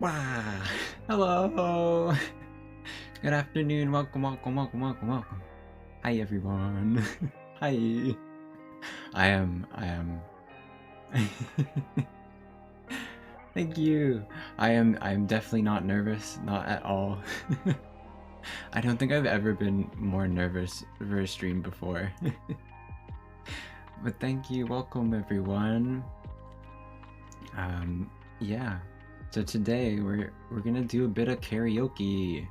Wow. Hello. Good afternoon. Welcome. Hi everyone. Hi. I am Thank you. I'm definitely not nervous, not at all. I don't think I've ever been more nervous for a stream before. But thank you. Welcome everyone. Yeah. So today we're gonna do a bit of karaoke.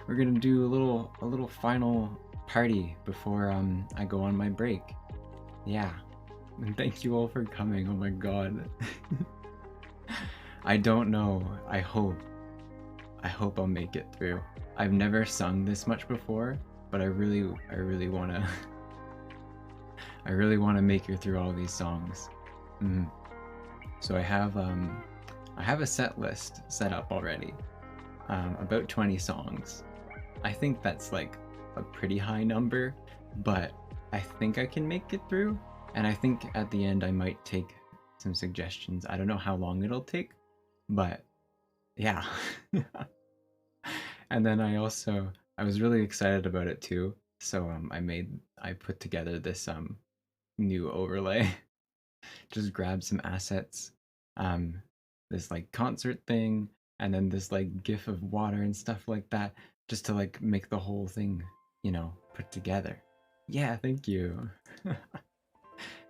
We're gonna do a little final party before I go on my break. Yeah. And thank you all for coming. Oh my god. I don't know. I hope I'll make it through. I've never sung this much before, but I really wanna I really wanna make it through all these songs. So I have a set list set up already. About 20 songs. I think that's like a pretty high number, but I think I can make it through. And I think at the end I might take some suggestions. I don't know how long it'll take, but yeah. And then I was really excited about it too. So I put together this new overlay. Just grabbed some assets. This like concert thing, and then this like gif of water and stuff like that, just to like make the whole thing, put together. Yeah, thank you.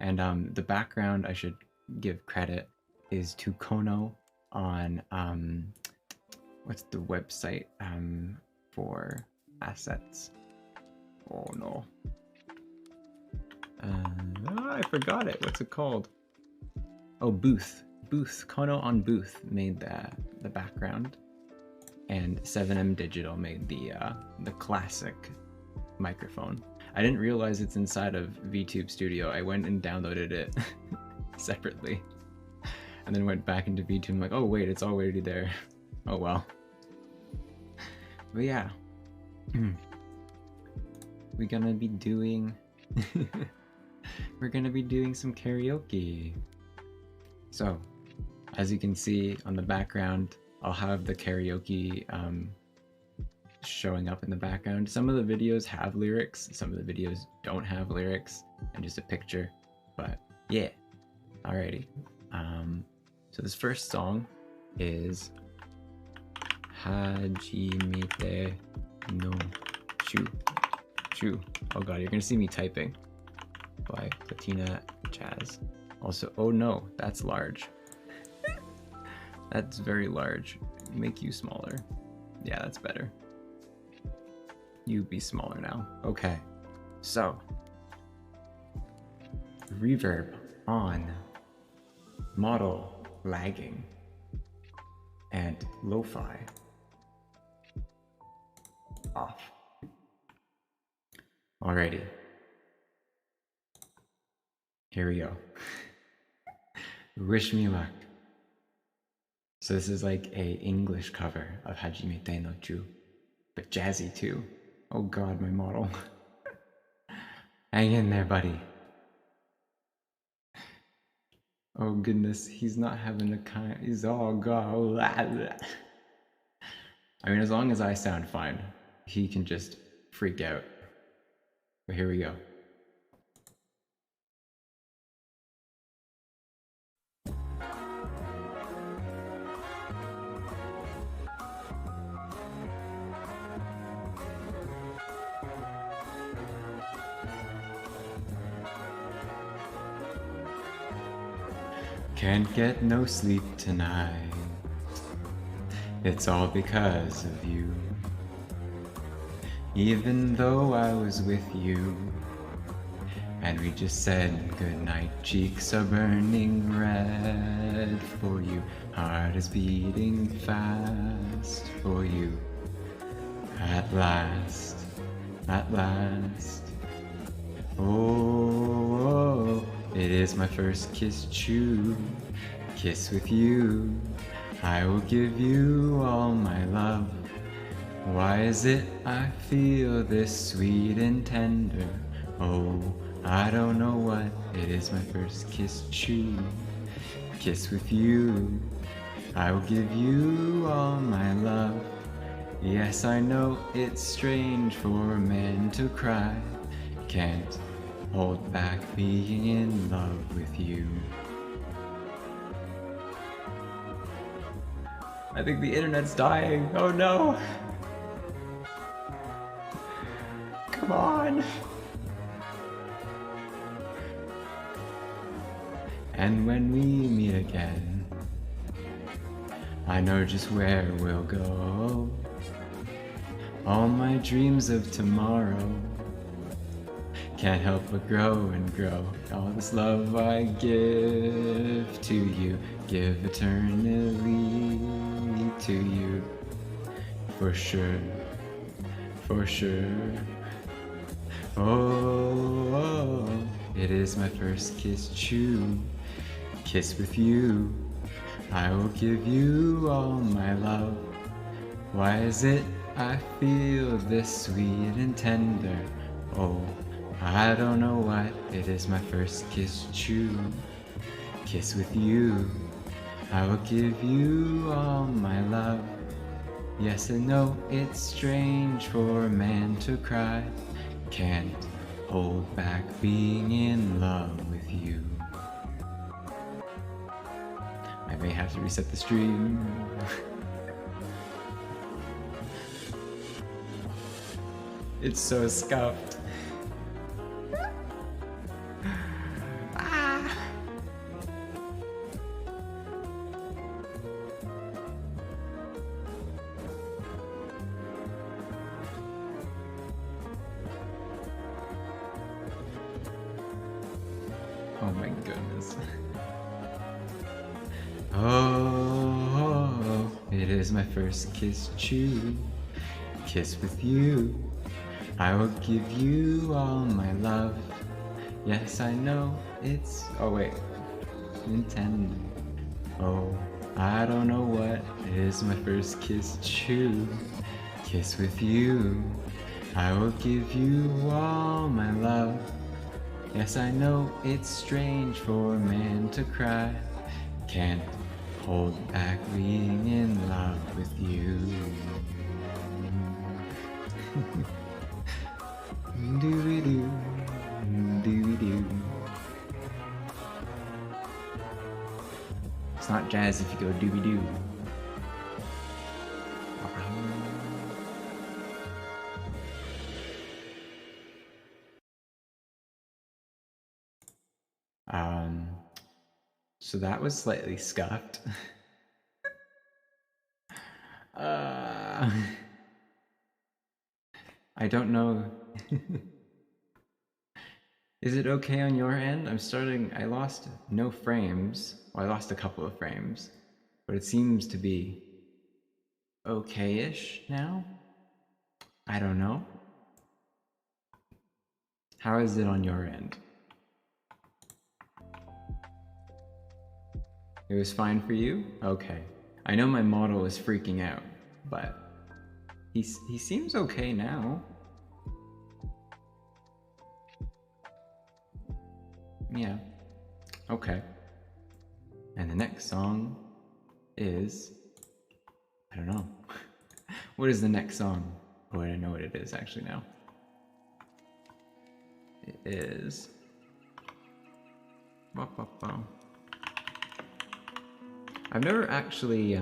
And the background, I should give credit, is to Kono on what's the website for assets? Oh no. I forgot it. What's it called? Oh, Booth. Kono on Booth made the background, and 7M Digital made the classic microphone. I didn't realize it's inside of VTube Studio. I went and downloaded it separately, and then went back into VTube. I'm like, oh wait, it's already there. Oh well. But yeah, we're gonna be doing some karaoke. So, as you can see on the background, I'll have the karaoke showing up in the background. Some of the videos have lyrics, some of the videos don't have lyrics, and just a picture. But yeah, alrighty. So this first song is Hajimete no Chuu. Oh god, you're gonna see me typing. By Platina Jazz. Also, oh no, that's large. That's very large. Make you smaller. Yeah, that's better. You be smaller now. Okay, so reverb on, model lagging, and lo-fi off. Alrighty. Here we go. Wish me luck. So this is like a English cover of Hajimete no Chuu, but jazzy too. Oh god, my model. Hang in there, buddy. Oh goodness, he's not having a kind. He's all god. I mean, as long as I sound fine, he can just freak out. But here we go. Can't get no sleep tonight. It's all because of you. Even though I was with you, and we just said goodnight. Cheeks are burning red for you. Heart is beating fast for you. At last, at last. Oh, it is my first kiss, Chuu. Kiss with you. I will give you all my love. Why is it I feel this sweet and tender? Oh, I don't know what. It is my first kiss, Chuu. Kiss with you. I will give you all my love. Yes, I know it's strange for men to cry. Can't hold back being in love with you. I think the internet's dying. Oh no! Come on! And when we meet again, I know just where we'll go. All my dreams of tomorrow can't help but grow and grow. All this love I give to you, give eternally to you. For sure, for sure. Oh, it is my first kiss, Chuu. Kiss with you. I will give you all my love. Why is it I feel this sweet and tender? Oh, I don't know what. It is my first kiss, Chuu. Kiss with you. I will give you all my love. Yes, I know it's strange for a man to cry. Can't hold back being in love with you. I may have to reset the stream. It's so scuffed. Ah. Oh my goodness. Oh, it is my first kiss, Chuu. Kiss with you. I will give you all my love. Yes, I know it's... Oh wait. Nintendo. Oh, I don't know what. It is my first kiss, Chuu. Kiss with you. I will give you all my love. Yes, I know it's strange for a man to cry. Can't hold back being in love with you. Doo-doo, doo-doo. It's not jazz if you go doo-doo. So that was slightly scuffed. I don't know. Is it okay on your end? I lost no frames. Well, I lost a couple of frames, but it seems to be okay-ish now. I don't know. How is it on your end? It was fine for you? Okay. I know my model was freaking out, but he seems okay now. Yeah. Okay. And the next song is... I don't know. What is the next song? Oh, I know what it is actually now. It is... I've never actually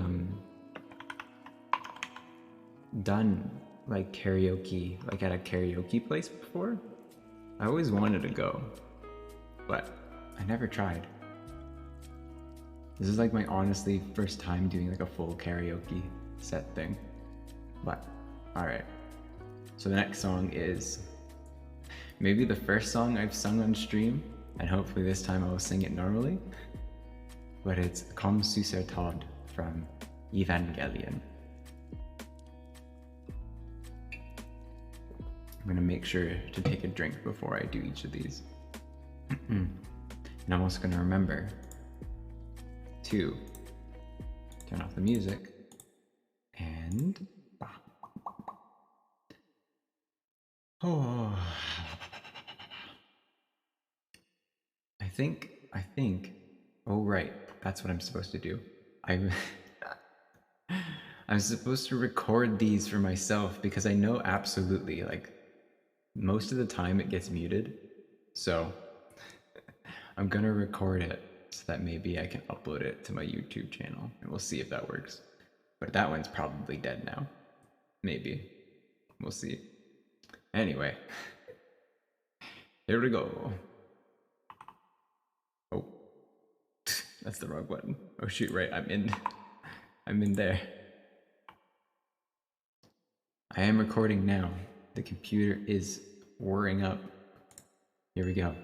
done like karaoke, like at a karaoke place before. I always wanted to go, but I never tried. This is like my honestly first time doing like a full karaoke set thing. But, alright. So the next song is maybe the first song I've sung on stream, and hopefully this time I will sing it normally. But it's Komm, Todd from Evangelion. I'm gonna make sure to take a drink before I do each of these. And I'm also gonna remember to turn off the music and... Oh, I think, oh right, that's what I'm supposed to do. I'm supposed to record these for myself because I know absolutely, like, most of the time it gets muted. So I'm gonna record it so that maybe I can upload it to my YouTube channel, and we'll see if that works. But that one's probably dead now. Maybe. We'll see. Anyway, here we go. Oh, that's the wrong button. Oh shoot, right, I'm in there. I am recording now. The computer is whirring up. Here we go.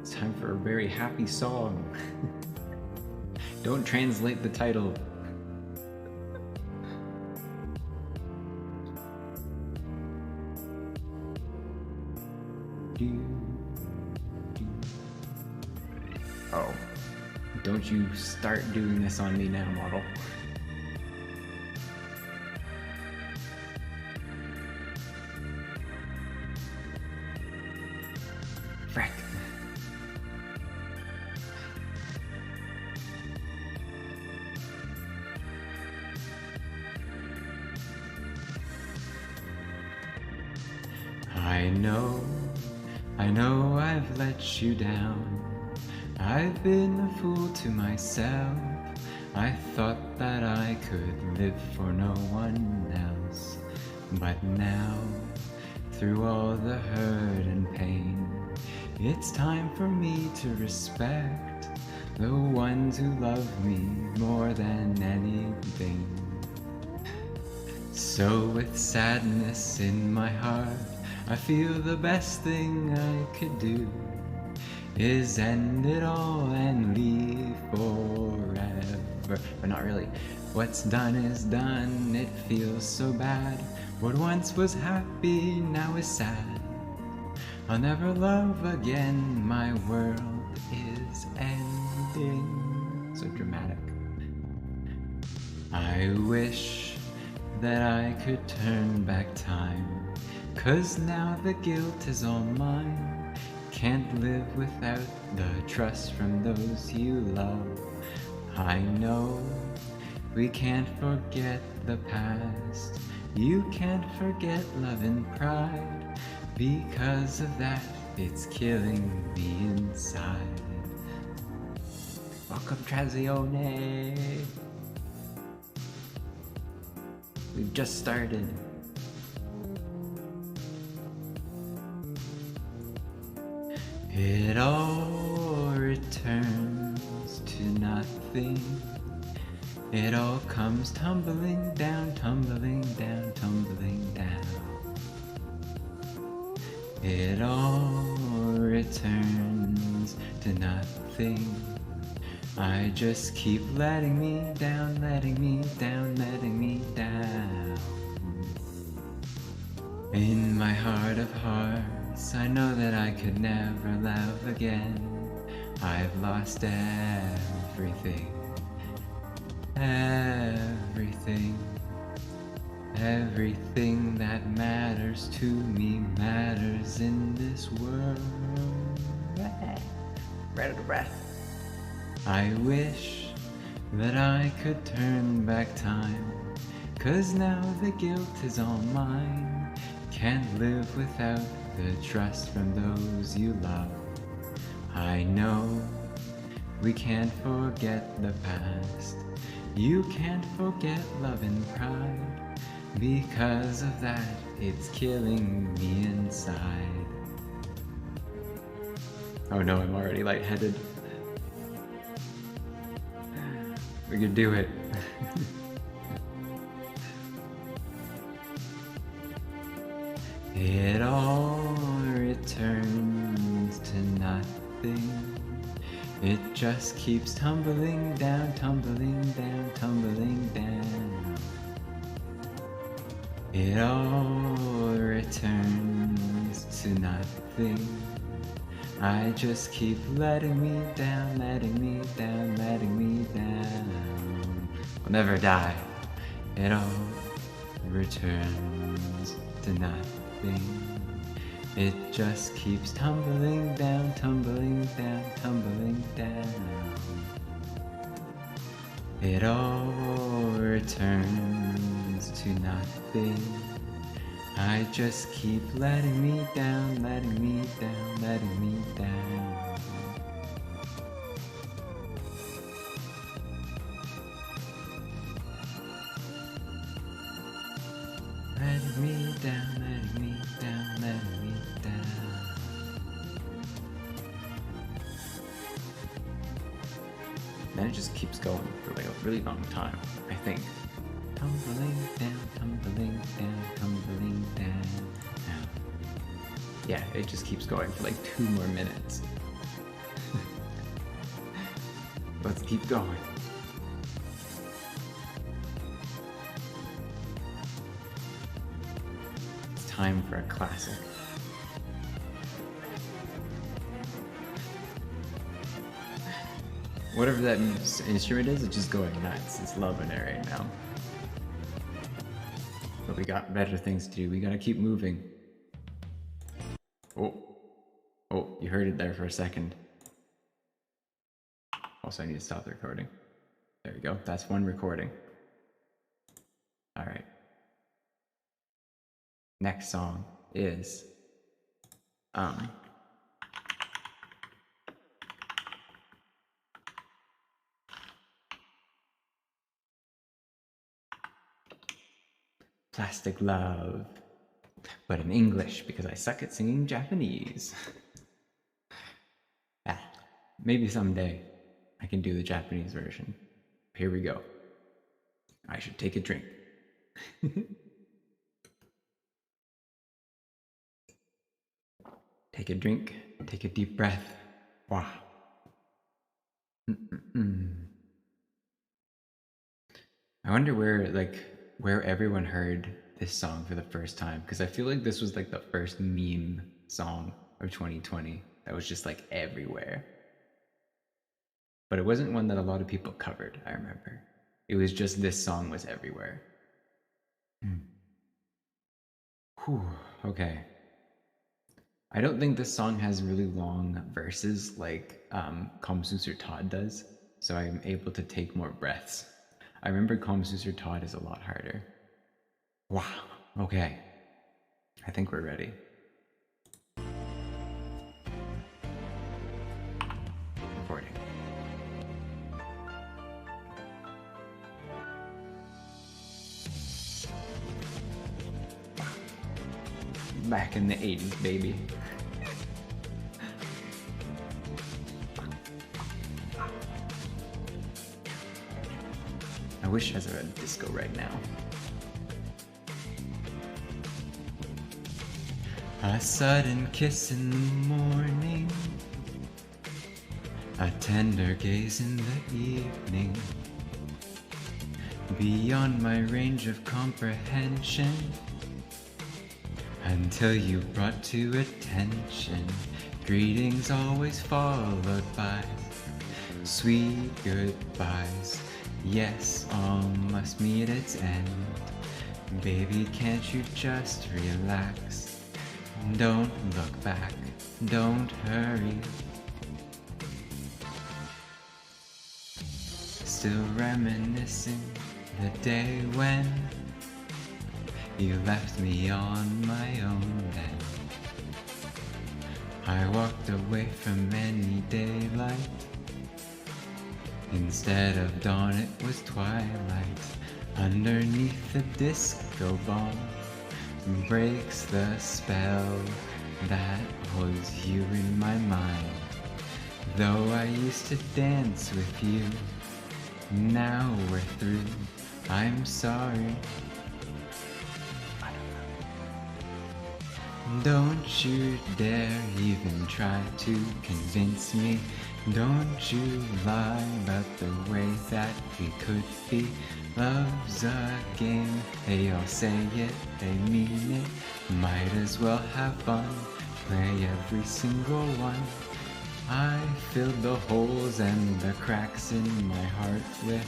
It's time for a very happy song. Don't translate the title. Oh, don't you start doing this on me now, model. Frack. I know I've let you down. I've been a fool to myself. I thought that I could live for no one else. But now, through all the hurt and pain, it's time for me to respect the ones who love me more than anything. So with sadness in my heart, I feel the best thing I could do is end it all and leave forever. But not really. What's done is done, it feels so bad. What once was happy now is sad. I'll never love again, my world is ending. So dramatic. I wish that I could turn back time, 'cause now the guilt is all mine. Can't live without the trust from those you love. I know we can't forget the past. You can't forget love and pride. Because of that, it's killing me inside. Welcome, Trazione. We've just started. It all returns to nothing. It all comes tumbling down, tumbling down, tumbling down. It all returns to nothing. I just keep letting me down, letting me down, letting me down. In my heart of hearts, I know that I could never love again. I've lost everything, everything. Everything that matters to me matters in this world. Right out of breath. I wish that I could turn back time, 'cause now the guilt is all mine. Can't live without the trust from those you love. I know we can't forget the past. You can't forget love and pride. Because of that, it's killing me inside. Oh no, I'm already lightheaded. We could do it. It all returns to nothing. It just keeps tumbling down, tumbling down, tumbling down. It all returns to nothing. I just keep letting me down, letting me down, letting me down. I'll never die. It all returns to nothing. It just keeps tumbling down, tumbling down, tumbling down. It all returns to nothing. I just keep letting me down, letting me down, letting me down. Letting me down, letting me down, letting me down. Then it just keeps going for like a really long time, I think. Tumbling down, tumbling down, tumbling down. Yeah, it just keeps going for like 2 more minutes. Let's keep going. It's time for a classic. Whatever that instrument is, it's just going nuts. It's loving it right now. But we got better things to do. We gotta keep moving. Oh, you heard it there for a second. Also, I need to stop the recording. There we go. That's one recording. All right. Next song is Plastic Love, but in English because I suck at singing Japanese. Maybe someday I can do the Japanese version. Here we go. I should take a drink. Take a drink, take a deep breath. Wow. I wonder where everyone heard this song for the first time, because I feel like this was like the first meme song of 2020 that was just like everywhere. But it wasn't one that a lot of people covered, I remember. It was just this song was everywhere. Whew, okay. I don't think this song has really long verses like Komm, or Todd does, so I'm able to take more breaths. I remember Komm, or Todd is a lot harder. Wow, okay. I think we're ready. Recording. Back in the 80s, baby. I wish I was at a disco right now. A sudden kiss in the morning, a tender gaze in the evening, beyond my range of comprehension, until you brought to attention greetings always followed by sweet goodbyes. Yes, all must meet its end. Baby, can't you just relax? Don't look back, don't hurry. Still reminiscing the day when you left me on my own then. I walked away from any daylight. Instead of dawn it was twilight. Underneath the disco ball breaks the spell that holds you in my mind. Though I used to dance with you, now we're through. I'm sorry. Don't you dare even try to convince me. Don't you lie about the way that we could be. Love's a game, they all say it, they mean it. Might as well have fun, play every single one. I filled the holes and the cracks in my heart with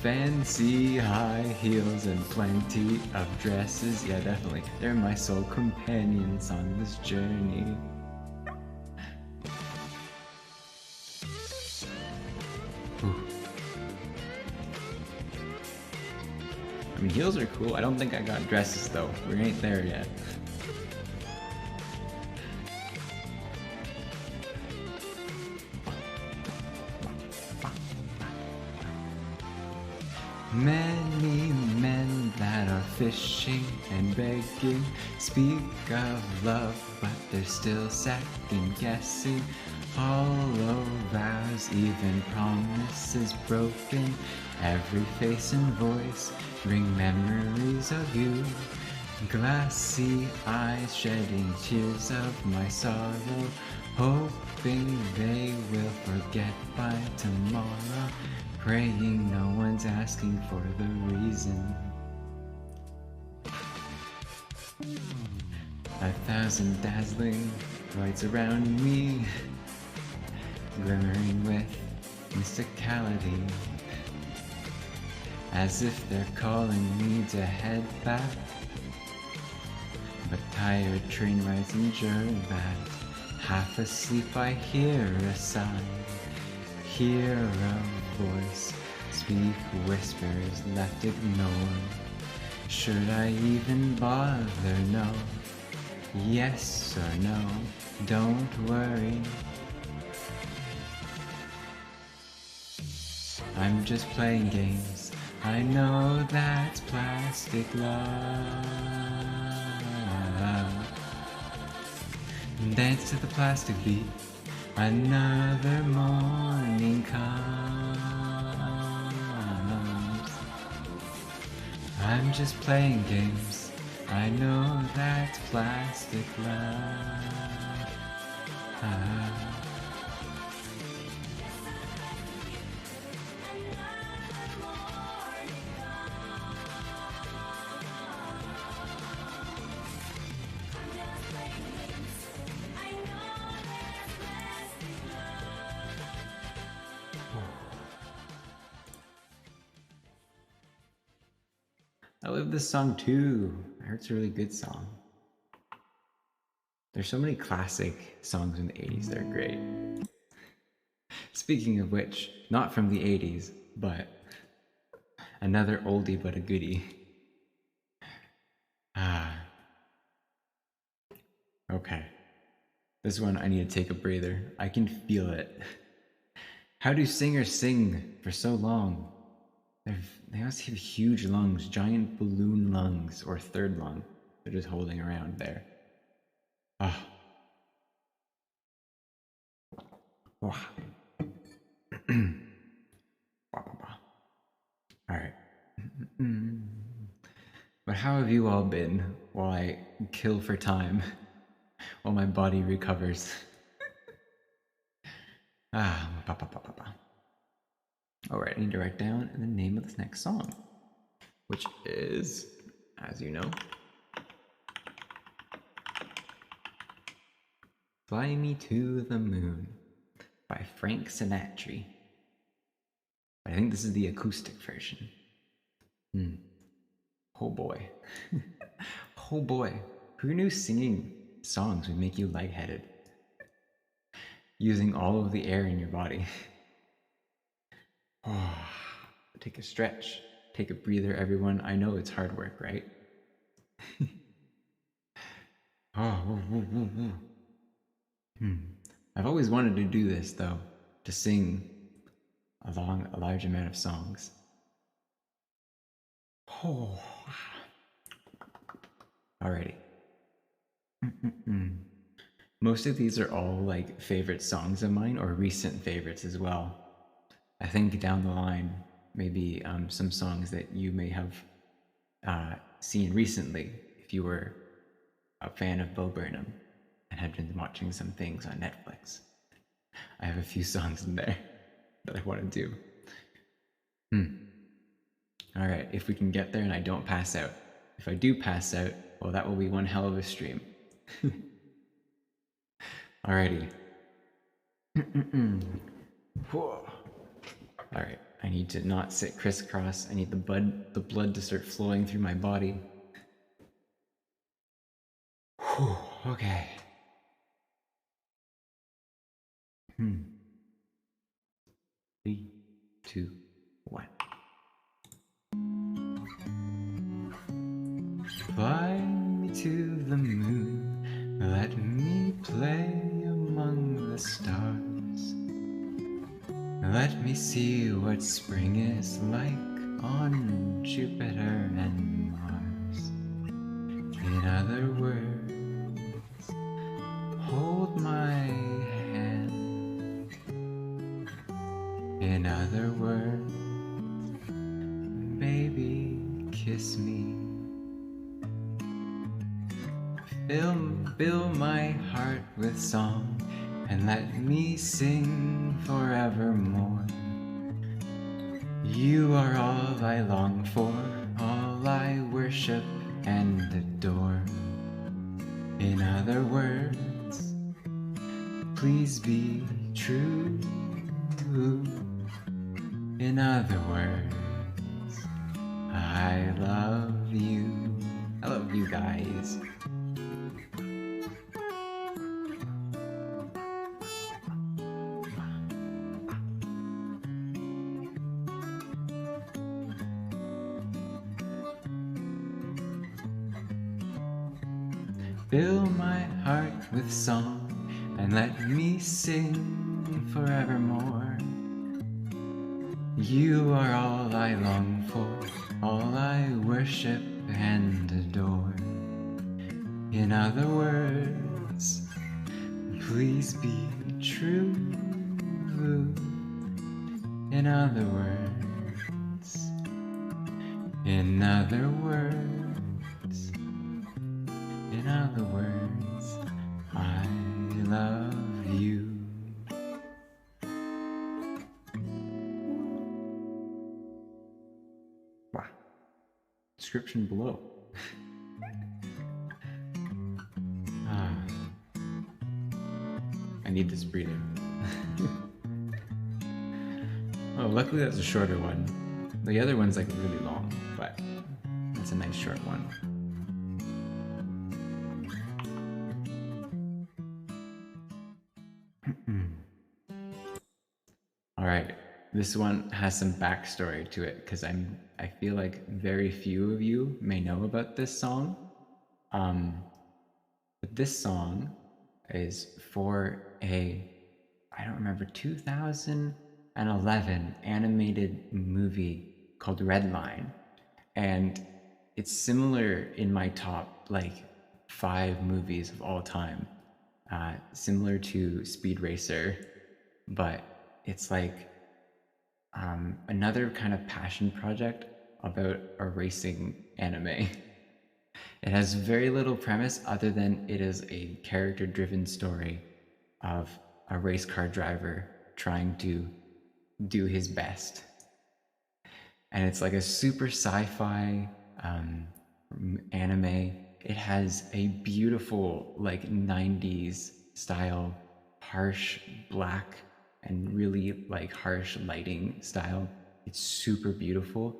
Fancy high heels and plenty of dresses. Yeah, definitely. They're my sole companions on this journey. Ooh. I mean, heels are cool. I don't think I got dresses though. We ain't there yet. Many men that are fishing and begging speak of love, but they're still second guessing. Hollow vows, even promises broken. Every face and voice bring memories of you. Glassy eyes shedding tears of my sorrow, hoping they will forget by tomorrow. Praying no one's asking for the reason. 1,000 dazzling lights around me, glimmering with mysticality, as if they're calling me to head back. But tired train rides endure that. Half asleep I hear a sigh, hear a voice speak whispers left ignored. Should I even bother? No. Yes or no, don't worry. I'm just playing games. I know that's plastic love. Dance to the plastic beat. Another morning comes. I'm just playing games. I know that's plastic love. I love this song too. I heard it's a really good song. There's so many classic songs in the 80s that are great. Speaking of which, not from the 80s, but another oldie but a goodie. Okay. This one I need to take a breather. I can feel it. How do singers sing for so long? They must have huge lungs, giant balloon lungs, or third lung. They're just holding around there. Ah. Wow. Alright. But how have you all been while I kill for time? While my body recovers? Alright, I need to write down the name of this next song, which is, as you know, Fly Me to the Moon by Frank Sinatra. I think this is the acoustic version. Oh boy. Oh boy. Who knew singing songs would make you lightheaded? Using all of the air in your body. Oh, take a stretch. Take a breather, everyone. I know it's hard work, right? I've always wanted to do this, though, to sing along a large amount of songs. Oh. Alrighty. Most of these are all like favorite songs of mine, or recent favorites as well. I think down the line, maybe some songs that you may have seen recently, if you were a fan of Bo Burnham and had been watching some things on Netflix. I have a few songs in there that I want to do. Alright, if we can get there and I don't pass out. If I do pass out, well, that will be one hell of a stream. Alrighty. Alright, I need to not sit crisscross. I need the blood to start flowing through my body. Whew, okay. 3, 2, 1. Fly me to the moon, let me play among the stars. Let me see what spring is like on Jupiter and Mars. In other words, hold my hand. In other words, baby, kiss me. Fill my heart with song and let me sing forevermore. You are all I long for, all I worship and adore. In other words, please be true. In other words, I love you. I love you guys. Fill my heart with song and let me sing forevermore. You are all I long for, all I worship and adore. In other words, please be true. In other words, in other words, in other words, I love you. Wow. Description below. I need this breather. Oh, luckily that's a shorter one. The other one's like really long, but that's a nice short one. All right, this one has some backstory to it because I feel like very few of you may know about this song. But this song is for I don't remember, 2011 animated movie called Redline. And it's similar in my top like 5 movies of all time. Similar to Speed Racer, but it's like another kind of passion project about a racing anime. It has very little premise other than it is a character-driven story of a race car driver trying to do his best. And it's like a super sci-fi anime. It has a beautiful like 90s style, harsh black and really like harsh lighting style. It's super beautiful.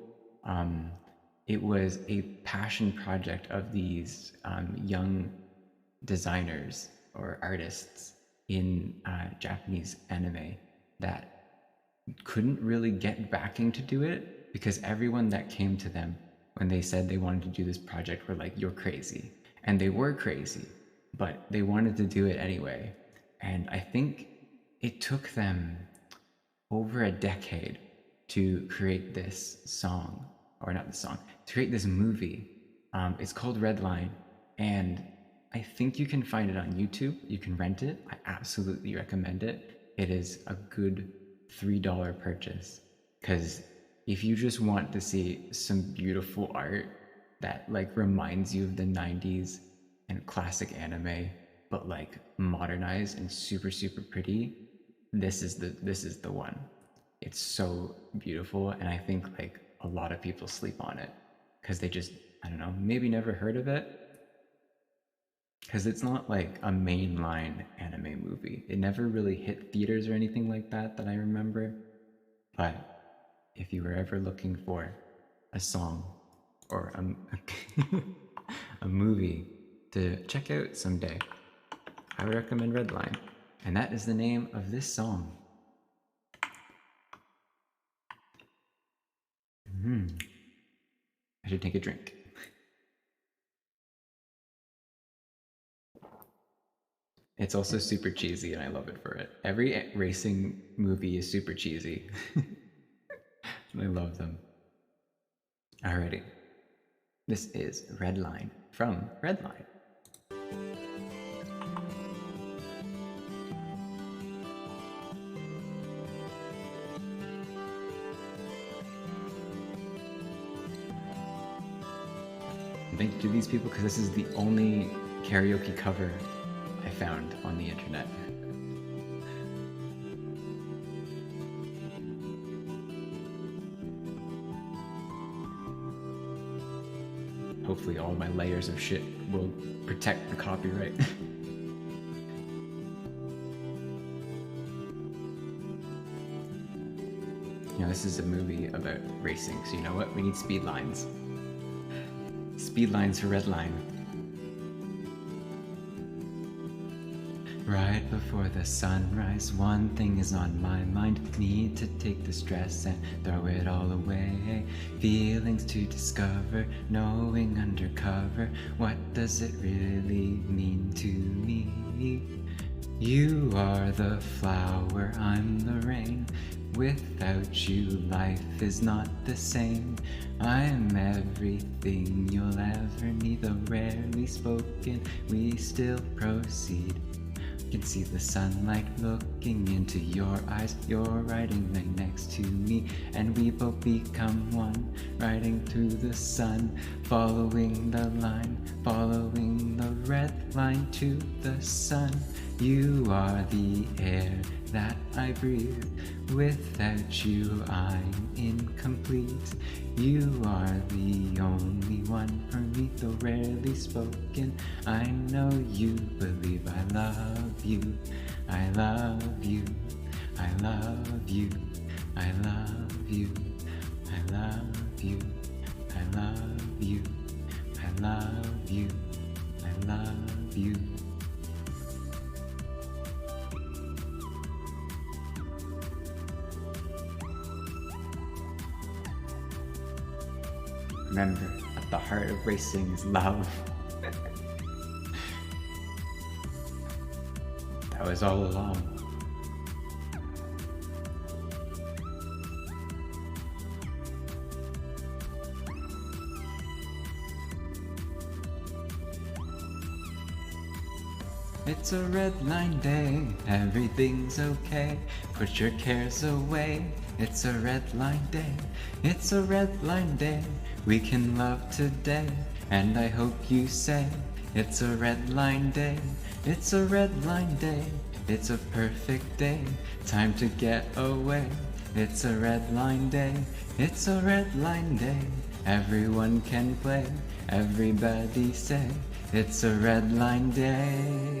It was a passion project of these young designers or artists in Japanese anime that couldn't really get backing to do it because everyone that came to them when they said they wanted to do this project were like, you're crazy. And they were crazy, but they wanted to do it anyway. And I think it took them over a decade to create this song, or not the song, to create this movie. It's called Redline, and I think you can find it on YouTube. You can rent it. I absolutely recommend it. It is a good $3 purchase, because if you just want to see some beautiful art that like reminds you of the 90s and classic anime, but like modernized and super pretty, this is the one. It's so beautiful, and I think like a lot of people sleep on it because they just, I don't know, maybe never heard of it, because it's not like a mainline anime movie. It never really hit theaters or anything like that I remember, but if you were ever looking for a song or a movie to check out someday, I would recommend Redline. And that is the name of this song. I should take a drink. It's also super cheesy and I love it for it. Every racing movie is super cheesy. I love them. Alrighty. This is Redline from Redline. Thank you to these people because this is the only karaoke cover I found on the internet. Hopefully all my layers of shit will protect the copyright. You know, this is a movie about racing, so you know what? We need speed lines. Speed lines for Redline. Right before the sunrise, one thing is on my mind. Need to take the stress and throw it all away. Feelings to discover, knowing undercover. What does it really mean to me? You are the flower, I'm the rain. Without you, life is not the same. I'm everything you'll ever need, though rarely spoken, we still proceed. Can see the sunlight looking into your eyes. You're riding right next to me, and we both become one. Riding through the sun, following the line, following the red line to the sun. You are the air that I breathe. Without you, I'm incomplete. You are the only one for me, though rarely spoken. I know you believe I love you. I love you. I love you. I love you. I love you. I love you. I love you. I love you. Remember, at the heart of racing is love. That was all along. It's a red line day, everything's okay. Put your cares away. It's a red line day, it's a red line day. We can love today, and I hope you say it's a red line day, it's a red line day. It's a perfect day, time to get away. It's a red line day, it's a red line day. Everyone can play, everybody say it's a red line day.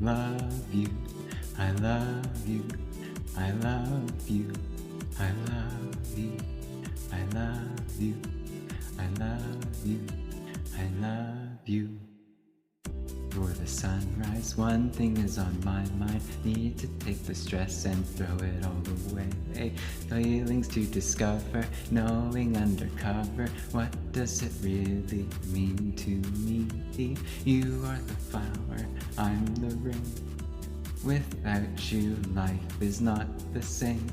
Love you, I love you, I love you, I love you, I love you, I love you, I love you. For the sunrise, one thing is on my mind. Need to take the stress and throw it all away. Feelings to discover, knowing undercover. What does it really mean to me? You are the flower, I'm the rain. Without you, life is not the same.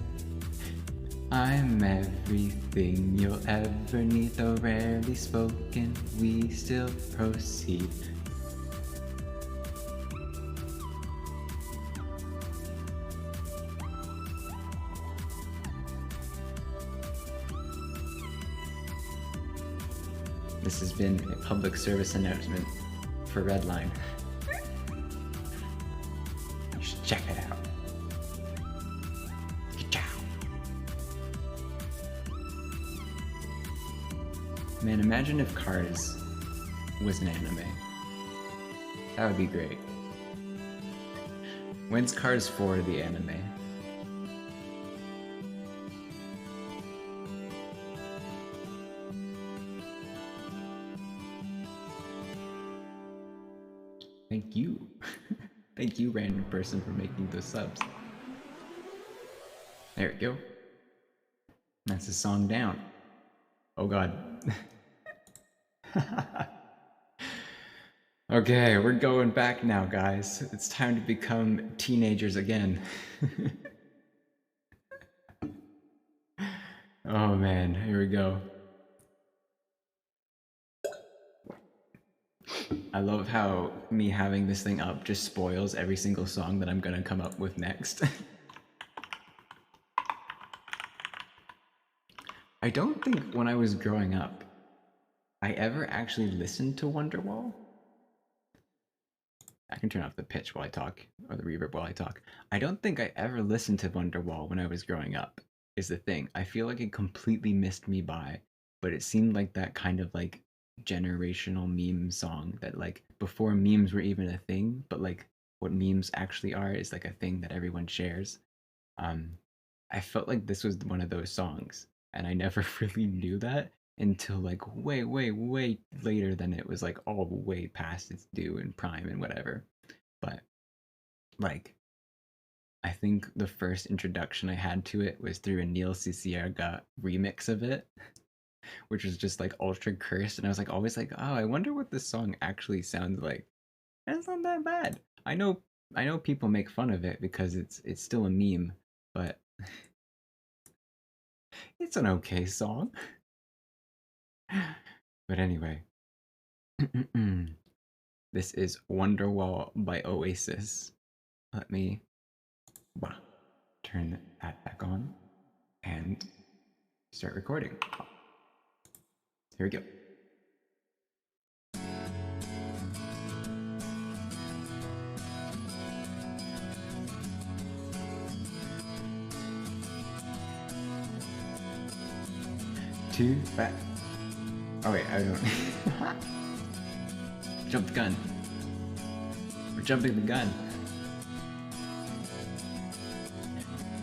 I'm everything you'll ever need, though rarely spoken, we still proceed. This has been a public service announcement for Redline. You should check it out. Ciao. Man, imagine if Cars was an anime. That would be great. When's Cars 4 the anime? Thank you. Thank you, random person, for making those subs. There we go. That's the song down. Oh god. Okay, we're going back now, guys. It's time to become teenagers again. Oh man, here we go. I love how me having this thing up just spoils every single song that I'm gonna come up with next. I don't think when I was growing up, I ever actually listened to Wonderwall. I can turn off the pitch while I talk, or the reverb while I talk. I don't think I ever listened to Wonderwall when I was growing up, is the thing. I feel like it completely missed me by, but it seemed like that kind of like generational meme song that like before memes were even a thing, but like what memes actually are is like a thing that everyone shares. I felt like this was one of those songs, and I never really knew that until like way, way, way later than it was like all the way past its due and prime and whatever. But like, I think the first introduction I had to it was through a Neil Cicierega remix of it, which was just like ultra cursed, and I was like always like, oh, I wonder what this song actually sounds like. And it's not that bad. I know people make fun of it because it's still a meme, but it's an okay song. But anyway, this is Wonderwall by Oasis. Let me turn that back on and start recording. Here we go. Too fast. Oh wait, I don't. Jump the gun. We're jumping the gun.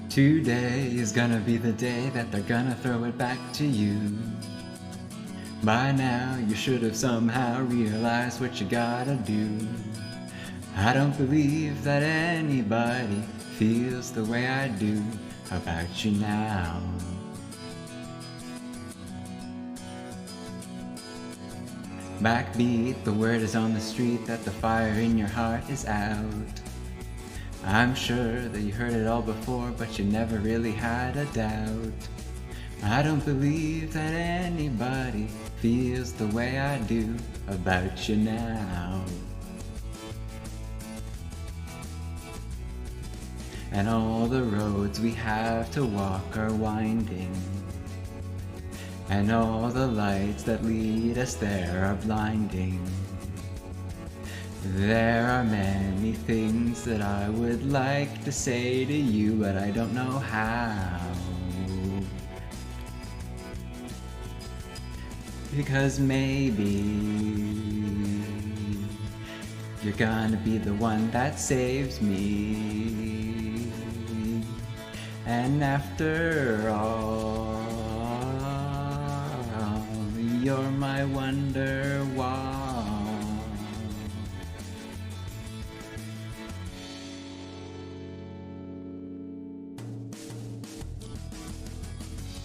Today is gonna be the day that they're gonna throw it back to you. By now you should have somehow realized what you gotta do. I don't believe that anybody feels the way I do about you now. Backbeat, the word is on the street that the fire in your heart is out. I'm sure that you heard it all before, but you never really had a doubt. I don't believe that anybody feels the way I do about you now. And all the roads we have to walk are winding, and all the lights that lead us there are blinding. There are many things that I would like to say to you, but I don't know how. Because maybe you're gonna be the one that saves me. And after all, you're my Wonderwall.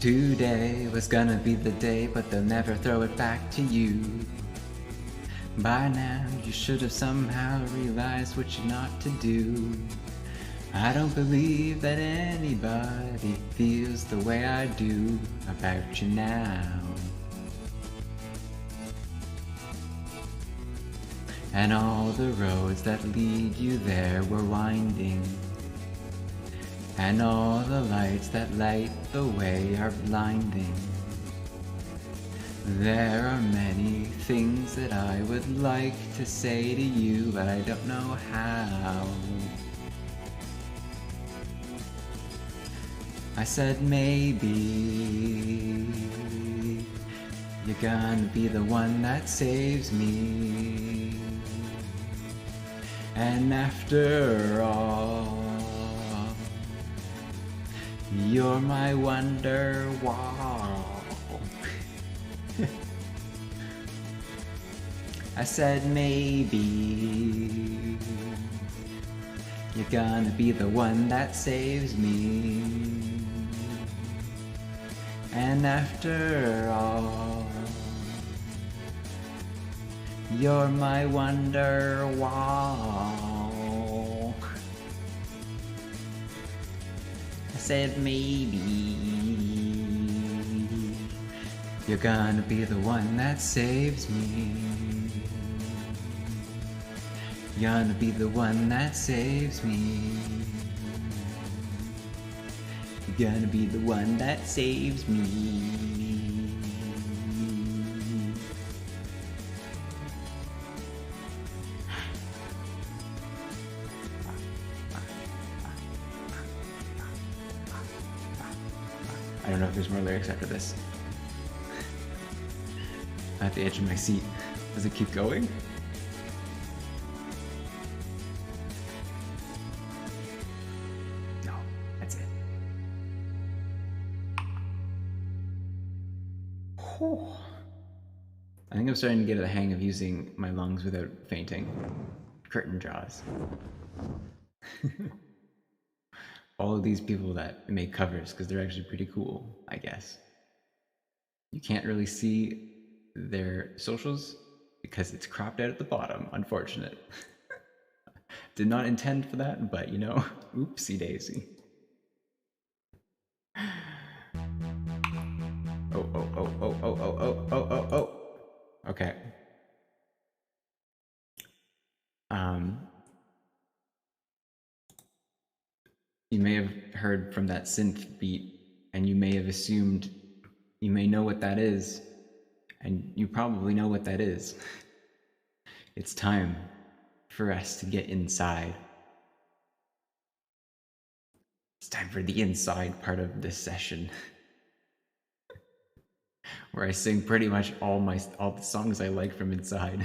Today was gonna be the day, but they'll never throw it back to you. By now, you should have somehow realized what you're not to do. I don't believe that anybody feels the way I do about you now. And all the roads that lead you there were winding, and all the lights that light the way are blinding. There are many things that I would like to say to you, but I don't know how. I said maybe You're gonna be the one that saves me. And after all, you're my Wonderwall. I said maybe you're gonna be the one that saves me. And after all, you're my Wonderwall. I said maybe you're gonna be the one that saves me. You're gonna be the one that saves me. You're gonna be the one that saves me. I don't know if there's more lyrics after this. I'm at the edge of my seat. Does it keep going? No, that's it. Whew. I think I'm starting to get the hang of using my lungs without fainting. Curtain jaws. All of these people that make covers, because they're actually pretty cool, I guess. You can't really see their socials because it's cropped out at the bottom, unfortunate. Did not intend for that, but you know, oopsie daisy. Oh. Okay. You may have heard from that synth beat, and you may have assumed you may know what that is, and you probably know what that is. It's time for us to get inside. It's time for the inside part of this session, where I sing pretty much all the songs I like from inside.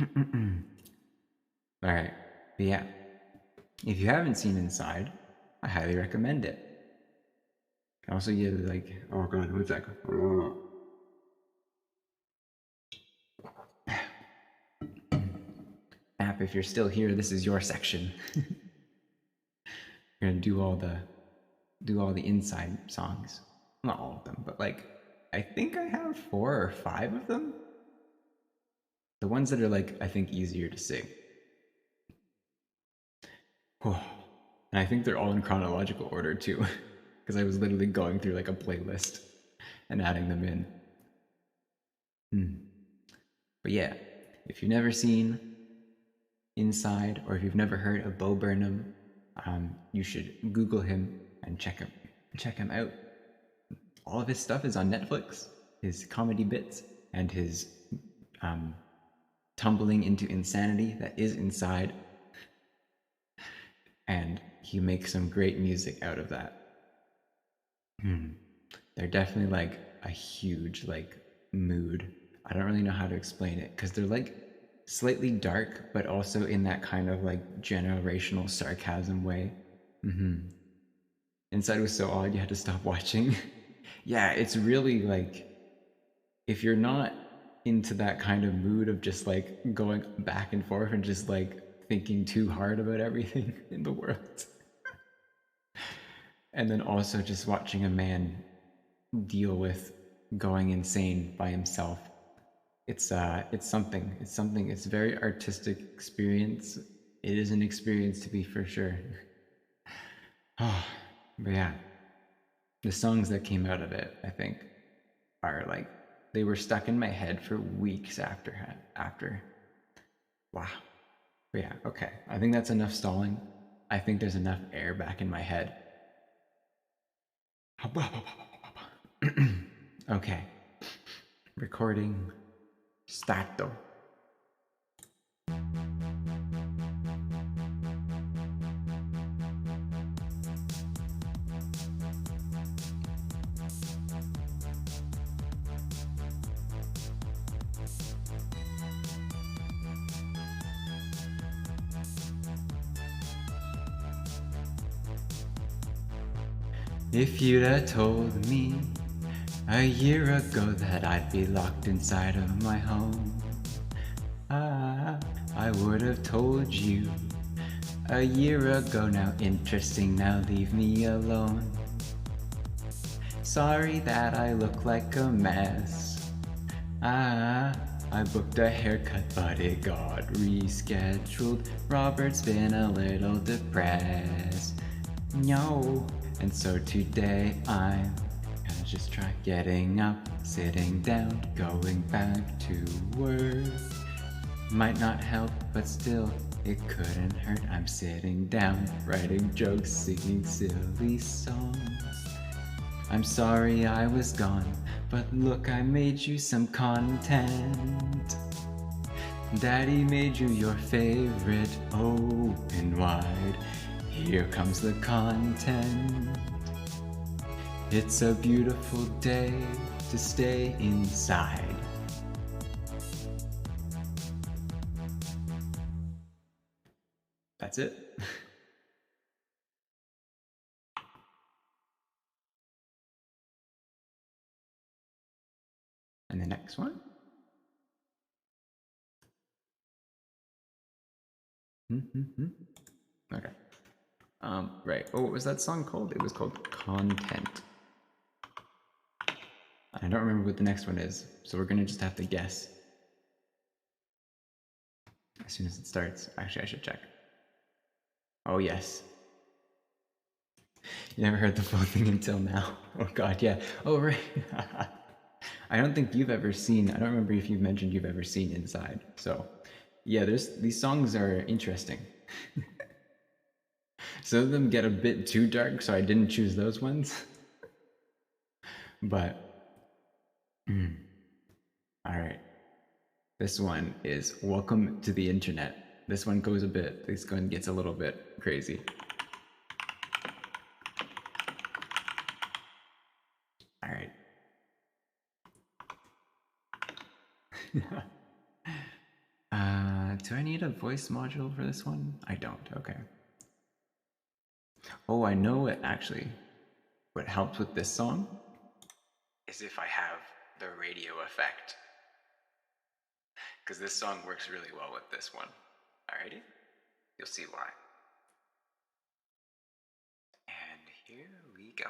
All right, but yeah, if you haven't seen Inside, I highly recommend it. Also, you like, oh god, what's that? App, if you're still here, this is your section. You're gonna do all the inside songs. Not all of them, but like, I think I have 4 or 5 of them. The ones that are like, I think, easier to sing. And I think they're all in chronological order too, because I was literally going through like a playlist and adding them in. But yeah, if you've never seen Inside, or if you've never heard of Bo Burnham, you should Google him and check him out. All of his stuff is on Netflix, his comedy bits and his tumbling into insanity that is Inside. And he makes some great music out of that. They're definitely like a huge like mood. I don't really know how to explain it, because they're like slightly dark, but also in that kind of like generational sarcasm way. Inside was so odd you had to stop watching. Yeah, it's really like, if you're not into that kind of mood of just like going back and forth and just like thinking too hard about everything in the world, and then also just watching a man deal with going insane by himself, it's something. It's a very artistic experience. It is an experience to be, for sure. But yeah, the songs that came out of it, I think, are like, they were stuck in my head for weeks after. Wow. But yeah, okay. I think that's enough stalling. I think there's enough air back in my head. Okay. Recording starto. If you'd have told me a year ago that I'd be locked inside of my home, I would have told you a year ago. Now interesting, now leave me alone. Sorry that I look like a mess. I booked a haircut but it got rescheduled. Robert's been a little depressed. No. And so today I'm gonna just try getting up, sitting down, going back to work. Might not help, but still, it couldn't hurt. I'm sitting down, writing jokes, singing silly songs. I'm sorry I was gone, but look, I made you some content. Daddy made you your favorite, open wide. Here comes the content. It's a beautiful day to stay inside. That's it. And the next one. Okay. Right. Oh, what was that song called? It was called Content. I don't remember what the next one is, so we're gonna just have to guess as soon as it starts. Actually, I should check. Oh, yes. You never heard the full thing until now. Oh god, yeah. Oh, right. I don't think you've ever seen, I don't remember if you've mentioned you've ever seen Inside. So, yeah, these songs are interesting. Some of them get a bit too dark, so I didn't choose those ones. But, alright. This one is Welcome to the Internet. This one goes this one gets a little bit crazy. Alright. Do I need a voice module for this one? I don't, okay. Oh, I know it actually. What helps with this song is if I have the radio effect. Because this song works really well with this one. Alrighty? You'll see why. And here we go.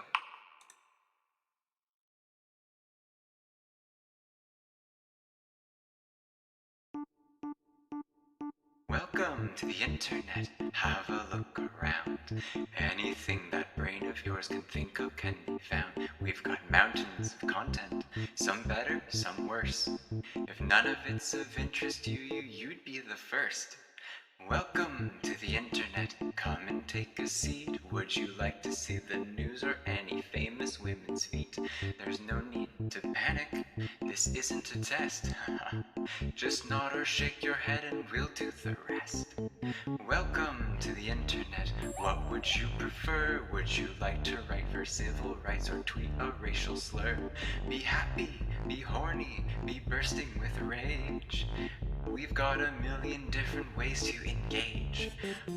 Welcome to the internet, have a look around. Anything that brain of yours can think of can be found. We've got mountains of content, some better, some worse. If none of it's of interest to you, you'd be the first. Welcome to the internet, come and take a seat. Would you like to see the news or any famous women's feet? There's no need to panic, this isn't a test. Just nod or shake your head and we'll do the rest. Welcome to the internet, what would you prefer? Would you like to write for civil rights or tweet a racial slur? Be happy, be horny, be bursting with rage. We've got a million different ways to engage.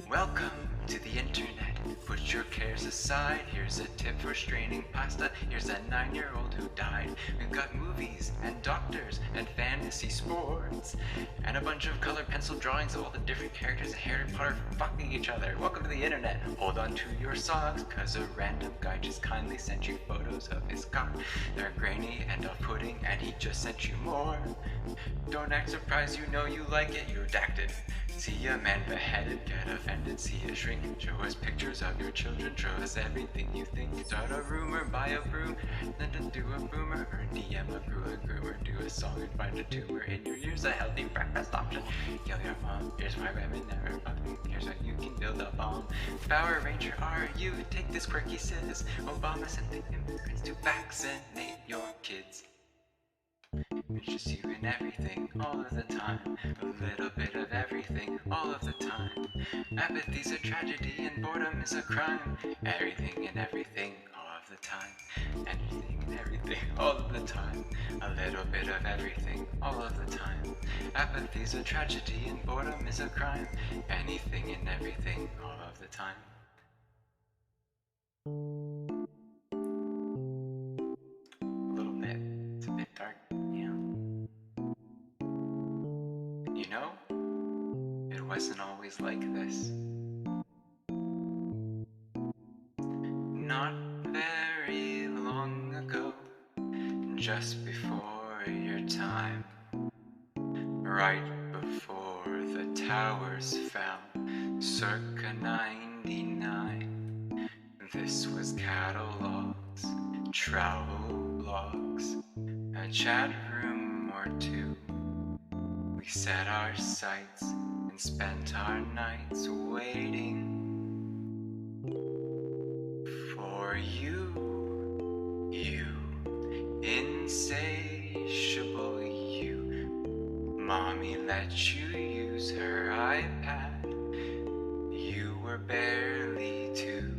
Welcome to the internet, put your cares aside. Here's a tip for straining pasta, here's a 9-year-old who died. We've got movies and doctors and fantasy sports, and a bunch of colored pencil drawings of all the different characters in Harry Potter fucking each other. Welcome to the internet, hold on to your socks, cause a random guy just kindly sent you photos of his cock. They're grainy and off-putting and he just sent you more. Don't act surprised, you know you like it, you're redacted. See a man beheaded, get offended, see a shrink. Show us pictures of your children, show us everything you think. Start a rumor, buy a broom, then to do a boomer, or DM a groomer, do a song and find a tumor in your ears, a healthy breakfast option. Kill your mom, here's why women never fucking, here's how you can build a bomb. Power Ranger, are you? Take this quirky sis. Obama sent the immigrants to vaccinate your kids. It's just you and everything, all of the time. A little bit of everything, all of the time. Apathy's a tragedy and boredom is a crime. Everything and everything, all of the time. Anything and everything, all of the time. A little bit of everything, all of the time. Apathy's a tragedy and boredom is a crime. Anything and everything, all of the time. it wasn't always like this. Not very long ago, just before your time, right before the towers fell, circa 99. This was catalogs, travel blogs, a chat room or two. We set our sights and spent our nights waiting for you, insatiable you. Mommy let you use her iPad. You were barely 2,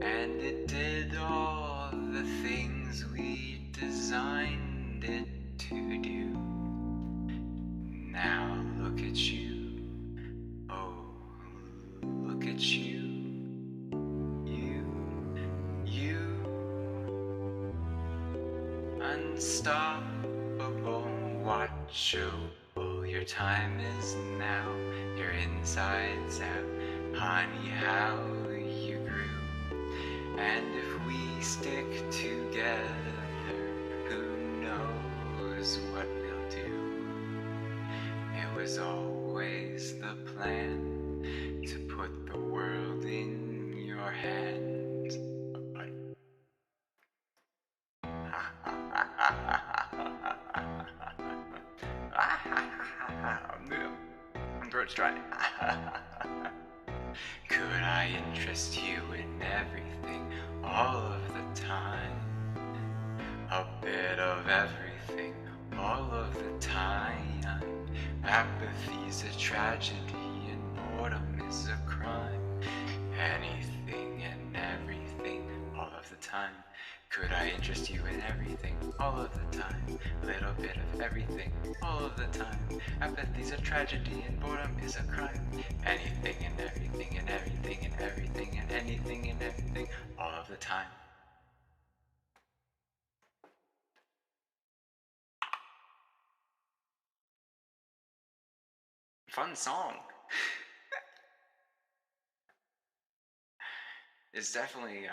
and it did all the things we designed it to do. Now look at you, oh, look at you, unstoppable, watchable. Your time is now, your insides out, honey, how you grew. And if we stick together, who knows what we'll do. It was always the plan to put the world in your hands. My throat's dry. Could I interest you in everything, all of the time? A bit of everything, all of the time. Apathy's a tragedy and boredom is a crime. Anything and everything, all of the time. Could I interest you in everything, all of the time? A little bit of everything, all of the time. Apathy's a tragedy and boredom is a crime. Anything and everything and everything and everything and anything and everything, all of the time. Fun song. It's definitely,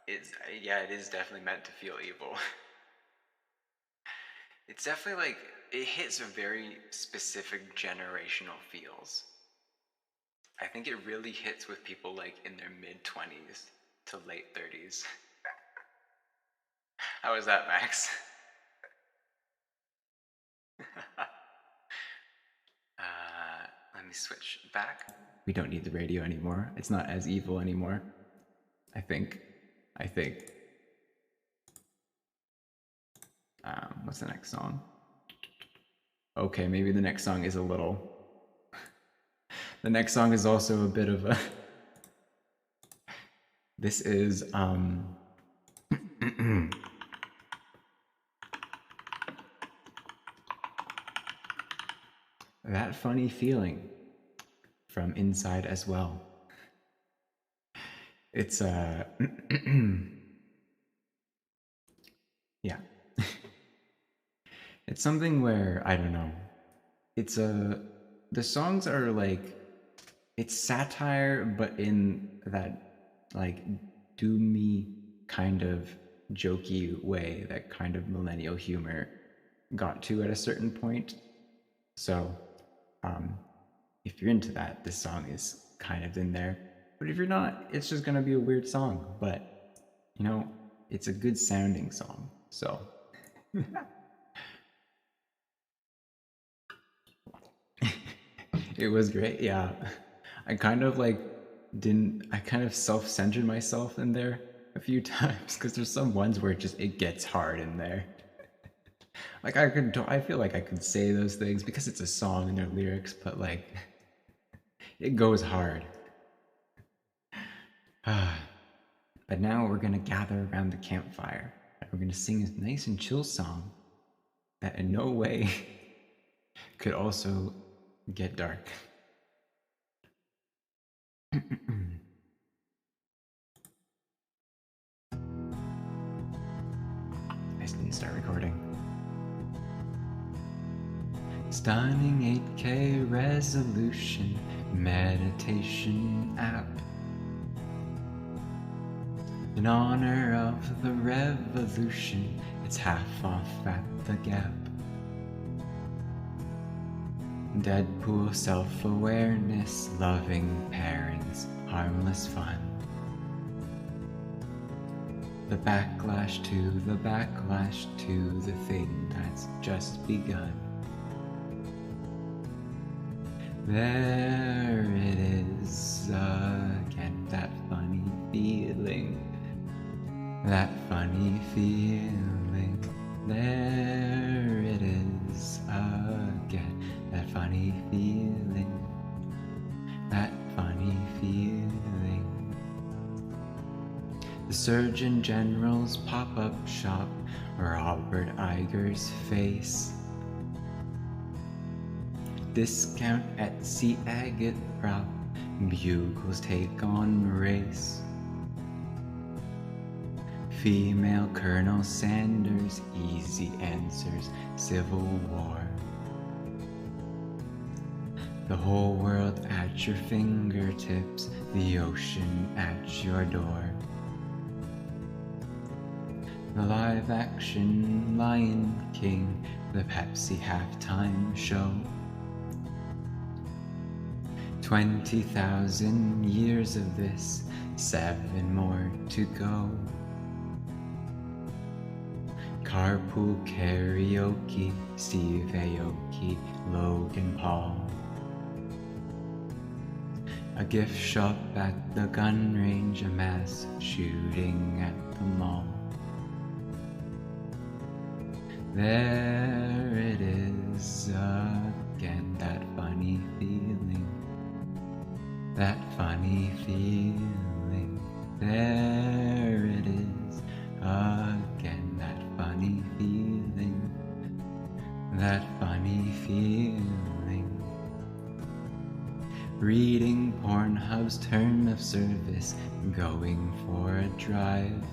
it is definitely meant to feel evil. It's definitely like, it hits very specific generational feels. I think it really hits with people like in their mid-20s to late 30s. How was that, Max? Let me switch back. We don't need the radio anymore. It's not as evil anymore. I think. What's the next song? Okay, maybe the next song is a little... The next song is also a bit of a... This is, That Funny Feeling from Inside as well. It's, yeah. It's something where, I don't know, it's the songs are like, it's satire, but in that, like, doomy kind of jokey way that kind of millennial humor got to at a certain point. So, if you're into that, this song is kind of in there. But if you're not, it's just gonna be a weird song. But, you know, it's a good sounding song, so. It was great, yeah. I kind of self-censored myself in there a few times because there's some ones where it gets hard in there. Like I feel like I could say those things because it's a song and their lyrics, but like, it goes hard. But now we're gonna gather around the campfire and we're gonna sing a nice and chill song that in no way could also get dark. I just didn't start recording. Stunning 8K resolution meditation app. In honor of the revolution, it's half off at the Gap. Deadpool self-awareness, loving parents, harmless fun. The backlash to the thing that's just begun. There it is again, that funny feeling. That funny feeling. There it is again, that funny feeling. That funny feeling. The Surgeon General's pop-up shop, Robert Iger's face. Discount Etsy agate prop, Bugle's take on race. Female Colonel Sanders, easy answers, Civil War. The whole world at your fingertips, the ocean at your door. The live-action Lion King, the Pepsi halftime show. 20,000 years of this, 7 more to go. Carpool karaoke, Steve Aoki, Logan Paul. A gift shop at the gun range, a mass shooting at the mall. There it is again, that funny feeling. That funny feeling. There it is again, that funny feeling. That funny feeling. Reading Pornhub's term of service, going for a drive.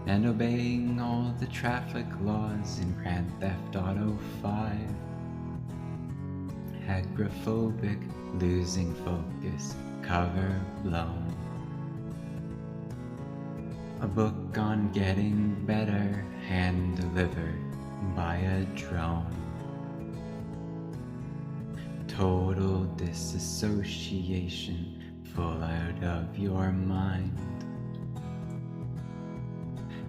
And obeying all the traffic laws in Grand Theft Auto 5. Agoraphobic, losing focus, cover blown. A book on getting better, hand delivered by a drone. Total disassociation, full out of your mind.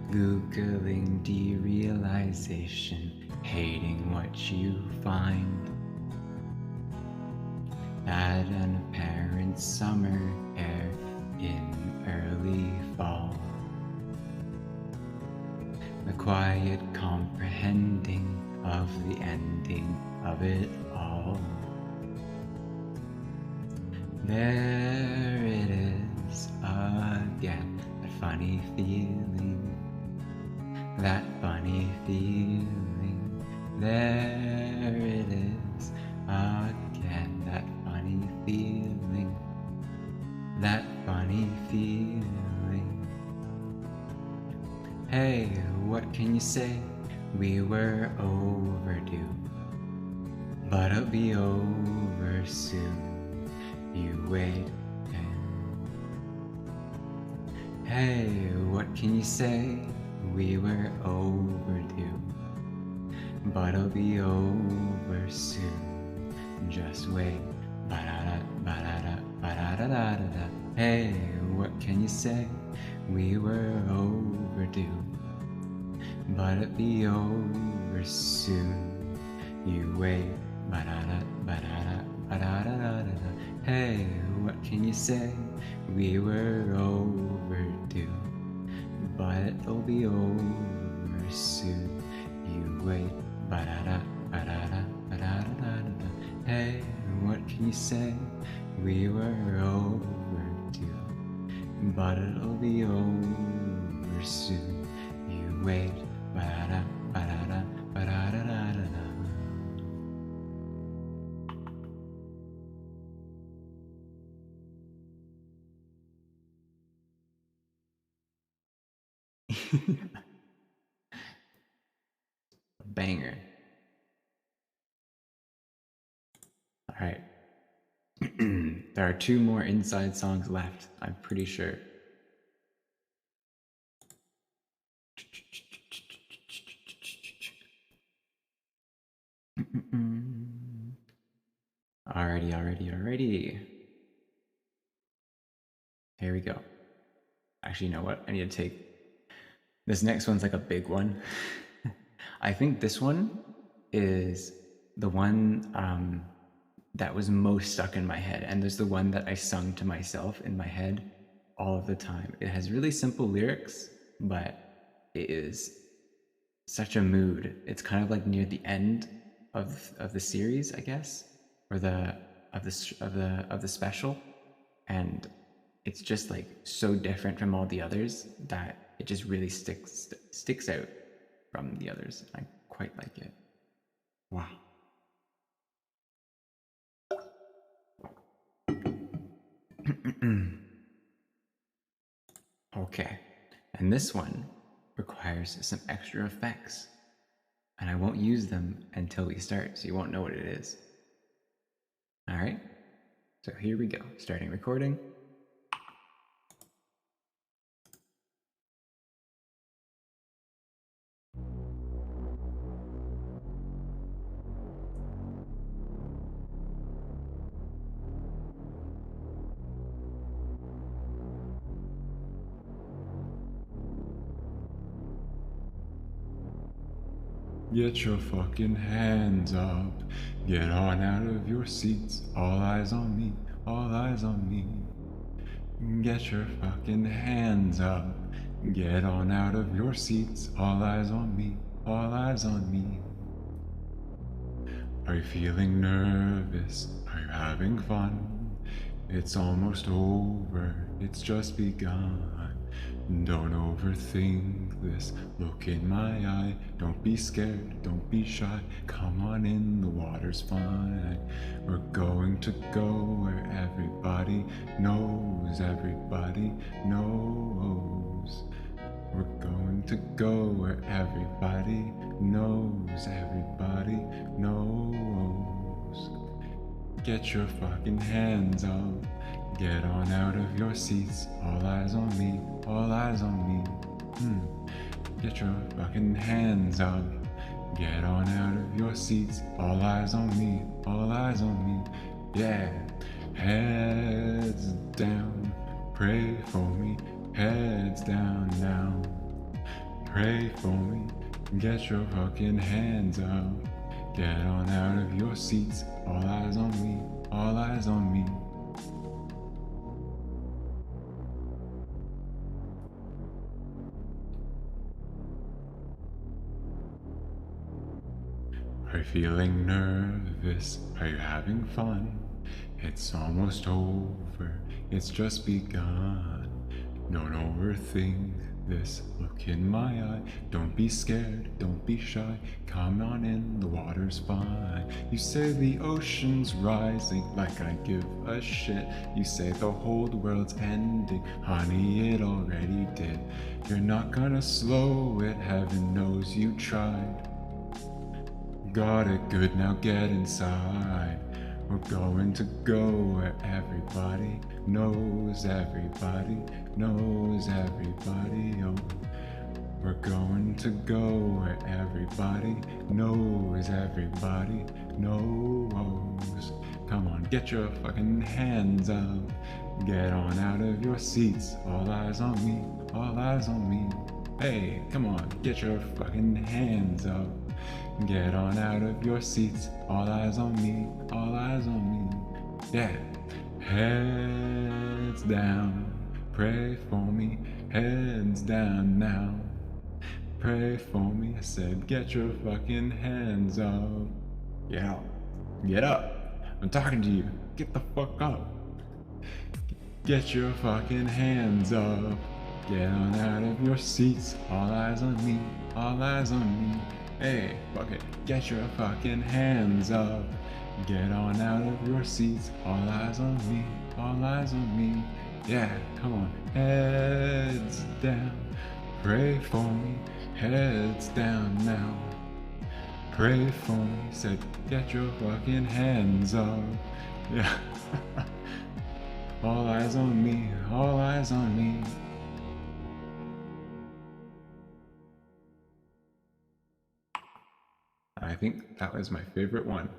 Googling derealization, hating what you find. That an apparent summer air in early fall. The quiet comprehending of the ending of it all. There it is again, that funny feeling. That funny feeling. There it is again, that funny feeling. That funny feeling. Hey, what can you say? We were overdue, but it'll be over soon. You wait. Hey, what can you say? We were overdue, but it'll be over soon. Just wait. Ba-da-da, ba-da-da, ba-da-da-da-da-da. Hey, what can you say? We were overdue, but it'll be over soon. You wait. Ba-da-da, ba-da-da, ba-da-da-da-da-da. Hey, what can you say? We were overdue, but it'll be over soon. You wait. Ba-da-da, ba-da-da, ba-da-da-da-da-da. Hey, what can you say? We were overdue, but it'll be over soon. You wait. Ba-da-da, ba-da-da, ba-da-da-da-da-da. Banger. Alright. There are 2 more inside songs left, I'm pretty sure. Alrighty. Here we go. Actually, you know what? I need to take... This next one's like a big one. I think this one is the one that was most stuck in my head. And there's the one that I sung to myself in my head all of the time. It has really simple lyrics, but it is such a mood. It's kind of like near the end of the series, I guess, or of the special, and it's just like so different from all the others that it just really sticks out from the others. I quite like it. Wow. Okay, and this one requires some extra effects, and I won't use them until we start, so you won't know what it is. All right, so here we go, starting recording. Get your fucking hands up. Get on out of your seats. All eyes on me. All eyes on me. Get your fucking hands up. Get on out of your seats. All eyes on me. All eyes on me. Are you feeling nervous? Are you having fun? It's almost over. It's just begun. Don't overthink this, look in my eye. Don't be scared, don't be shy. Come on in, the water's fine. We're going to go where everybody knows, everybody knows. We're going to go where everybody knows, everybody knows. Get your fucking hands up. Get on out of your seats. All eyes on me. All eyes on me. Get your fucking hands up. Get on out of your seats. All eyes on me. All eyes on me. Yeah. Heads down. Pray for me. Heads down now. Pray for me. Get your fucking hands up. Get on out of your seats. All eyes on me. All eyes on me. Are you feeling nervous? Are you having fun? It's almost over, it's just begun. Don't overthink this, look in my eye. Don't be scared, don't be shy. Come on in, the water's fine. You say the ocean's rising, like I give a shit. You say the whole world's ending, honey, it already did. You're not gonna slow it, heaven knows you tried. Got it good, now get inside. We're going to go where everybody knows, everybody knows, everybody. Oh, we're going to go where everybody knows, everybody knows. Come on, get your fucking hands up. Get on out of your seats. All eyes on me, all eyes on me. Hey, come on, get your fucking hands up. Get on out of your seats. All eyes on me, all eyes on me. Yeah. Heads down, pray for me. Heads down now. Pray for me. I said, get your fucking hands up. Yeah. Get up. I'm talking to you. Get the fuck up. Get your fucking hands up. Get on out of your seats. All eyes on me, all eyes on me. Hey, fuck it, get your fucking hands up. Get on out of your seats. All eyes on me, all eyes on me. Yeah, come on. Heads down, pray for me. Heads down now. Pray for me, said, get your fucking hands up. Yeah. All eyes on me, all eyes on me. I think that was my favorite one.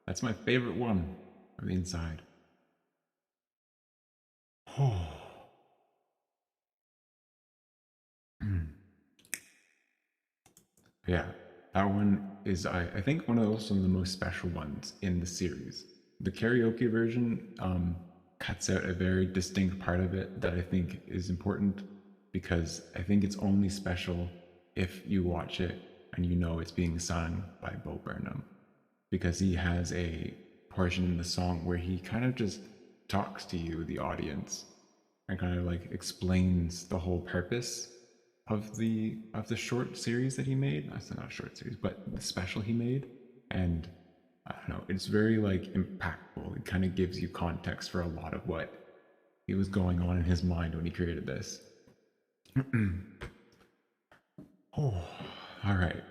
That's my favorite one of the inside. Oh. Yeah, that one is, I think, one of also the most special ones in the series. The karaoke version cuts out a very distinct part of it that I think is important, because I think it's only special if you watch it and you know it's being sung by Bo Burnham, because he has a portion in the song where he kind of just talks to you, the audience, and kind of like explains the whole purpose of the short series that he made. That's not a short series, but the special he made. And I don't know, it's very like impactful. It kind of gives you context for a lot of what he was going on in his mind when he created this. Oh, all right.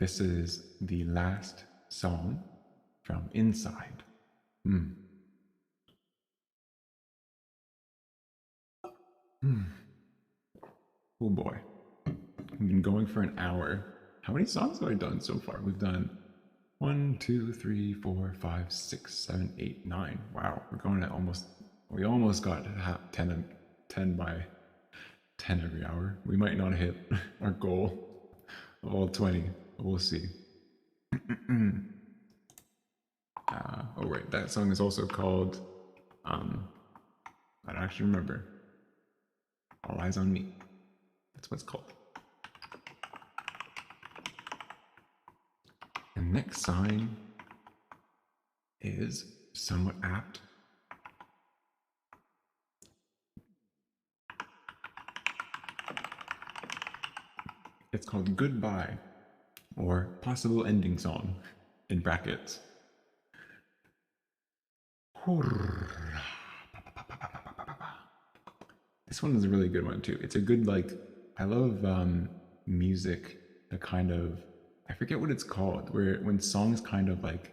This is the last song from Inside. Oh boy. We've been going for an hour. How many songs have I done so far? We've done 1, 2, 3, 4, 5, 6, 7, 8, 9. Wow, we're going at we almost got 10 by 10 every hour. We might not hit our goal of all 20, but we'll see. Oh wait, that song is also called, I don't actually remember. All Eyes on Me. That's what it's called. The next sign is somewhat apt. It's called Goodbye, or Possible Ending Song, in brackets. This one is a really good one too. It's a good, like, I love music that kind of, I forget what it's called, where when songs kind of like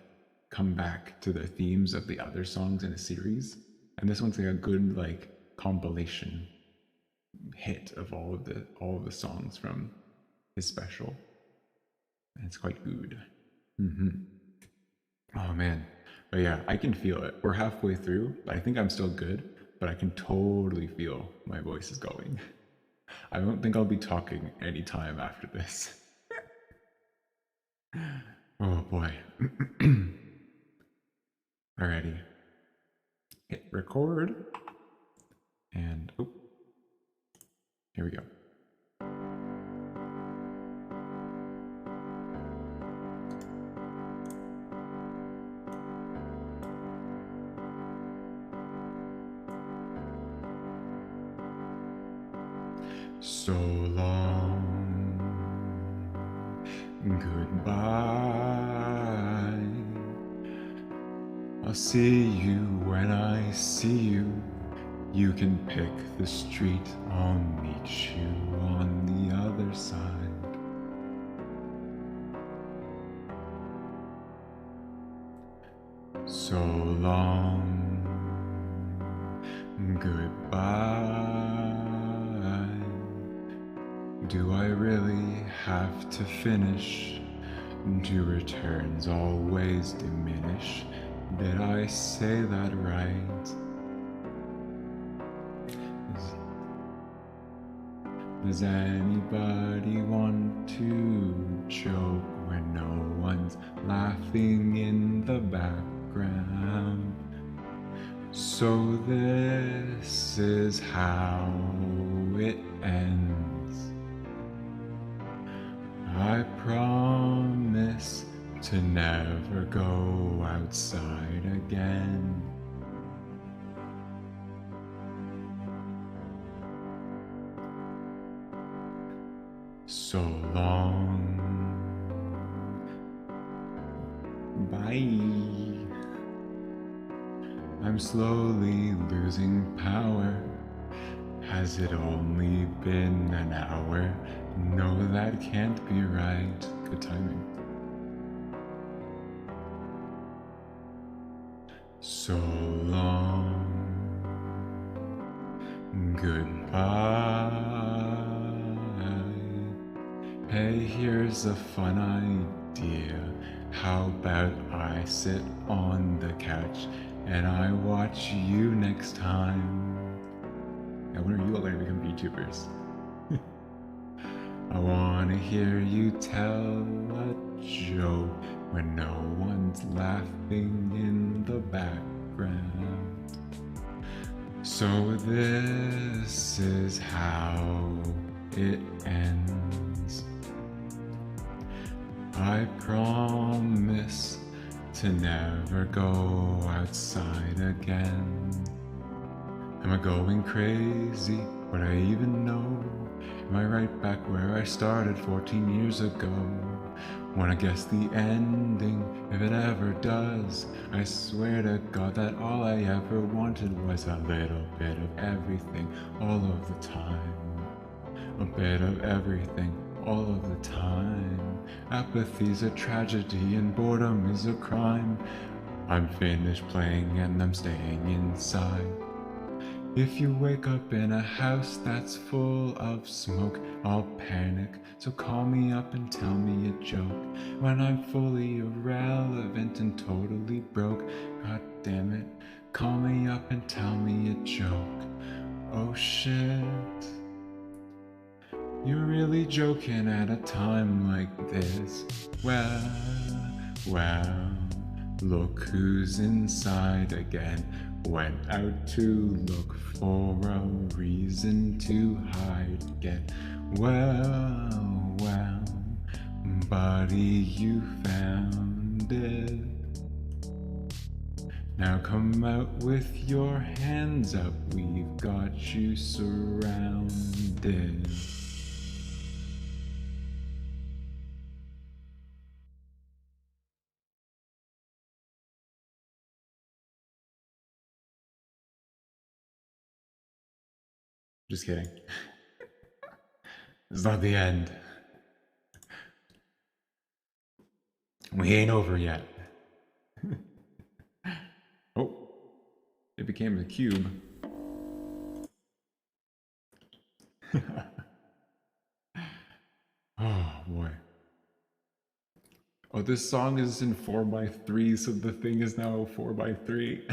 come back to the themes of the other songs in a series. And this one's like a good like compilation hit of all of the songs from his special. And it's quite good. Oh man. But yeah, I can feel it. We're halfway through, but I think I'm still good, but I can totally feel my voice is going. I don't think I'll be talking anytime after this. Oh boy. Alrighty. Hit record. And oh, here we go. So long, goodbye. I'll see you when I see you. You can pick the street, I'll meet you on the other side. So long, goodbye. Do I really have to finish? Do returns always diminish? Did I say that right? Does anybody want to joke when no one's laughing in the background? So this is how it ends. I promise to never go outside again. So long. Bye. I'm slowly losing power. Has it only been an hour? No, that can't be right. Good timing. So long, goodbye. Hey, here's a fun idea. How about I sit on the couch and I watch you next time? Now, when are you all going to become VTubers? I wanna hear you tell a joke when no one's laughing in the background. So this is how it ends. I promise to never go outside again. Am I going crazy? Would I even know? Am I right back where I started 14 years ago? Wanna guess the ending, if it ever does. I swear to God that all I ever wanted was a little bit of everything, all of the time. A bit of everything, all of the time. Apathy's a tragedy and boredom is a crime. I'm finished playing and I'm staying inside. If you wake up in a house that's full of smoke, I'll panic, so call me up and tell me a joke. When I'm fully irrelevant and totally broke, god damn it, call me up and tell me a joke. Oh shit, you're really joking at a time like this. Well, look who's inside again. Went out to look for a reason to hide again. Well, buddy, you found it. Now come out with your hands up, we've got you surrounded. Just kidding. It's not the end. We ain't over yet. Oh, it became a cube. Oh boy. Oh, this song is in 4x3, so the thing is now 4x3.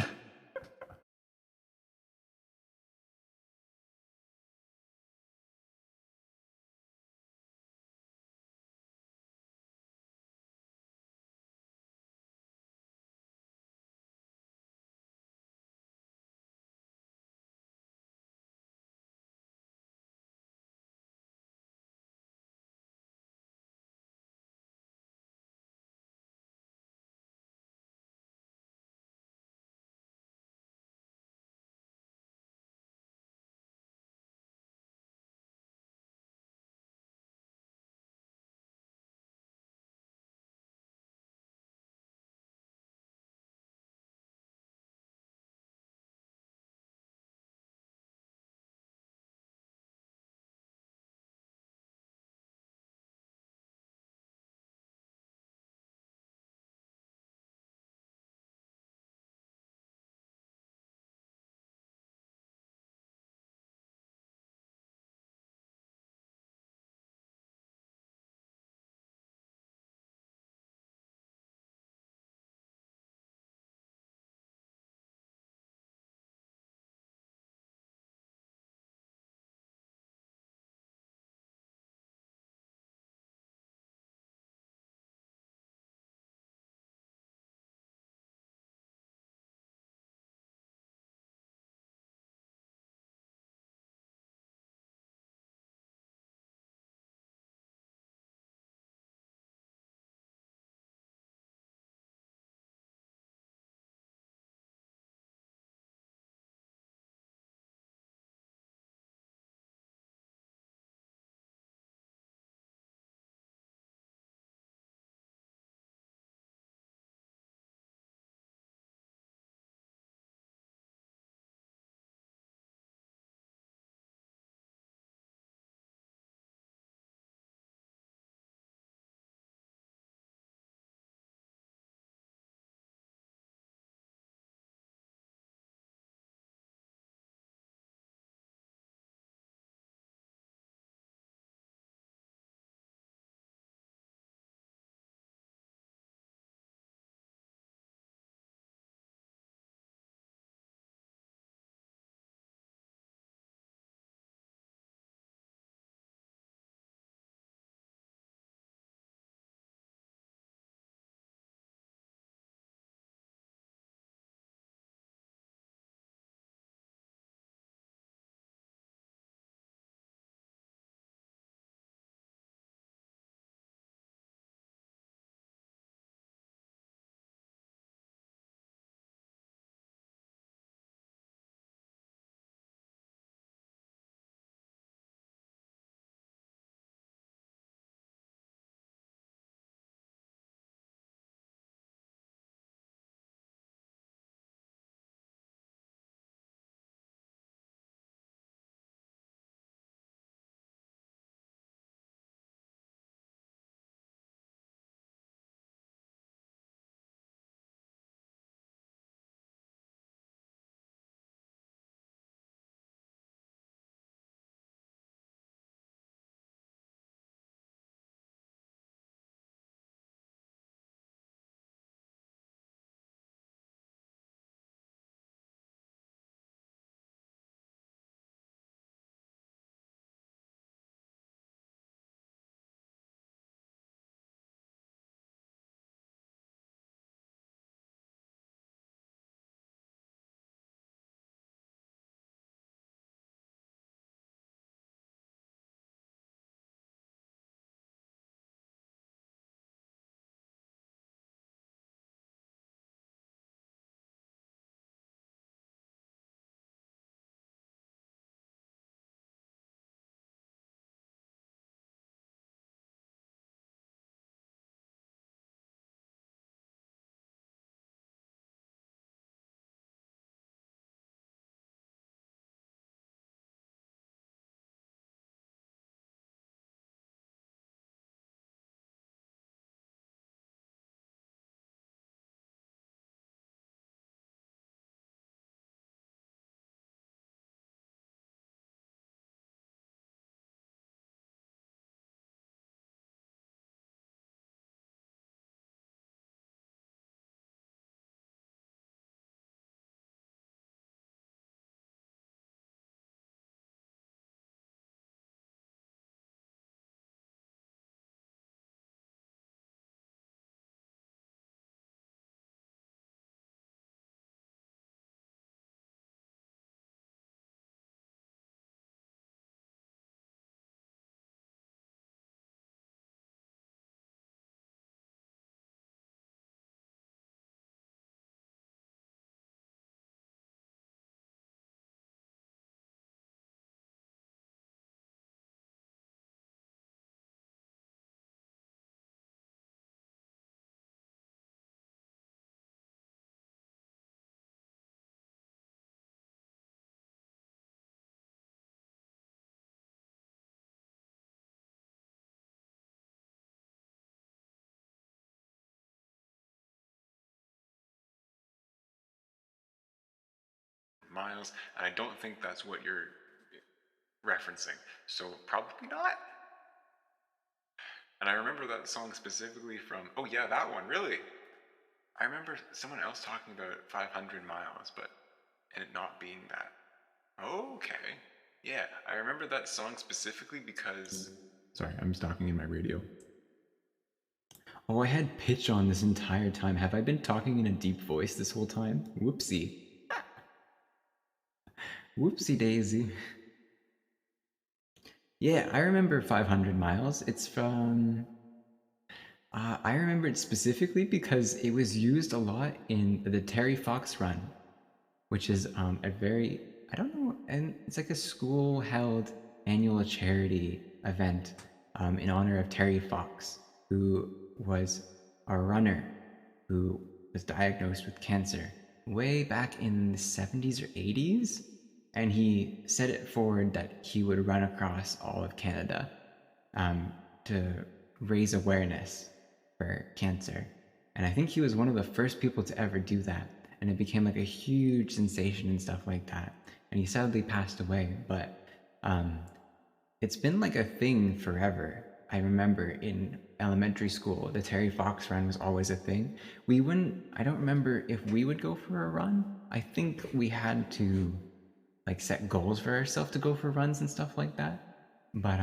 miles, and I don't think that's what you're referencing, so probably not. And I remember that song specifically from, oh yeah, that one, really. I remember someone else talking about 500 miles, but and it not being that. Okay. Yeah, I remember that song specifically because... Sorry, I'm just talking in my radio. Oh, I had pitch on this entire time. Have I been talking in a deep voice this whole time? Whoopsie. Whoopsie daisy. Yeah, I remember 500 miles. It's from... I remember it specifically because it was used a lot in the Terry Fox run, which is a very, I don't know, and it's like a school held annual charity event in honor of Terry Fox, who was a runner who was diagnosed with cancer way back in the 70s or 80s. And he set it forward that he would run across all of Canada to raise awareness for cancer. And I think he was one of the first people to ever do that. And it became like a huge sensation and stuff like that. And he sadly passed away, but it's been like a thing forever. I remember in elementary school, the Terry Fox run was always a thing. I don't remember if we would go for a run. I think we had to like set goals for ourselves to go for runs and stuff like that. But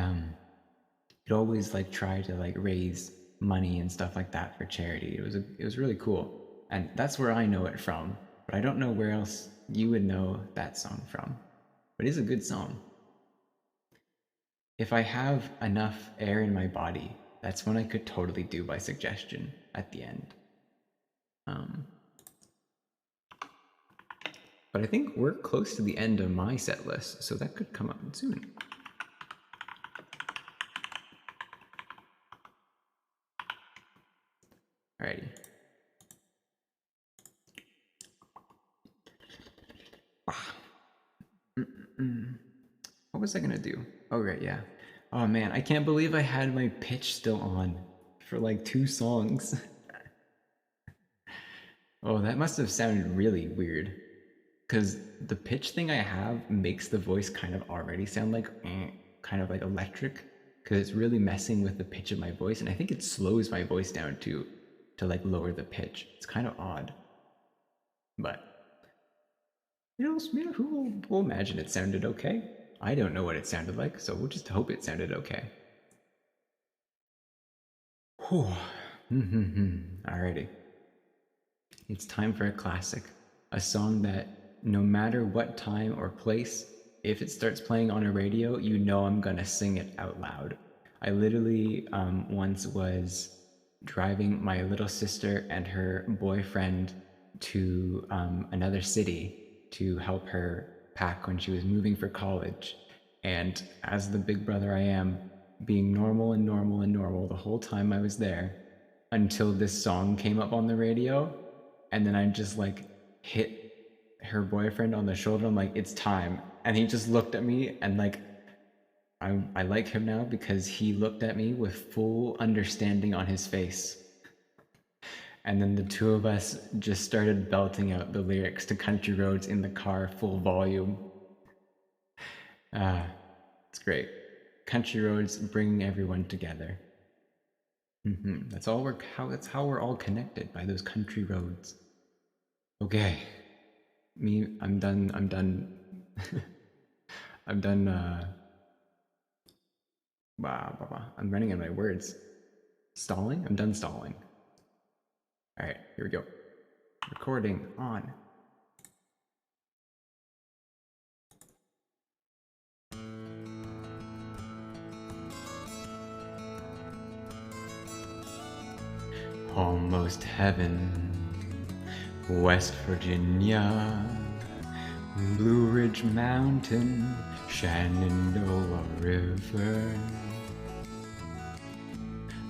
you'd always like try to like raise money and stuff like that for charity. It was really cool. And that's where I know it from, but I don't know where else you would know that song from. But it's a good song. If I have enough air in my body, that's when I could totally do by suggestion at the end. But I think we're close to the end of my set list, so that could come up soon. Alrighty. What was I gonna do? Oh, right, yeah. Oh man, I can't believe I had my pitch still on for like 2 songs. Oh, that must have sounded really weird. Because the pitch thing I have makes the voice kind of already sound like kind of like electric. Because it's really messing with the pitch of my voice. And I think it slows my voice down too, to like lower the pitch. It's kind of odd. But, we'll imagine it sounded okay. I don't know what it sounded like, so we'll just hope it sounded okay. Whew. Alrighty. It's time for a classic. A song that no matter what time or place, if it starts playing on a radio, you know I'm gonna sing it out loud. I literally once was driving my little sister and her boyfriend to another city to help her pack when she was moving for college. And as the big brother I am, being normal and normal and normal the whole time I was there, until this song came up on the radio, and then I just like hit her boyfriend on the shoulder. I'm like, it's time. And he just looked at me, and like I like him now because he looked at me with full understanding on his face. And then the two of us just started belting out the lyrics to Country Roads in the car full volume. It's great. Country Roads bringing everyone together. That's how we're all connected, by those country roads. Okay. I'm done. I'm done. I'm running out of my words. Stalling? I'm done stalling. Alright, here we go. Recording on. Almost heaven, West Virginia, Blue Ridge Mountain, Shenandoah River.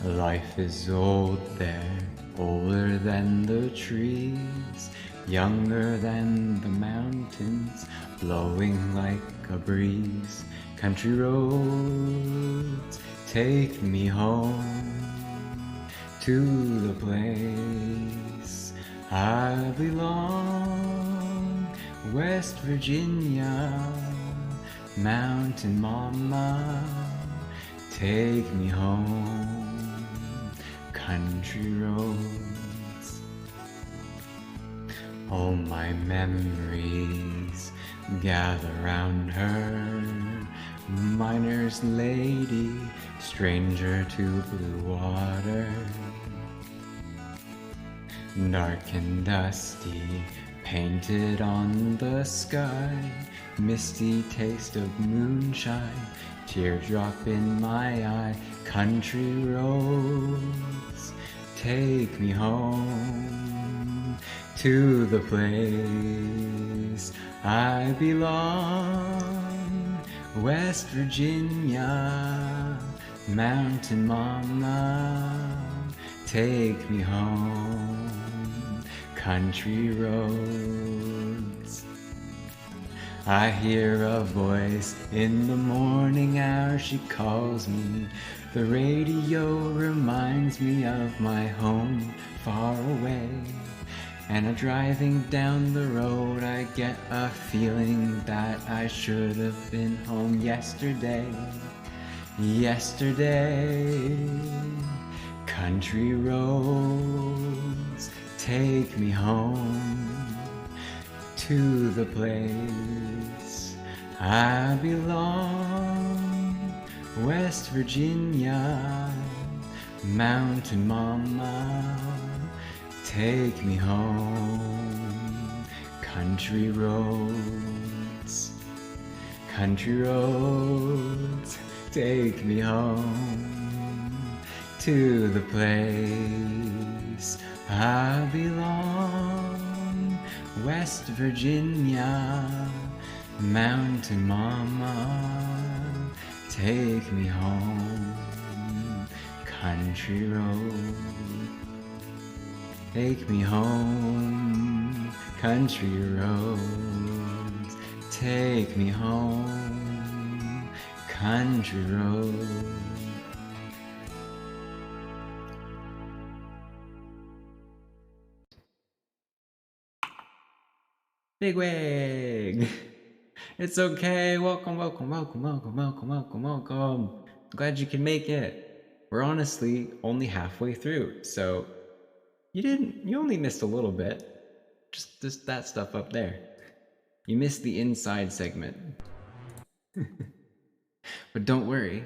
Life is old there, older than the trees, younger than the mountains, blowing like a breeze. Country roads, take me home to the place I belong, West Virginia, mountain mama, take me home, country roads. All my memories gather round her, miner's lady, stranger to blue water. Dark and dusty, painted on the sky, misty taste of moonshine, teardrop in my eye. Country roads, take me home to the place I belong. West Virginia, mountain mama, take me home, country roads. I hear a voice in the morning hour, she calls me. The radio reminds me of my home far away. And driving down the road, I get a feeling that I should have been home yesterday. Yesterday, country roads, take me home to the place I belong. West Virginia, mountain mama, take me home. Country roads, country roads, take me home to the place I belong. West Virginia, mountain mama, take me home. Country road, take me home. Country roads, take me home. Country road. Bigwig! It's okay. Welcome, welcome, welcome, welcome, welcome, welcome, welcome. Glad you can make it. We're honestly only halfway through, so you only missed a little bit. Just that stuff up there. You missed the inside segment. But don't worry,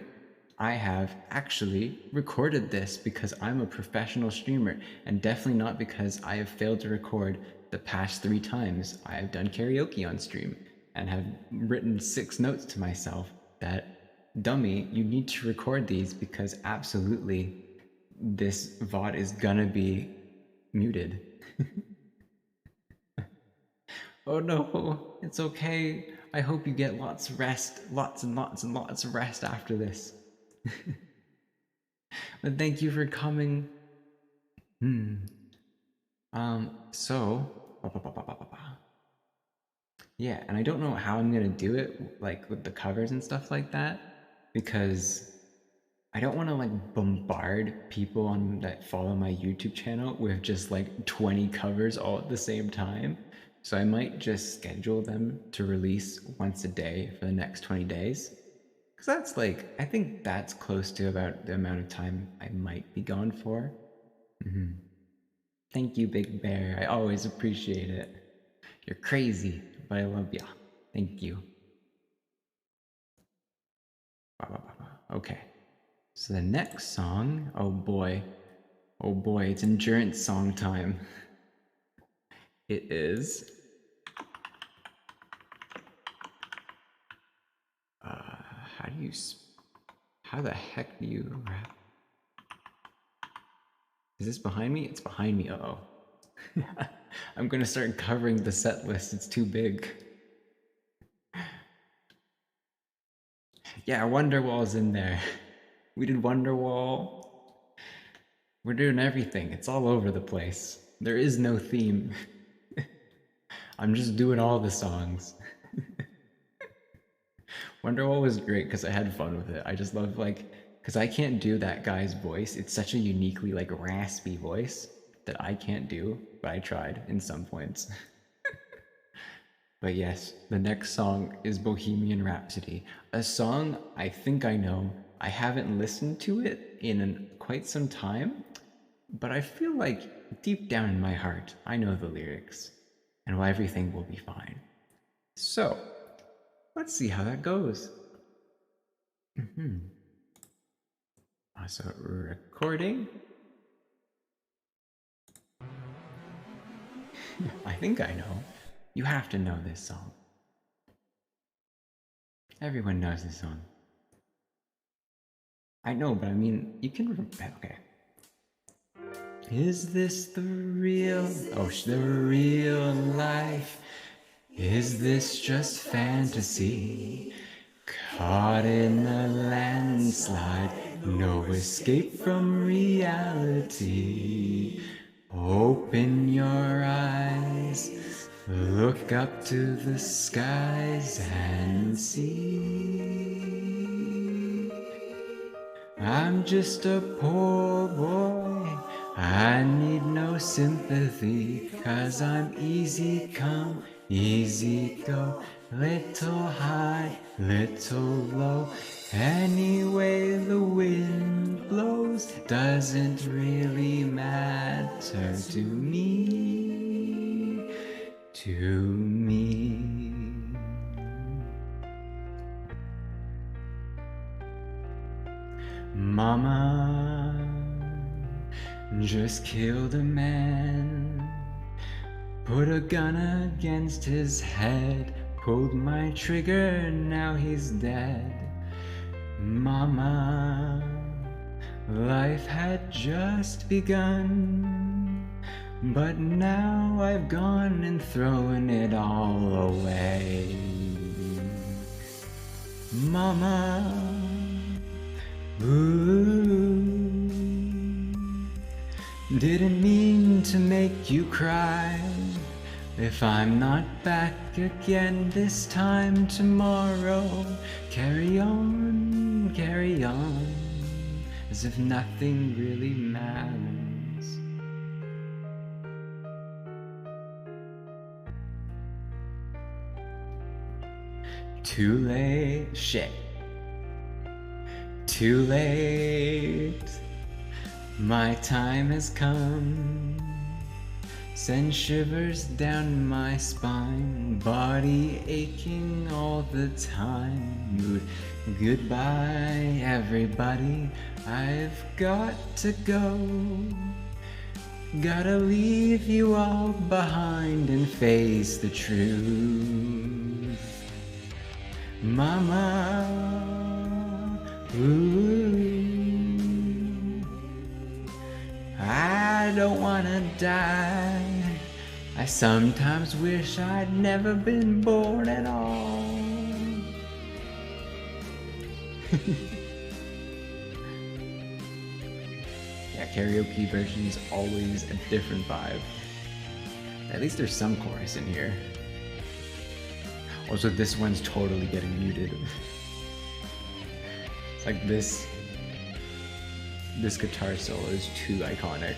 I have actually recorded this because I'm a professional streamer, and definitely not because I have failed to record the past 3 times I have done karaoke on stream and have written 6 notes to myself that, dummy, you need to record these because absolutely this VOD is gonna be muted. Oh no, it's okay. I hope you get lots of rest, lots and lots and lots of rest after this. But thank you for coming. So, yeah, and I don't know how I'm gonna do it, like with the covers and stuff like that, because I don't want to like bombard people that follow my YouTube channel with just like 20 covers all at the same time. So I might just schedule them to release once a day for the next 20 days. Because that's like, I think that's close to about the amount of time I might be gone for. Thank you, Big Bear. I always appreciate it. You're crazy, but I love ya. Thank you. Okay. So the next song, oh boy, it's endurance song time. It is. How the heck do you rap? Is this behind me? It's behind me. Uh-oh. I'm gonna start covering the set list. It's too big. Yeah, Wonderwall's in there. We did Wonderwall. We're doing everything. It's all over the place. There is no theme. I'm just doing all the songs. Wonderwall was great because I had fun with it. I just love because I can't do that guy's voice. It's such a uniquely like raspy voice that I can't do, but I tried in some points. But yes, the next song is Bohemian Rhapsody, a song I think I know. I haven't listened to it in quite some time, but I feel like deep down in my heart, I know the lyrics and why everything will be fine. So, let's see how that goes. Also, recording. I think I know. You have to know this song. Everyone knows this song. I know, but I mean, you can remember. Okay. Is this the real life? Is this just fantasy? Caught in a landslide, no escape from reality. Open your eyes, look up to the skies and see. I'm just a poor boy, I need no sympathy, 'cause I'm easy come, easy go, little high, little low. Anyway the wind blows doesn't really matter to me, to me. Mama just killed a man, put a gun against his head, pulled my trigger, now he's dead. Mama, life had just begun, but now I've gone and thrown it all away. Mama, ooh, didn't mean to make you cry. If I'm not back again this time tomorrow, carry on, as if nothing really matters. Too late, shit. Too late, my time has come. Send shivers down my spine, body aching all the time. Goodbye, everybody, I've got to go. Gotta leave you all behind and face the truth. Mama, ooh, I don't wanna die. I sometimes wish I'd never been born at all. Yeah, karaoke version is always a different vibe. At least there's some chorus in here. Also, this one's totally getting muted. It's like this guitar solo is too iconic.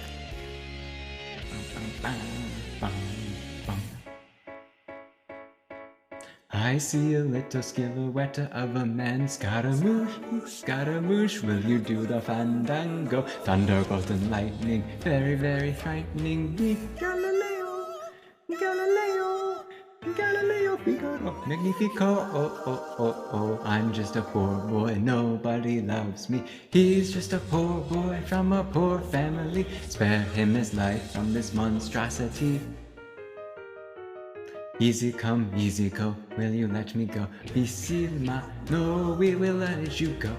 I see a little silhouette of a man, Scaramouche, will you do the fandango? Thunder, golden lightning, very, very frightening. Galileo, Figaro, Magnifico, oh, I'm just a poor boy, nobody loves me. He's just a poor boy from a poor family. Spare him his life from this monstrosity. Easy come, easy go, will you let me go? Bismillah, no, we will let you go.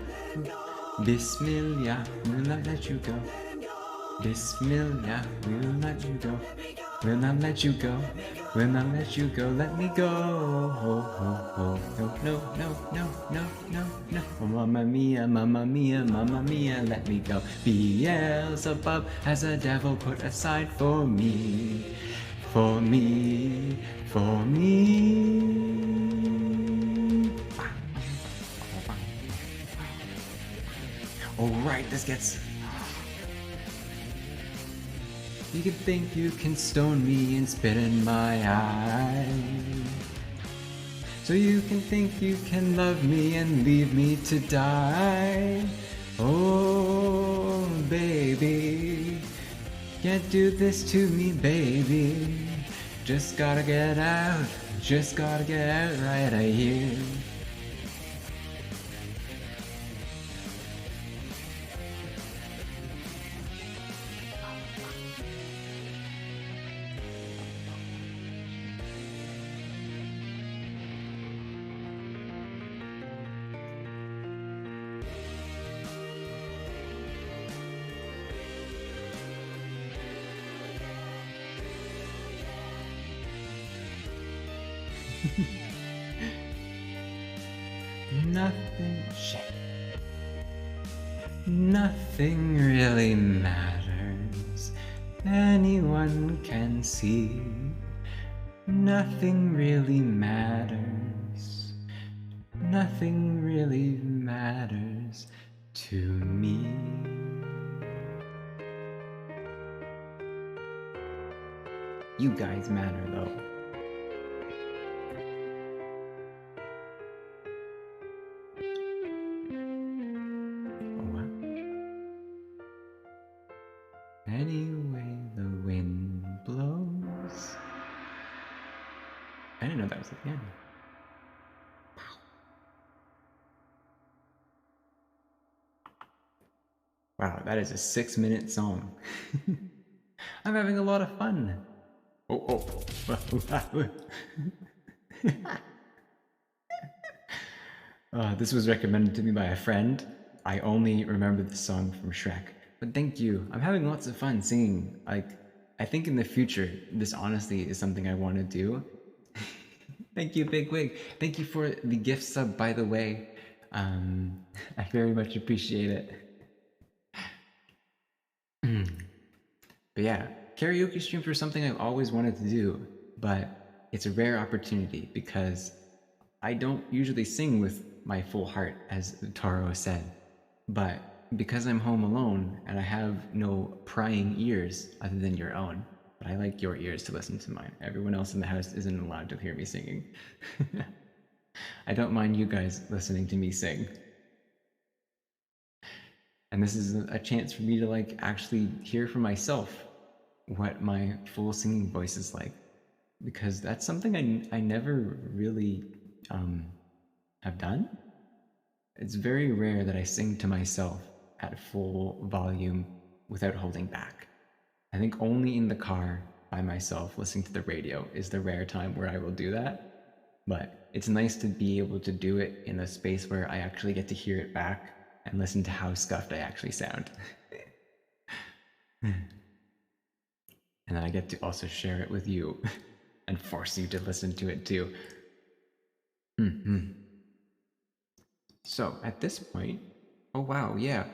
Bismillah, we'll not let you go. Bismillah, we'll let you go. We'll not let you go. We'll not let you go. Let me go. Oh, no. Oh, mamma mia, let me go. Beelzebub has a devil put aside for me. For me. Alright, this gets... You can think you can stone me and spit in my eye. So you can think you can love me and leave me to die. Oh, baby, can't do this to me, baby. Just gotta get out right out here. Nothing really matters. Anyone can see. Nothing really matters. Nothing really matters to me. You guys matter though. Anyway, the wind blows. I didn't know that was at the end. Wow, that is a 6-minute song. I'm having a lot of fun. Oh. This was recommended to me by a friend. I only remember the song from Shrek. But thank you. I'm having lots of fun singing. Like, I think in the future, this honestly is something I want to do. Thank you, Big Wig. Thank you for the gift sub, by the way. I very much appreciate it. But yeah, karaoke streams were something I've always wanted to do, but it's a rare opportunity because I don't usually sing with my full heart, as Taro said. But because I'm home alone and I have no prying ears other than your own, but I like your ears to listen to mine. Everyone else in the house isn't allowed to hear me singing. I don't mind you guys listening to me sing. And this is a chance for me to like actually hear for myself what my full singing voice is like, because that's something I never really have done. It's very rare that I sing to myself at full volume without holding back. I think only in the car by myself listening to the radio is the rare time where I will do that. But it's nice to be able to do it in a space where I actually get to hear it back and listen to how scuffed I actually sound. And then I get to also share it with you and force you to listen to it too. So at this point, oh wow, yeah,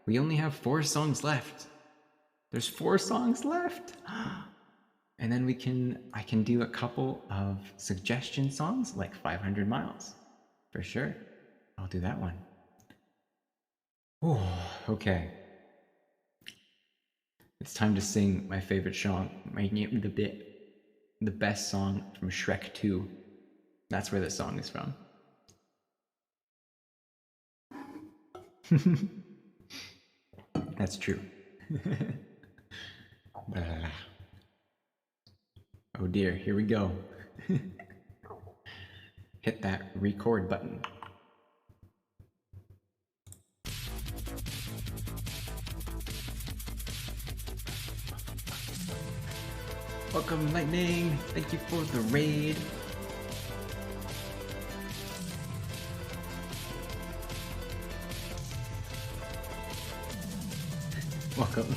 we only have 4 songs left. There's 4 songs left. And then I can do a couple of suggestion songs like 500 Miles. For sure. I'll do that one. Oh, okay. It's time to sing my favorite song, the best song from Shrek 2. That's where this song is from. That's true. Oh dear, here we go. Hit that record button. Welcome, Lightning. Thank you for the raid. Welcome.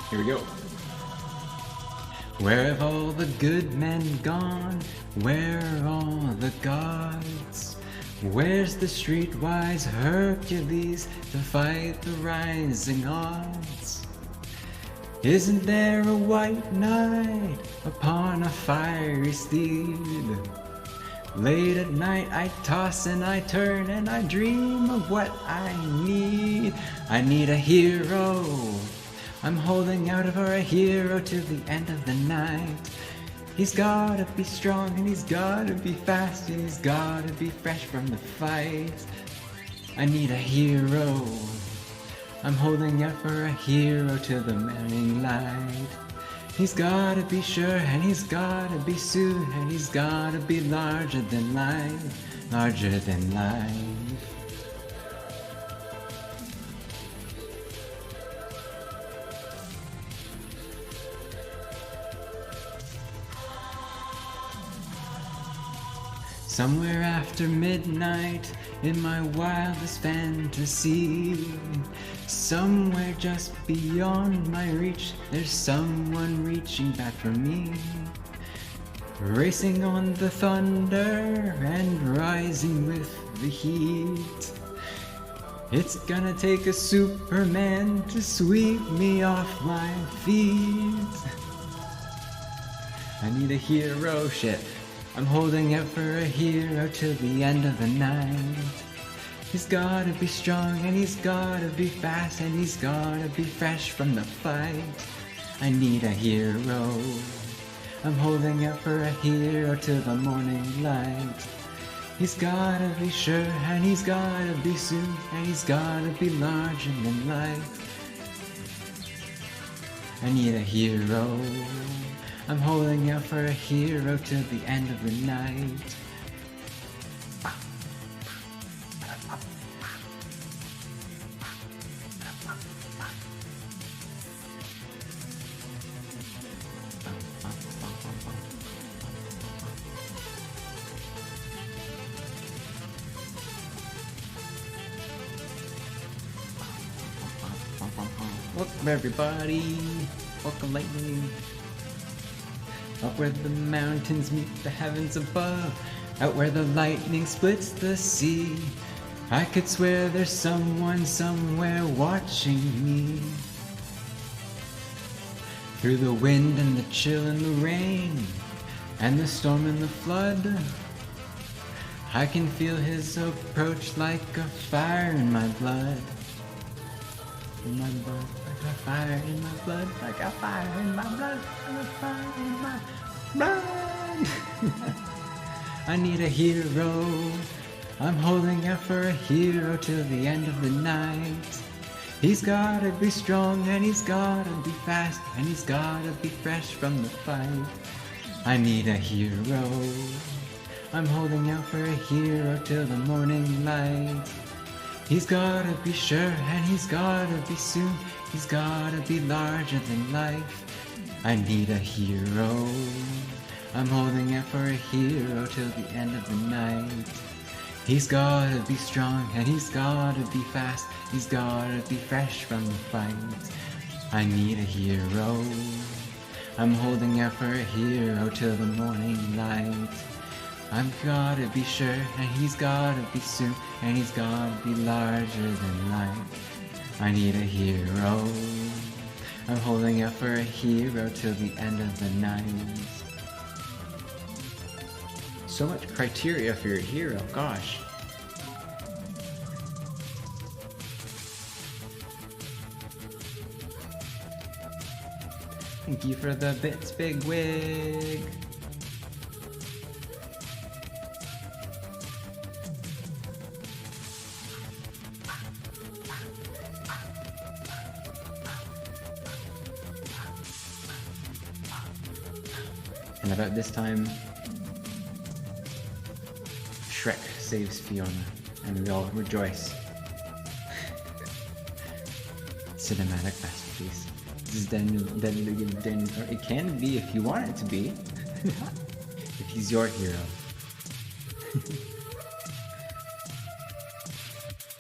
Here we go. Where have all the good men gone? Where are all the gods? Where's the streetwise Hercules to fight the rising odds? Isn't there a white knight upon a fiery steed, Late at night I toss and I turn and I dream of what I need. I need a hero. I'm holding out for a hero till the end of the night. He's gotta be strong and he's gotta be fast and he's gotta be fresh from the fight. I need a hero. I'm holding out for a hero till the morning light. He's gotta be sure and he's gotta be soon and he's gotta be larger than life, larger than life. Somewhere after midnight, in my wildest fantasy, somewhere just beyond my reach, there's someone reaching back for me. Racing on the thunder and rising with the heat. It's gonna take a Superman to sweep me off my feet. I need a hero, shit. I'm holding out for a hero till the end of the night. He's gotta be strong and he's gotta be fast and he's gotta be fresh from the fight. I need a hero. I'm holding out for a hero till the morning light. He's gotta be sure and he's gotta be soon and he's gotta be larger than life. I need a hero. I'm holding out for a hero till the end of the night. Welcome everybody. Welcome lightning. Up where the mountains meet the heavens above, out where the lightning splits the sea, I could swear there's someone somewhere watching me. Through the wind and the chill and the rain, and the storm and the flood, I can feel his approach like a fire in my blood. In my blood, like a fire in my blood, like a fire in my blood, like a fire in my blood. I need a hero. I'm holding out for a hero till the end of the night. He's gotta be strong and he's gotta be fast and he's gotta be fresh from the fight. I need a hero. I'm holding out for a hero till the morning light. He's gotta be sure and he's gotta be soon. He's gotta be larger than life. I need a hero. I'm holding out for a hero till the end of the night. He's gotta be strong and he's gotta be fast. He's gotta be fresh from the fight. I need a hero. I'm holding out for a hero till the morning light. I've gotta be sure and he's gotta be soon and he's gotta be larger than life. I need a hero. I'm holding out for a hero till the end of the night. So much criteria for your hero, gosh. Thank you for the bits, big wig. And about this time, Shrek saves Fiona, and we all rejoice. Cinematic masterpiece. This is Daniel. It can be if you want it to be. If he's your hero.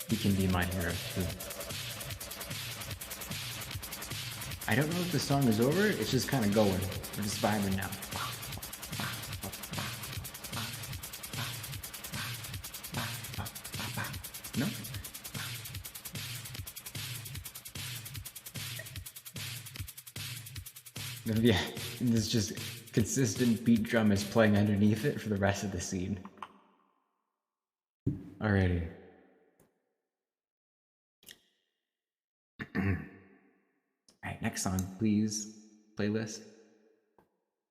He can be my hero too. I don't know if the song is over, it's just kind of going. We're just vibing now. No? Yeah, this just consistent beat drum is playing underneath it for the rest of the scene. Alrighty. Alright, next song, please. Playlist.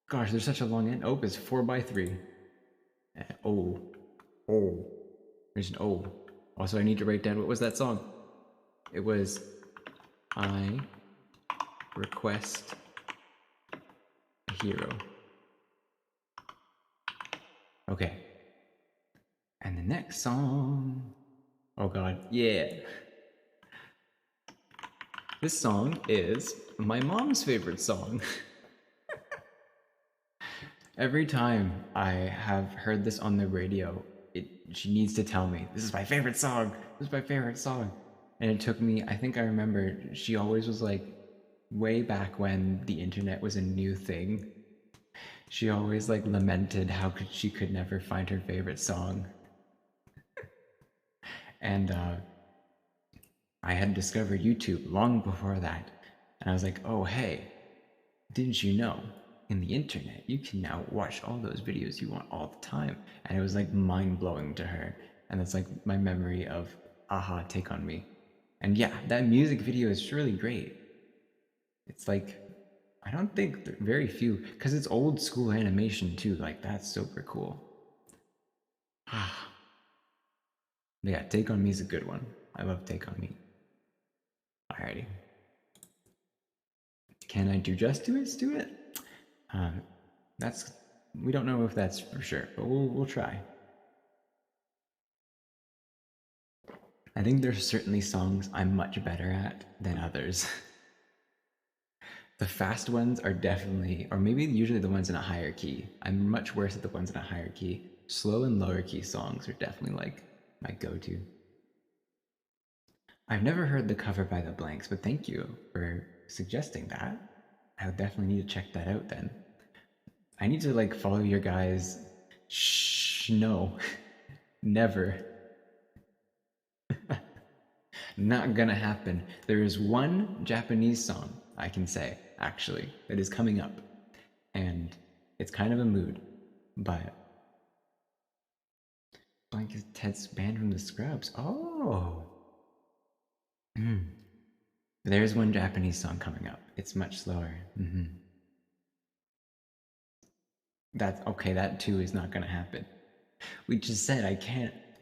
Gosh, there's such a long end. Oh, it's 4x3. Oh. Oh. There's an O. Also, I need to write down, what was that song? It was I Request a Hero. Okay. And the next song. Oh god, yeah. This song is my mom's favorite song. Every time I have heard this on the radio, she needs to tell me, this is my favorite song, this is my favorite song. And it took me, I think I remember, she always was like, way back when the internet was a new thing, she always like lamented how she could never find her favorite song. And I had discovered YouTube long before that. And I was like, oh, hey, didn't you know? In the internet, you can now watch all those videos you want all the time. And it was like mind blowing to her. And that's like my memory of Aha, Take On Me. And yeah, that music video is really great. It's like, I don't think very few, because it's old school animation too. Like, that's super cool. Yeah, Take On Me is a good one. I love Take On Me. Alrighty. Can I do justice to it? We don't know if that's for sure, but we'll try. I think there's certainly songs I'm much better at than others. The fast ones are definitely, or maybe usually the ones in a higher key. I'm much worse at the ones in a higher key. Slow and lower key songs are definitely like my go-to. I've never heard the cover by the Blanks, but thank you for suggesting that. I would definitely need to check that out then. I need to like follow your guys. Shh, no. Never. Not gonna happen. There is one Japanese song I can say, actually, that is coming up. And it's kind of a mood, but Blank is Ted's banned from the Scrubs. Oh. There's one Japanese song coming up. It's much slower. That's okay, that too is not gonna happen. We just said I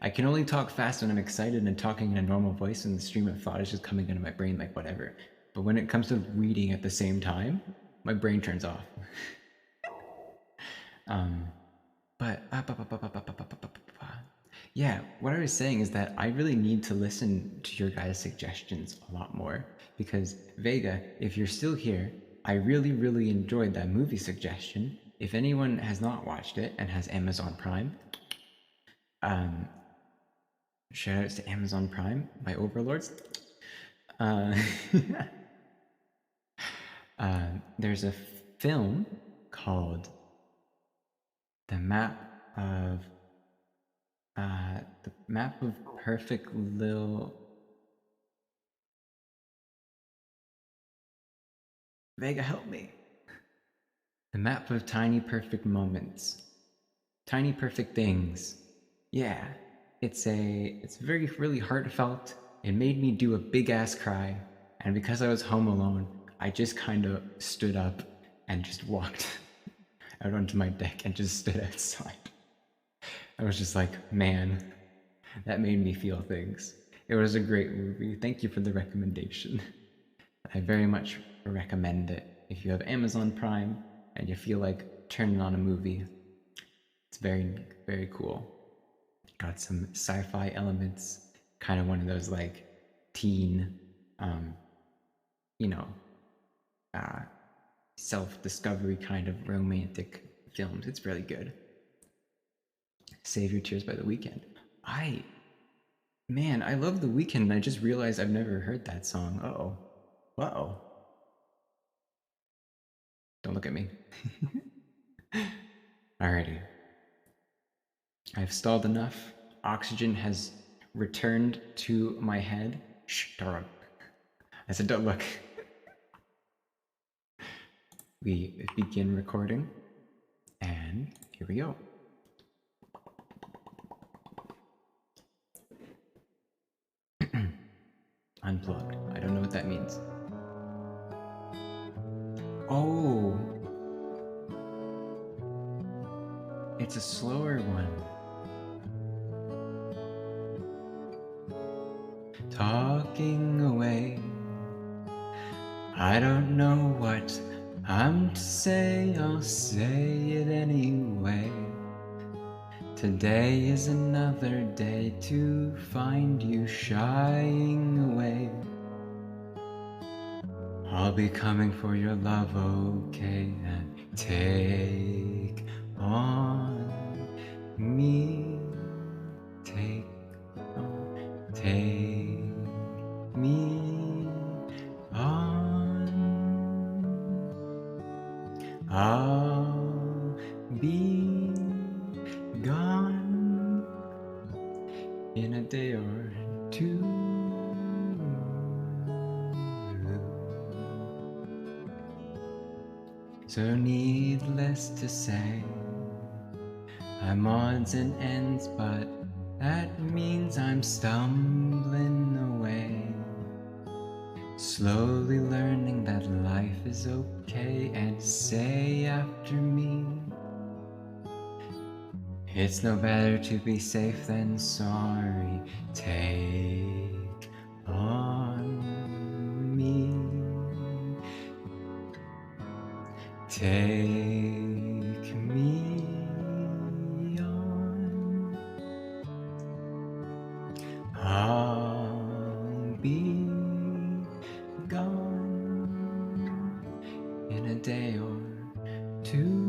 can only talk fast when I'm excited and talking in a normal voice and the stream of thought is just coming into my brain like whatever. But when it comes to reading at the same time, my brain turns off. Yeah, what I was saying is that I really need to listen to your guys' suggestions a lot more because Vega, if you're still here, I really, really enjoyed that movie suggestion. If anyone has not watched it and has Amazon Prime, shout outs to Amazon Prime, my overlords. There's a film called The Map of Perfect Lil. Vega, help me. The Map of Tiny Perfect Moments. Tiny Perfect Things. Yeah. It's very really heartfelt. It made me do a big ass cry. And because I was home alone, I just kind of stood up and just walked out onto my deck and just stood outside. I was just like, man, that made me feel things. It was a great movie. Thank you for the recommendation. I very much recommend it. If you have Amazon Prime and you feel like turning on a movie, it's very, very cool. Got some sci-fi elements, kind of one of those like teen, self-discovery kind of romantic films. It's really good. Save Your Tears by The Weeknd. I love The Weeknd, and I just realized I've never heard that song. Uh-oh. Don't look at me. Alrighty. I've stalled enough. Oxygen has returned to my head. Shh, Dora. I said don't look. We begin recording, and here we go. unplugged. I don't know what that means. Oh, it's a slower one. Talking away. I don't know what I'm to say, I'll say it anyway. Today is another day to find you shying away. I'll be coming for your love, okay, and take on me. Take me on. I'll be gone in a day or two. So needless to say, I'm odds and ends, but that means I'm stumbling away. Slowly learning that life is okay, and say after me, it's no better to be safe than sorry. Take on me. Take me on. I'll be gone in a day or two.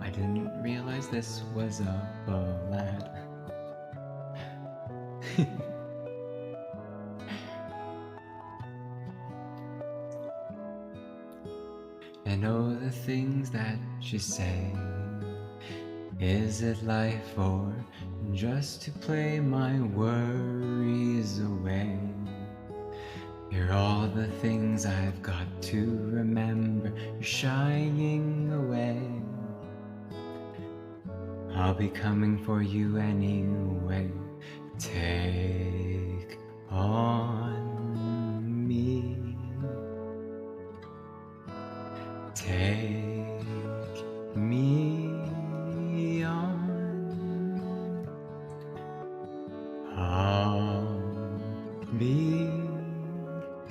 I didn't realize this was a ballad. And oh, the things that you say. Is it life or just to play my worries away? You're all the things I've got to remember. You're shying away. I'll be coming for you anyway. Take on me. Take me on. I'll be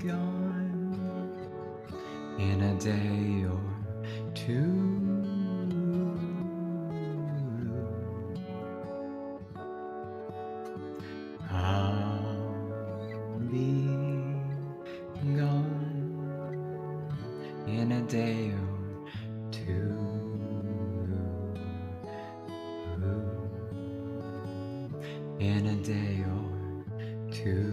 gone in a day or two. I'll be gone in a day or two. In a day or two.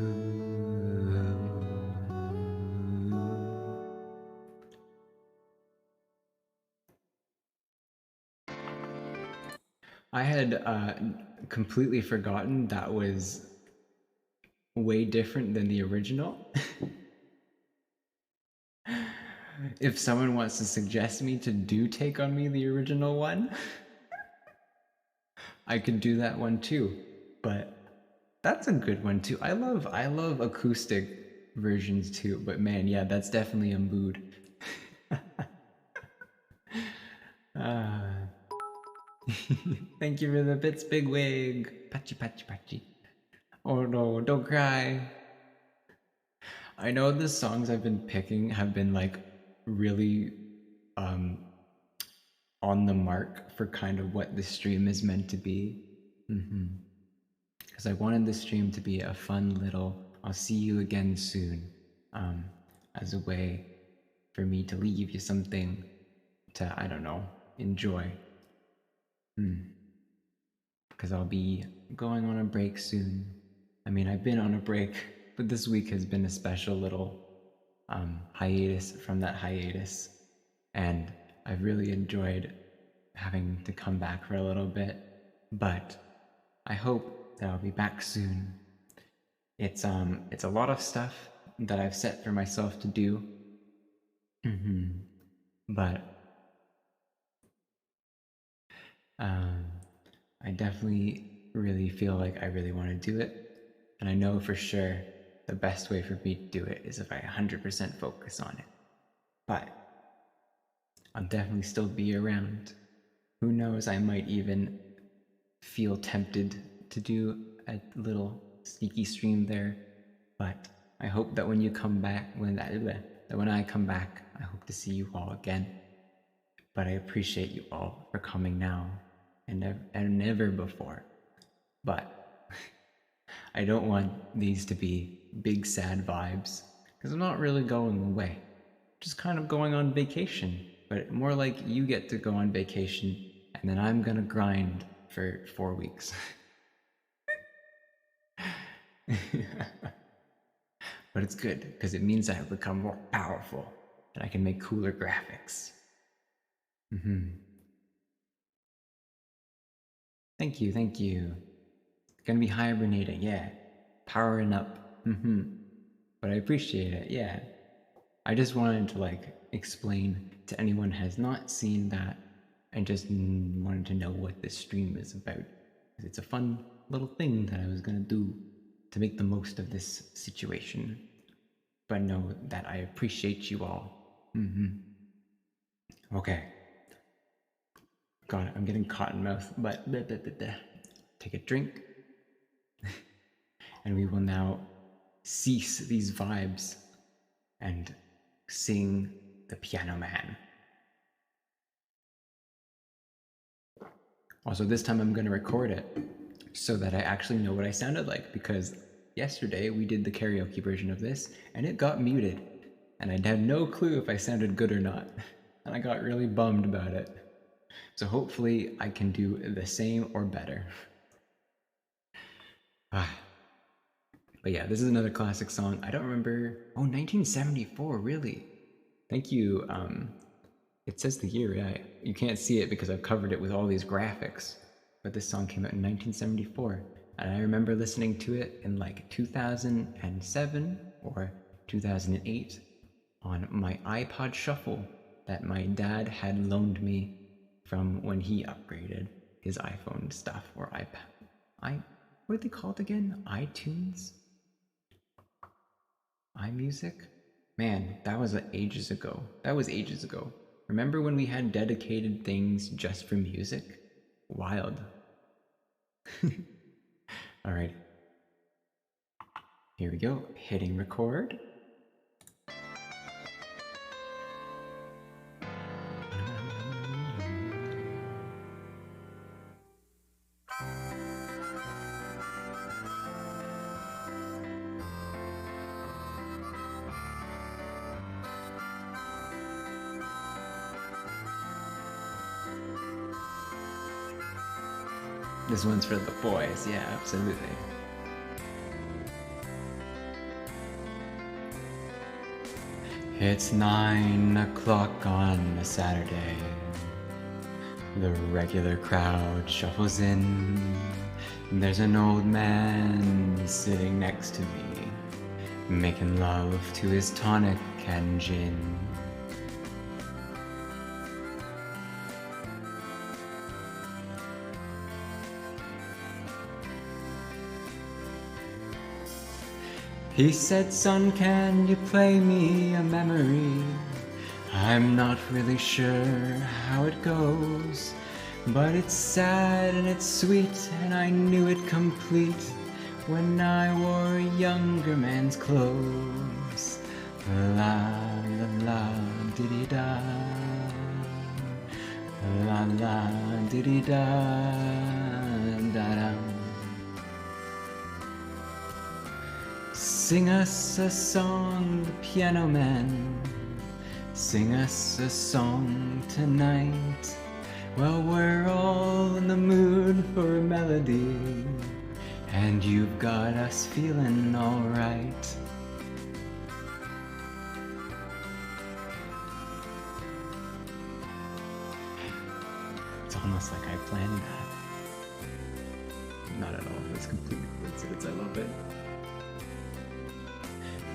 I had completely forgotten that was way different than the original. If someone wants to suggest me to do Take On Me, the original one, I could do that one too. But that's a good one too. I love acoustic versions too, but man, yeah, that's definitely a mood. Thank you for the bits, Bigwig. Patchy, patchy, patchy. Oh no, don't cry. I know the songs I've been picking have been like really on the mark for kind of what the stream is meant to be. Because I wanted the stream to be a fun little I'll see you again soon, as a way for me to leave you something to, I don't know, enjoy. Because I'll be going on a break soon. I mean, I've been on a break, but this week has been a special little hiatus from that hiatus. And I've really enjoyed having to come back for a little bit. But I hope that I'll be back soon. It's a lot of stuff that I've set for myself to do. But I definitely really feel like I really want to do it. And I know for sure the best way for me to do it is if I 100% focus on it. But I'll definitely still be around. Who knows, I might even feel tempted to do a little sneaky stream there. But I hope that when you come back, when I come back, I hope to see you all again. But I appreciate you all for coming now and never before. But I don't want these to be big sad vibes because I'm not really going away. Just kind of going on vacation, but more like you get to go on vacation and then I'm gonna grind for 4 weeks. But it's good because it means I have become more powerful and I can make cooler graphics. Thank you, thank you. Gonna be hibernating, yeah. Powering up. But I appreciate it, yeah. I just wanted to like explain to anyone who has not seen that and just wanted to know what this stream is about. It's a fun little thing that I was gonna do to make the most of this situation. But know that I appreciate you all. Okay. God, I'm getting cotton mouth, but take a drink. And we will now cease these vibes and sing The Piano Man. Also, this time I'm going to record it so that I actually know what I sounded like, because yesterday we did the karaoke version of this and it got muted and I had no clue if I sounded good or not, and I got really bummed about it. So hopefully I can do the same or better. But yeah, this is another classic song. I don't remember. Oh, 1974, really? Thank you. It says the year, yeah. You can't see it because I've covered it with all these graphics. But this song came out in 1974. And I remember listening to it in like 2007 or 2008 on my iPod Shuffle that my dad had loaned me from when he upgraded his iPhone stuff, or iPad. What are they called again? iTunes? iMusic? Man, that was ages ago. That was ages ago. Remember when we had dedicated things just for music? Wild. Alright. Here we go. Hitting record. This one's for the boys, yeah, absolutely. It's 9 o'clock on a Saturday. The regular crowd shuffles in. There's an old man sitting next to me, making love to his tonic and gin. He said, "Son, can you play me a memory? I'm not really sure how it goes, but it's sad and it's sweet, and I knew it complete when I wore a younger man's clothes. La la la diddy da, la la diddy da da da. Sing us a song, the piano man. Sing us a song tonight. Well, we're all in the mood for a melody, and you've got us feeling alright." It's almost like I planned that. Not at all. It's completely coincidence. I love it.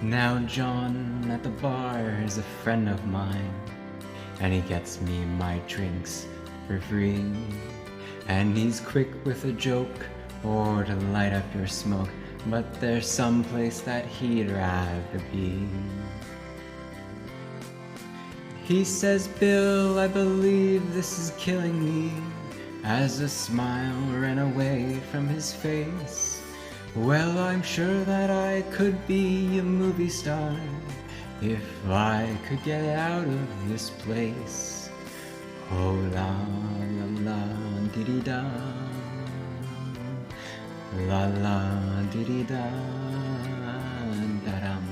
Now John at the bar is a friend of mine, and he gets me my drinks for free. And he's quick with a joke or to light up your smoke, but there's some place that he'd rather be. He says, Bill, I believe this is killing me, as a smile ran away from his face. Well, I'm sure that I could be a movie star if I could get out of this place. Oh la la la dee da, la la dee da da dum.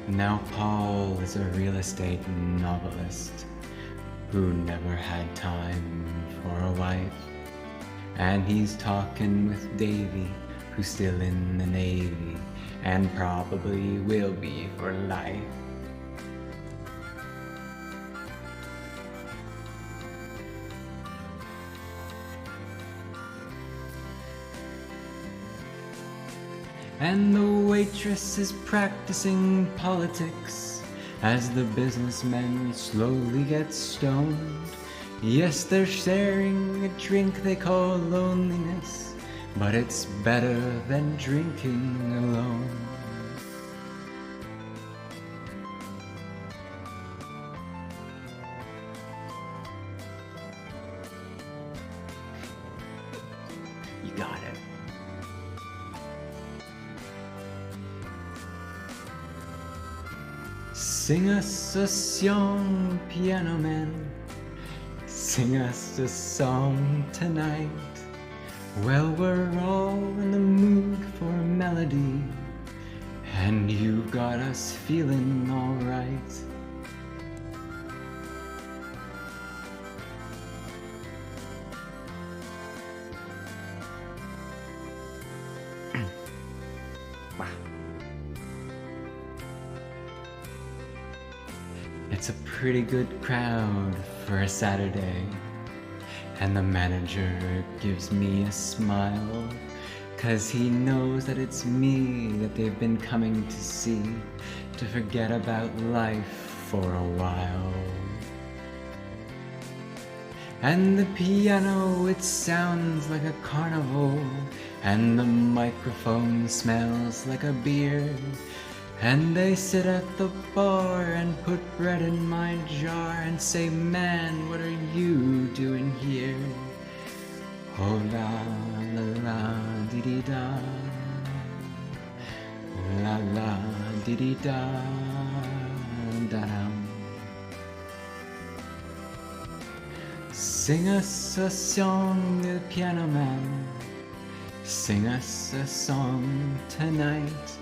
Now Paul is a real estate novelist who never had time for a wife. And he's talking with Davy, who's still in the Navy, and probably will be for life. And the waitress is practicing politics as the businessmen slowly get stoned. Yes, they're sharing a drink they call loneliness, but it's better than drinking alone. You got it. Sing us a song, piano man. Sing us a song tonight. Well, we're all in the mood for a melody, and you got us feeling alright. It's a pretty good crowd for a Saturday, and the manager gives me a smile, 'cause he knows that it's me that they've been coming to see, to forget about life for a while. And the piano, it sounds like a carnival, and the microphone smells like a beer. And they sit at the bar and put bread in my jar and say, man, what are you doing here? Oh la la la dee dee da, la la dee dee da da dum. Sing us a song, the piano man. Sing us a song tonight.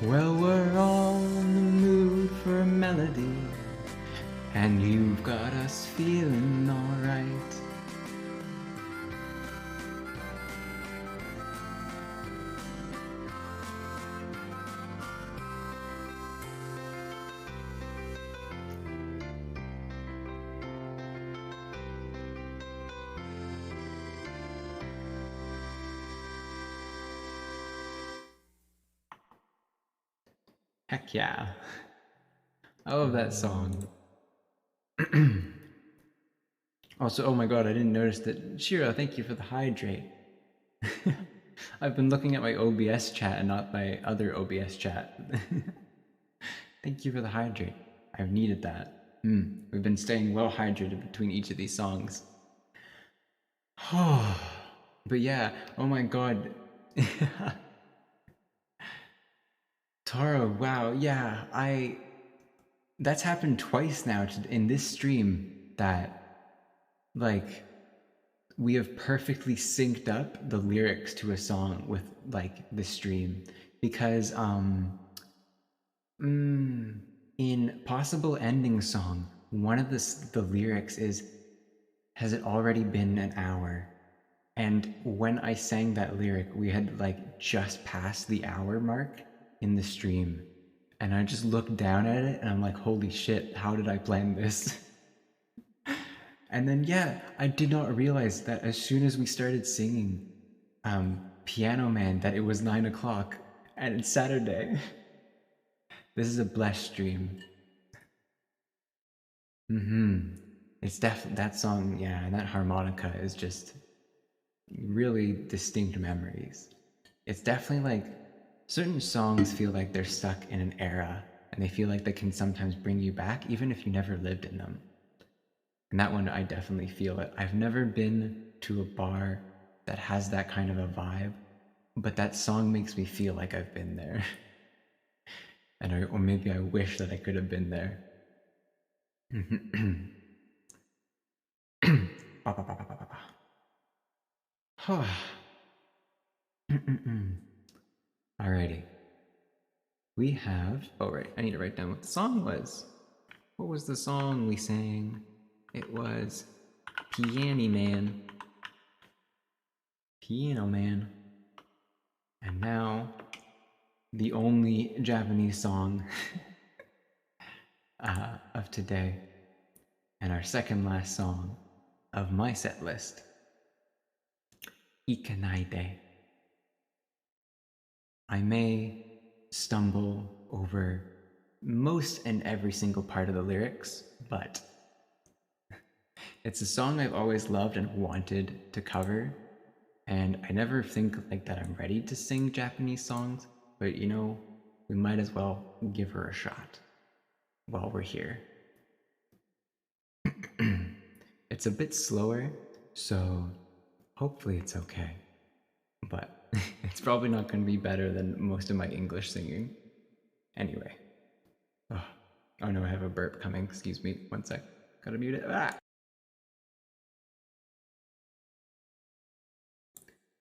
Well, we're all in the mood for a melody, and you've got us feeling alright. Heck yeah. I love that song. Also, oh my god, I didn't notice that. Shira, thank you for the hydrate. I've been looking at my OBS chat and not my other OBS chat. Thank you for the hydrate. I've needed that. We've been staying well hydrated between each of these songs. But yeah, oh my god. Taro, wow, yeah, that's happened twice now in this stream, that, like, we have perfectly synced up the lyrics to a song with, like, the stream. Because, in Possible Ending Song, one of the lyrics is, has it already been an hour? And when I sang that lyric, we had, like, just passed the hour mark in the stream, and I just looked down at it and I'm like, holy shit, how did I plan this? And then yeah, I did not realize that as soon as we started singing Piano Man, that it was 9 o'clock. And it's Saturday. This is a blessed stream. It's definitely that song, yeah, and that harmonica is just really distinct memories. It's definitely like certain songs feel like they're stuck in an era and they feel like they can sometimes bring you back even if you never lived in them. And that one, I definitely feel it. I've never been to a bar that has that kind of a vibe, but that song makes me feel like I've been there. Or maybe I wish that I could have been there. Alrighty. We have. Oh, right. I need to write down what the song was. What was the song we sang? It was Piano Man. Piano Man. And now, the only Japanese song of today, and our second last song of my set list, Ikanaide. I may stumble over most and every single part of the lyrics, but it's a song I've always loved and wanted to cover, and I never think like that I'm ready to sing Japanese songs, but you know, we might as well give her a shot while we're here. It's a bit slower, so hopefully it's okay. But it's probably not going to be better than most of my English singing. Anyway. Oh no, I have a burp coming. Excuse me. One sec. Gotta mute it. Ah!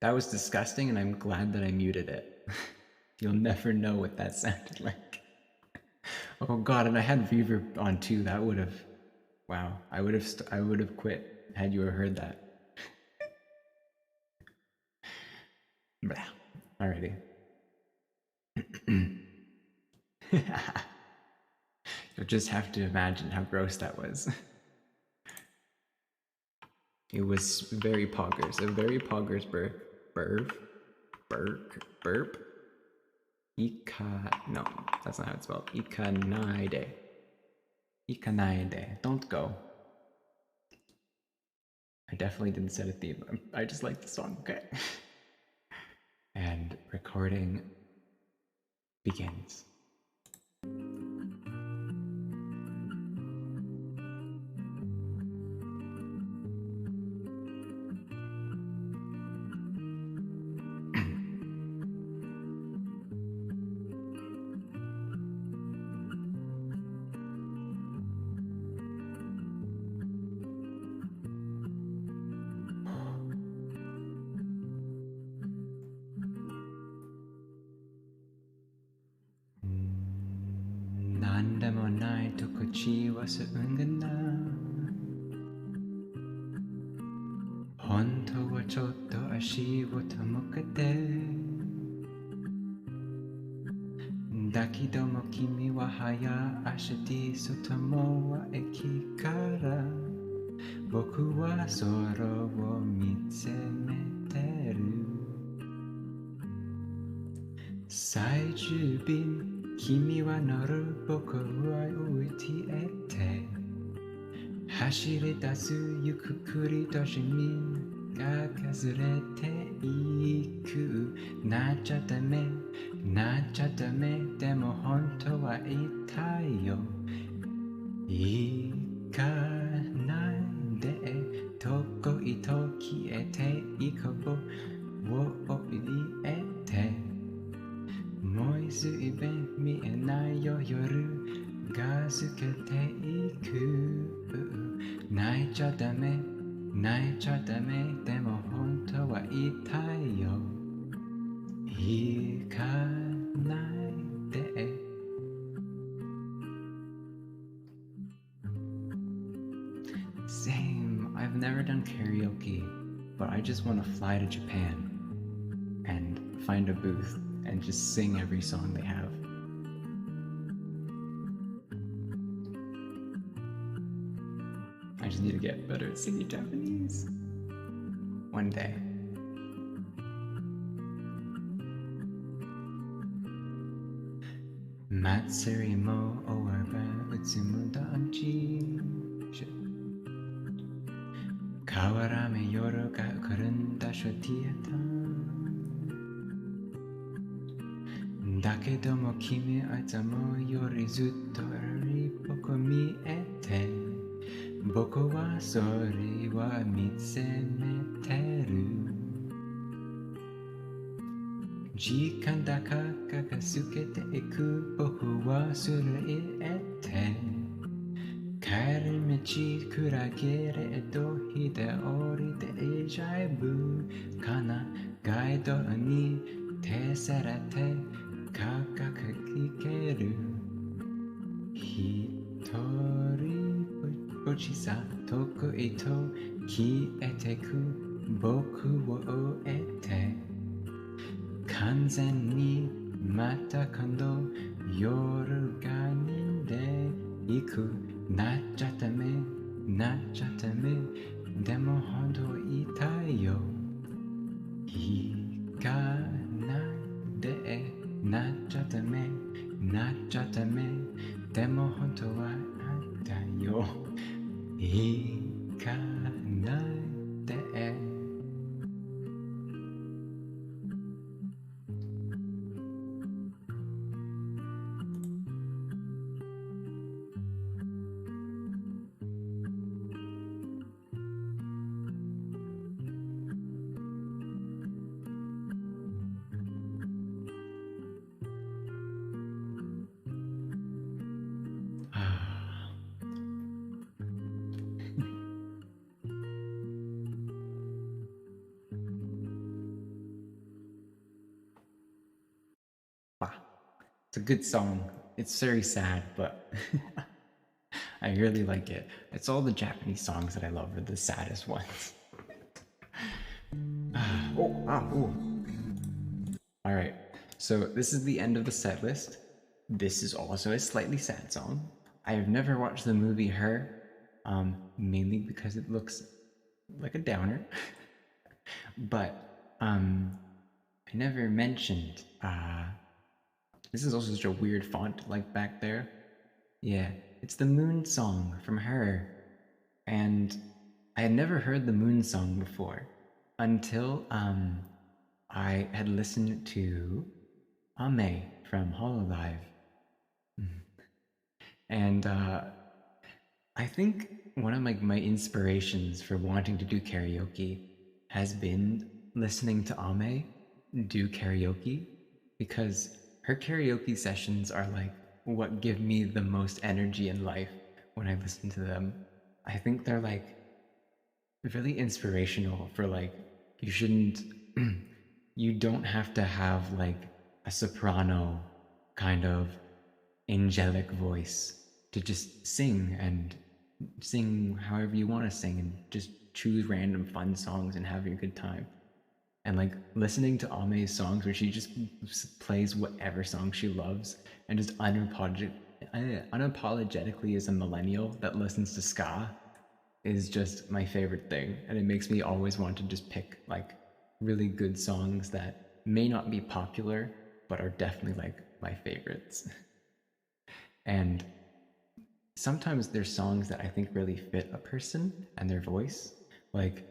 That was disgusting, and I'm glad that I muted it. You'll never know what that sounded like. Oh god, and I had reverb on too. That would have... Wow. I would have quit had you heard that. Alrighty. You'll just have to imagine how gross that was. It was very poggers. A very poggers burp. No, that's not how it's spelled. Ikanaide. Ikanaide. Don't go. I definitely didn't set a theme. I just like the song, okay? And recording begins. Same. I've never done karaoke, but I just want to fly to Japan and find a booth and just sing every song they have. I just need to get better at singing Japanese. One day. Matsuri mo owarba utsumu danchi. Kawarame yoru ga kurunda shotieta. Dakedo mo kimi aita mo yori zutto eri boko miete. Boko wa sori wa mitsemeteru. Jikan daka kakasukete iku boku wa suru iete. Kairimichi kuragere edo hide ori de ejaibu kana gaido ni tesserate kakakakikeru. Hitori bochisa toku ito ki eteku boku wo ete. Kanzen ni mata kondo yoru ga ninde iku nachatame demo hondo itayo. Ikanaide nachatame demo hondo wa itayo. Ikanaide. It's a good song. It's very sad, but I really like it. It's all the Japanese songs that I love are the saddest ones. All right. So this is the end of the set list. This is also a slightly sad song. I have never watched the movie Her, mainly because it looks like a downer. But I never mentioned. This is also such a weird font, like back there. Yeah, it's the Moon Song from Her, and I had never heard the Moon Song before until I had listened to Ame from Hololive. And I think one of my inspirations for wanting to do karaoke has been listening to Ame do karaoke, because her karaoke sessions are like what give me the most energy in life when I listen to them. I think they're like really inspirational for like, you shouldn't you don't have to have like a soprano kind of angelic voice to just sing, and sing however you want to sing, and just choose random fun songs and have your good time. And like listening to Ame's songs where she just plays whatever song she loves and just unapologetically is a millennial that listens to ska is just my favorite thing. And it makes me always want to just pick like really good songs that may not be popular but are definitely like my favorites. And sometimes there's songs that I think really fit a person and their voice. Like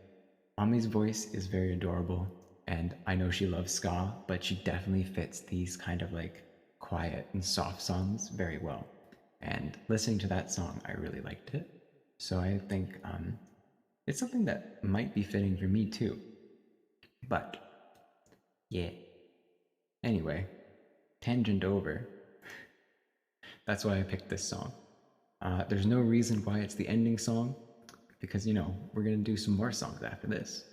Ami's voice is very adorable, and I know she loves ska, but she definitely fits these kind of like quiet and soft songs very well. And listening to that song, I really liked it. So I think it's something that might be fitting for me too. But yeah. Anyway, tangent over. That's why I picked this song. There's no reason why it's the ending song, because, you know, we're going to do some more songs after this.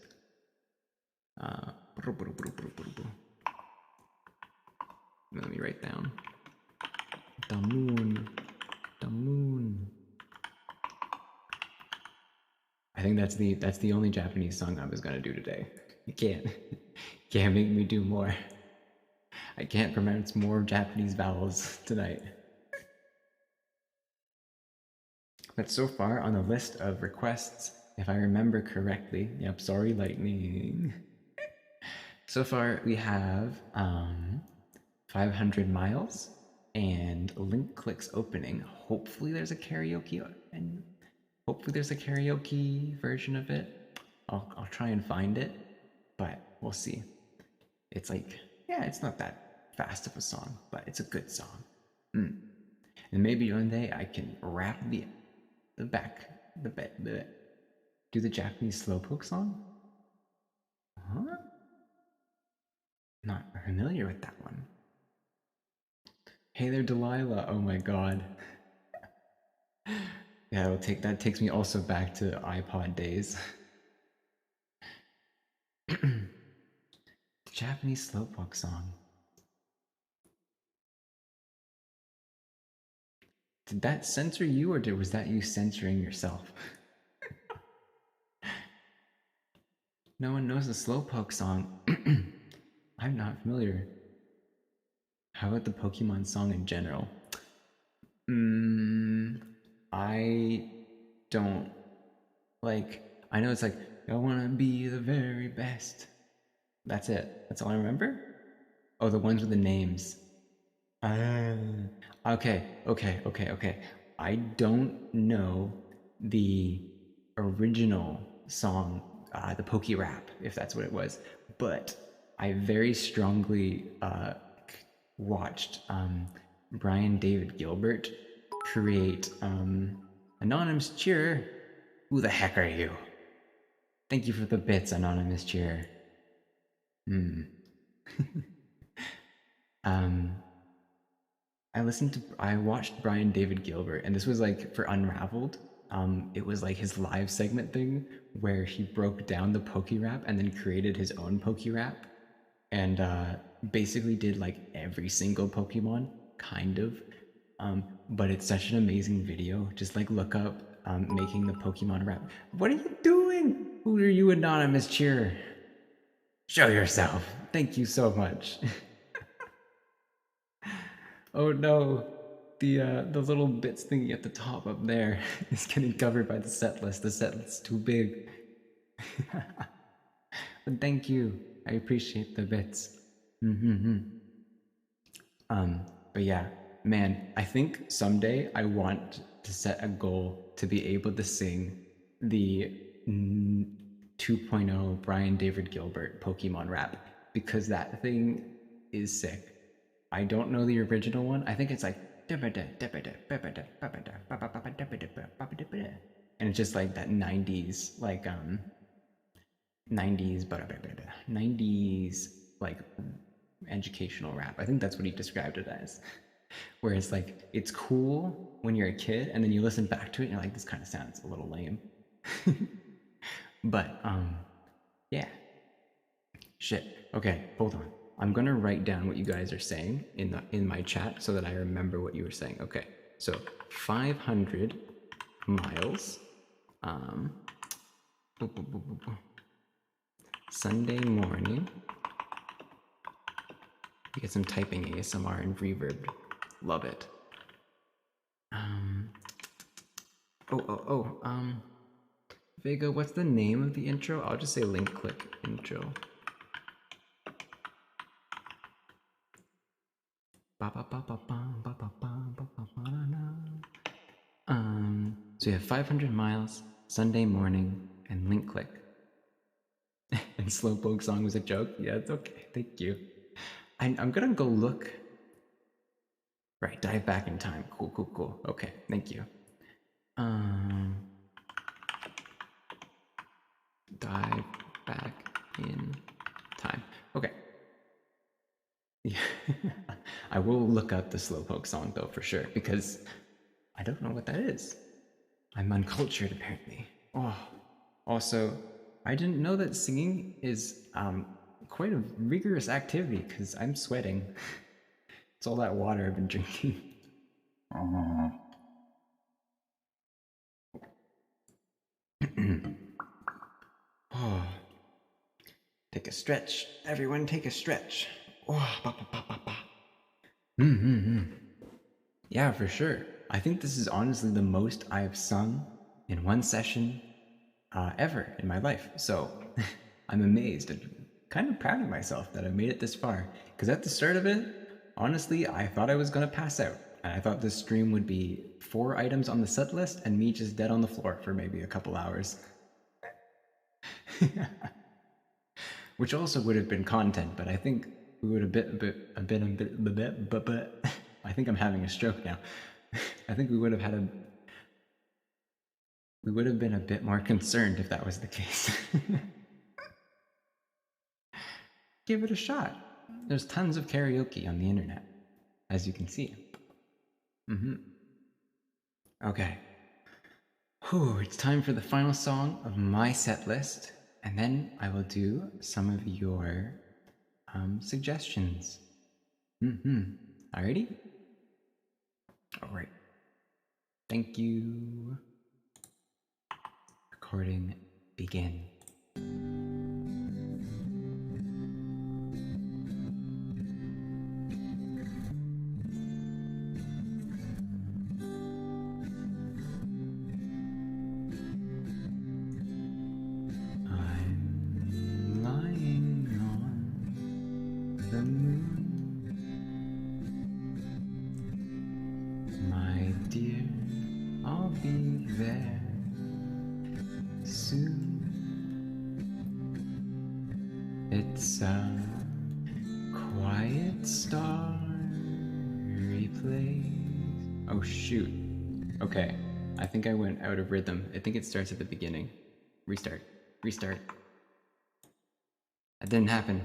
Let me write down. The moon. The moon. I think that's the only Japanese song I was going to do today. You can't make me do more. I can't pronounce more Japanese vowels tonight. But so far on the list of requests, if I remember correctly, yep, sorry, lightning. So far we have 500 miles, and link clicks opening. Hopefully there's a karaoke and hopefully there's a karaoke version of it. I'll try and find it, but we'll see. It's like, yeah, it's not that fast of a song, but it's a good song. And maybe one day I can rap the do the Japanese slowpoke song. Huh? Not familiar with that one. Hey there, Delilah. Oh my god. Yeah, that takes me also back to iPod days. The Japanese slowpoke song. Did that censor you, or was that you censoring yourself? No one knows the slowpoke song. I'm not familiar. How about the Pokemon song in general? I don't like. I know it's like, I wanna be the very best. That's it. That's all I remember? Oh, the ones with the names. Okay. I don't know the original song, the Pokey Rap, if that's what it was, but I very strongly watched Brian David Gilbert create Anonymous Cheer. Who the heck are you? Thank you for the bits, Anonymous Cheer. I watched Brian David Gilbert, and this was like for Unraveled. It was like his live segment thing where he broke down the Poke Rap and then created his own Poke Rap, and basically did like every single Pokemon, kind of. But it's such an amazing video. Just like look up making the Pokemon rap. What are you doing? Who are you, Anonymous Cheer? Show yourself. Thank you so much. Oh no, the little bits thingy at the top up there is getting covered by the set list. The set list's too big. But thank you. I appreciate the bits. But yeah, man, I think someday I want to set a goal to be able to sing the 2.0 Brian David Gilbert Pokemon rap, because that thing is sick. I don't know the original one. I think it's like, and it's just like that 90s like 90s like educational rap. I think that's what he described it as. Where it's like, it's cool when you're a kid, and then you listen back to it and you're like, this kind of sounds a little lame. But yeah. Shit. Okay, hold on. I'm gonna write down what you guys are saying in my chat so that I remember what you were saying. Okay, so 500 miles. Sunday morning. You get some typing ASMR and reverb. Love it. Vega, what's the name of the intro? I'll just say link click intro. So you have 500 miles, Sunday morning, and link click. And Slowpoke song was a joke? Yeah, it's okay. Thank you. I'm gonna go look. Right, dive back in time. Cool. Okay, thank you. Dive back in time. Okay. Yeah. I will look up the Slowpoke song though for sure, because I don't know what that is. I'm uncultured apparently. Oh, also, I didn't know that singing is quite a rigorous activity because I'm sweating. It's all that water I've been drinking. Oh. Take a stretch. Everyone take a stretch. Oh, ba, ba, ba, ba, ba. Yeah, for sure. I think this is honestly the most I've sung in one session ever in my life. So I'm amazed and kind of proud of myself that I made it this far. Because at the start of it, Honestly, I thought I was gonna pass out. And I thought this stream would be 4 items on the set list and me just dead on the floor for maybe a couple hours. Which also would have been content, but I think we would have but I think I'm having a stroke now. I think we would have been a bit more concerned if that was the case. Give it a shot. There's tons of karaoke on the internet, as you can see. Okay. Whew, it's time for the final song of my set list, and then I will do some of your suggestions. Alrighty? Alright. Thank you. Recording begin. It's a quiet starry place. Oh shoot. Okay, I think I went out of rhythm. I think it starts at the beginning. Restart. Restart. That didn't happen.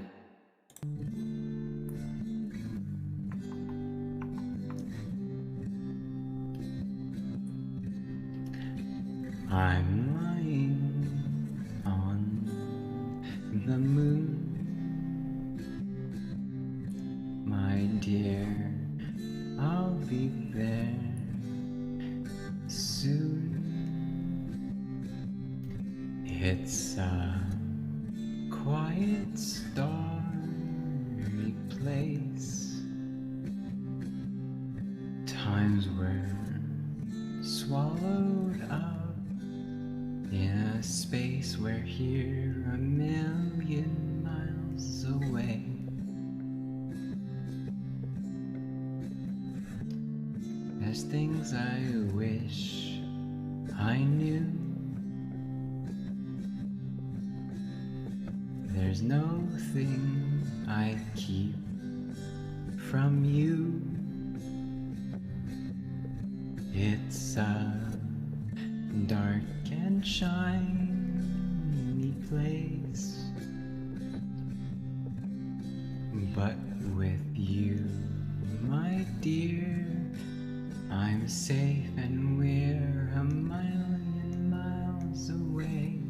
I'm lying on the moon, my dear, I'll be there soon. It's a quiet, starry place. Times were swallowed up in a space we're here a million miles away. There's things I wish I knew. There's no thing I keep from you. It's a dark and shiny place, but with you, my dear, I'm safe and we're a million miles away.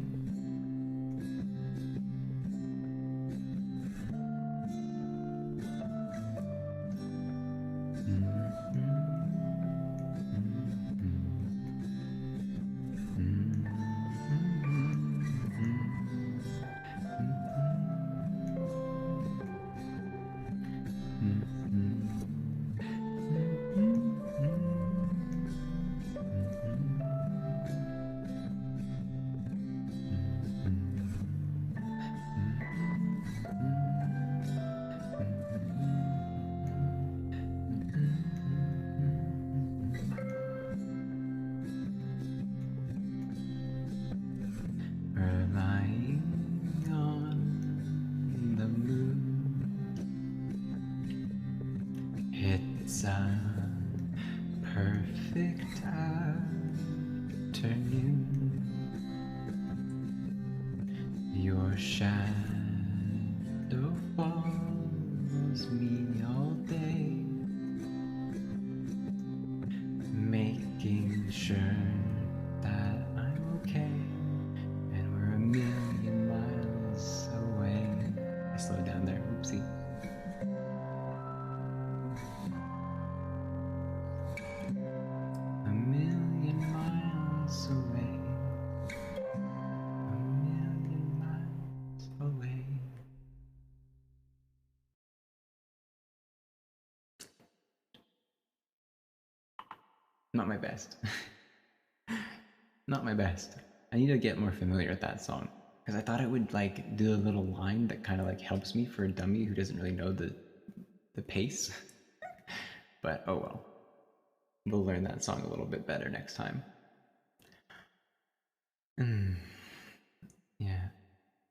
It's a perfect afternoon. Your shadow follows me all day, making sure that I'm okay and we're a million miles away. I slowed down there, oopsie. Not my best. Not my best. I need to get more familiar with that song because I thought it would like do a little line that kind of like helps me for a dummy who doesn't really know the pace. But oh well. We'll learn that song a little bit better next time. Yeah.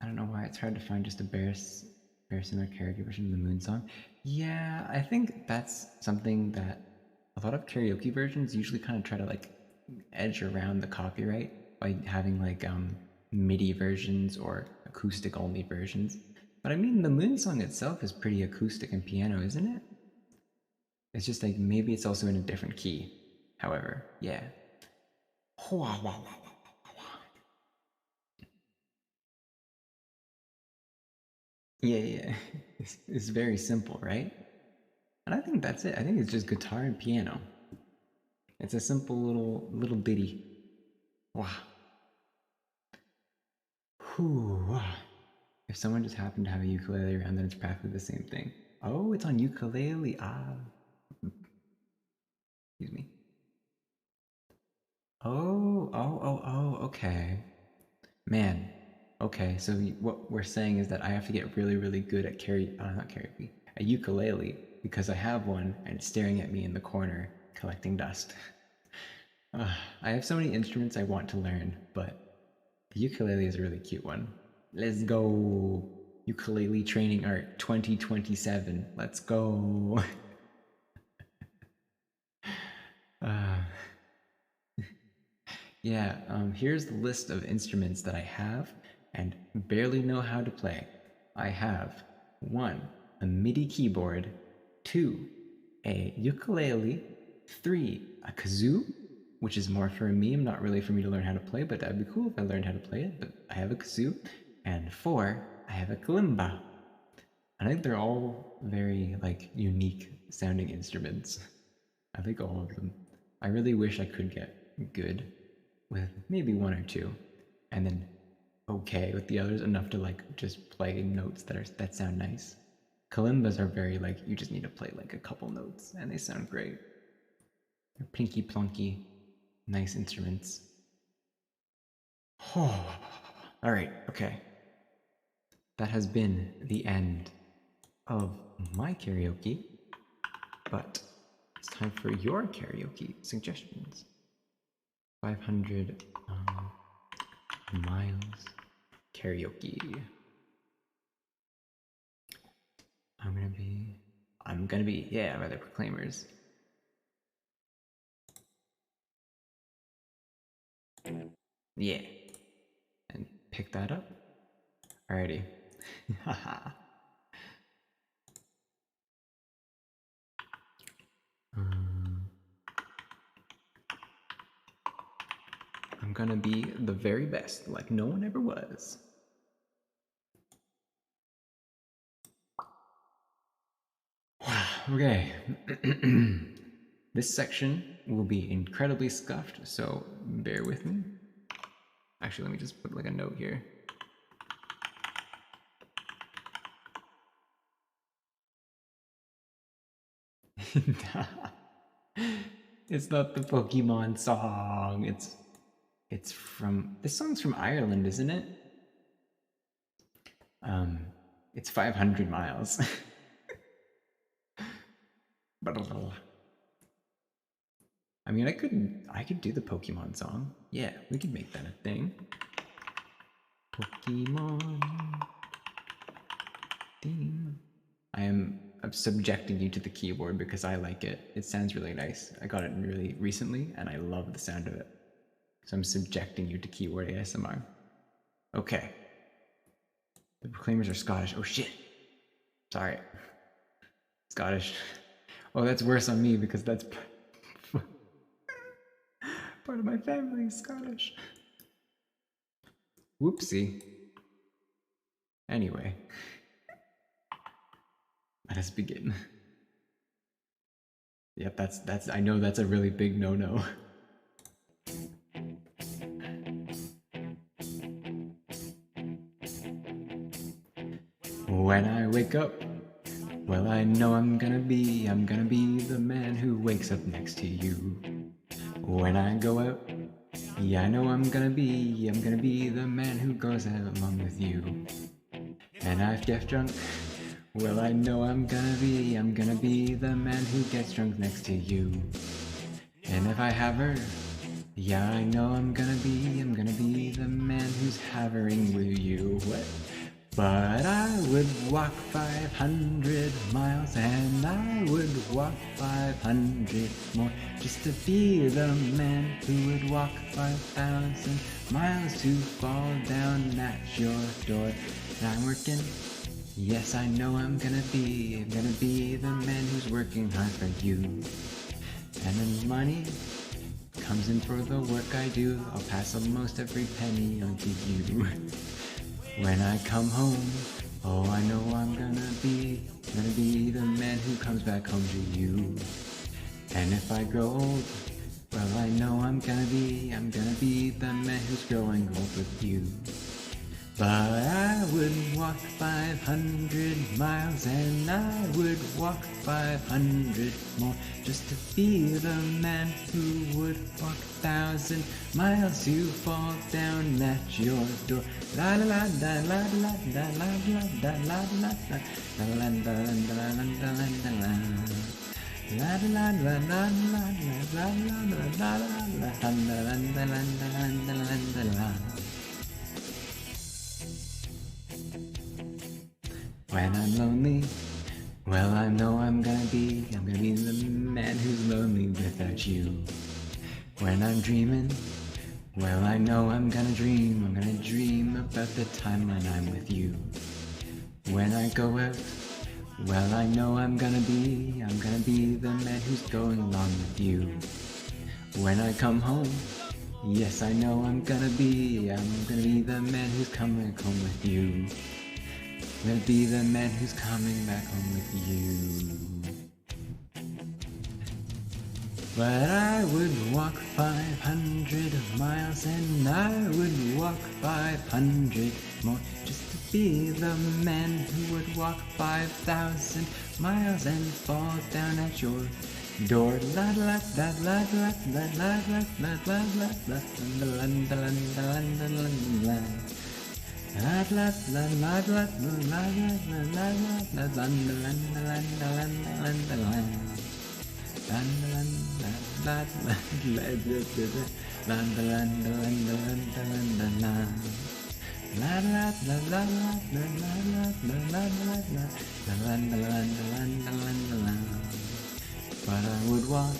I don't know why it's hard to find just a bare similar karaoke version of the Moon song. Yeah, I think that's something that a lot of karaoke versions usually kind of try to like edge around the copyright by having like MIDI versions or acoustic only versions. But I mean, the Moon song itself is pretty acoustic and piano, isn't it? It's just like maybe it's also in a different key. However, yeah. Yeah. It's very simple, right? And I think that's it. I think it's just guitar and piano. It's a simple little ditty. Wow. Whew. If someone just happened to have a ukulele around, then it's practically the same thing. Oh, it's on ukulele. Excuse me. Oh, okay. Man. Okay, so what we're saying is that I have to get really, really good at not karaoke, a ukulele, because I have one and it's staring at me in the corner, collecting dust. I have so many instruments I want to learn, but the ukulele is a really cute one. Let's go. Ukulele Training Art 2027. Let's go. Yeah, here's the list of instruments that I have and barely know how to play. I have 1. A MIDI keyboard, 2. A ukulele, 3. A kazoo, which is more for a meme, not really for me to learn how to play, but that'd be cool if I learned how to play it. But I have a kazoo, and 4. I have a kalimba. I think they're all very like unique sounding instruments. I like all of them. I really wish I could get good with maybe 1 or 2, and then okay with the others, enough to like just play notes that sound nice. Kalimbas are very like you just need to play like a couple notes and they sound great. They're plinky plonky, nice instruments. Oh, all right, okay. That has been the end of my karaoke, but it's time for your karaoke suggestions. 500 miles karaoke. I'm gonna be, yeah, by the Proclaimers. Yeah. And pick that up. Alrighty. Haha. I'm gonna be the very best, like no one ever was. Okay. This section will be incredibly scuffed, so bear with me. Actually, let me just put like a note here. It's not the Pokemon song. It's from, this song's from Ireland, isn't it? It's 500 miles. I mean, I could do the Pokemon song. Yeah, we could make that a thing. Pokemon theme. I'm subjecting you to the keyboard because I like it. It sounds really nice. I got it really recently and I love the sound of it. So I'm subjecting you to keyboard ASMR. Okay. The Proclaimers are Scottish. Oh shit. Sorry. Scottish. Oh, that's worse on me because that's part of my family is Scottish. Whoopsie. Anyway. Let us begin. Yep, that's I know that's a really big no-no. When I wake up, well, I know I'm gonna be the man who wakes up next to you. When I go out, yeah, I know I'm gonna be the man who goes out along with you. And if I get drunk, Well, I know I'm gonna be the man who gets drunk next to you. And if I have her, yeah, I know I'm gonna be the man who's havering with you. What? But I would walk 500 miles and I would walk 500 more just to be the man who would walk 5,000 miles to fall down at your door. And I'm working. Yes, I know I'm gonna be the man who's working hard for you. And then money comes in for the work I do. I'll pass almost every penny on to you. When I come home, oh, I know I'm gonna be the man who comes back home to you. And if I grow old, well, I know I'm gonna be the man who's growing old with you. But I would walk 500 miles and I would walk 500 more just to be the man who would walk 1,000 miles to fall down at your door. La la la la la la la la la la la la la la la. When I'm lonely, well, I know I'm gonna be the man who's lonely without you. When I'm dreaming, well, I know I'm gonna dream about the time when I'm with you. When I go out, well, I know I'm gonna be the man who's going along with you. When I come home, yes, I know I'm gonna be the man who's coming home with you. Will be the man who's coming back home with you. But I would walk 500 miles and I would walk 500 more just to be the man who would walk 5,000 miles and fall down at your door. La la la la la la la la la la la la la la la. La la la la la la la la la but I would walk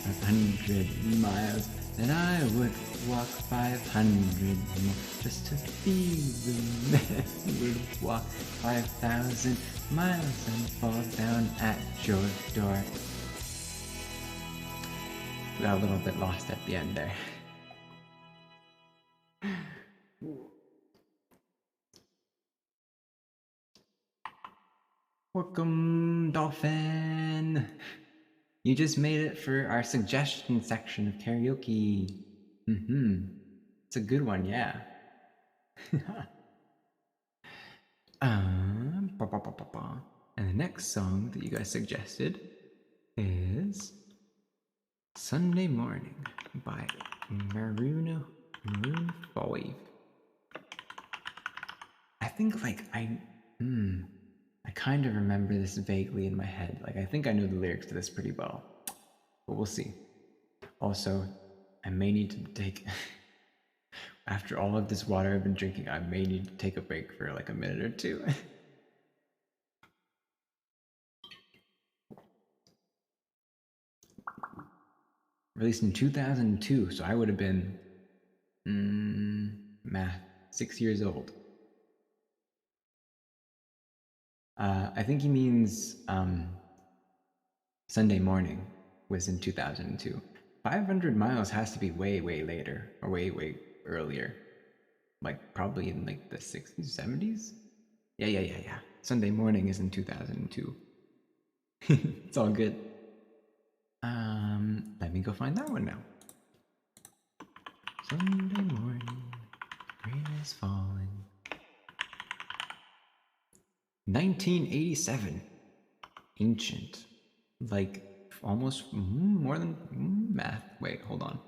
100 miles and I would walk 500 more just to be the man who would walk 5,000 miles and fall down at your door. We got a little bit lost at the end there. Welcome, Dolphin! You just made it for our suggestion section of karaoke. It's a good one, yeah. And the next song that you guys suggested is Sunday Morning by Maroon 5. I think I kind of remember this vaguely in my head. Like, I think I know the lyrics to this pretty well, but we'll see. Also, I may need to take, after all of this water I've been drinking, I may need to take a break for like a minute or two. Released in 2002, so I would have been, math, 6 years old. I think he means Sunday Morning was in 2002. 500 Miles has to be way, way later, or way, way earlier. Like probably in like the 60s, 70s? Yeah. Sunday Morning is in 2002. It's all good. Let me go find that one now. Sunday morning, rain is falling. 1987. Ancient. Like almost more than math. Wait, hold on.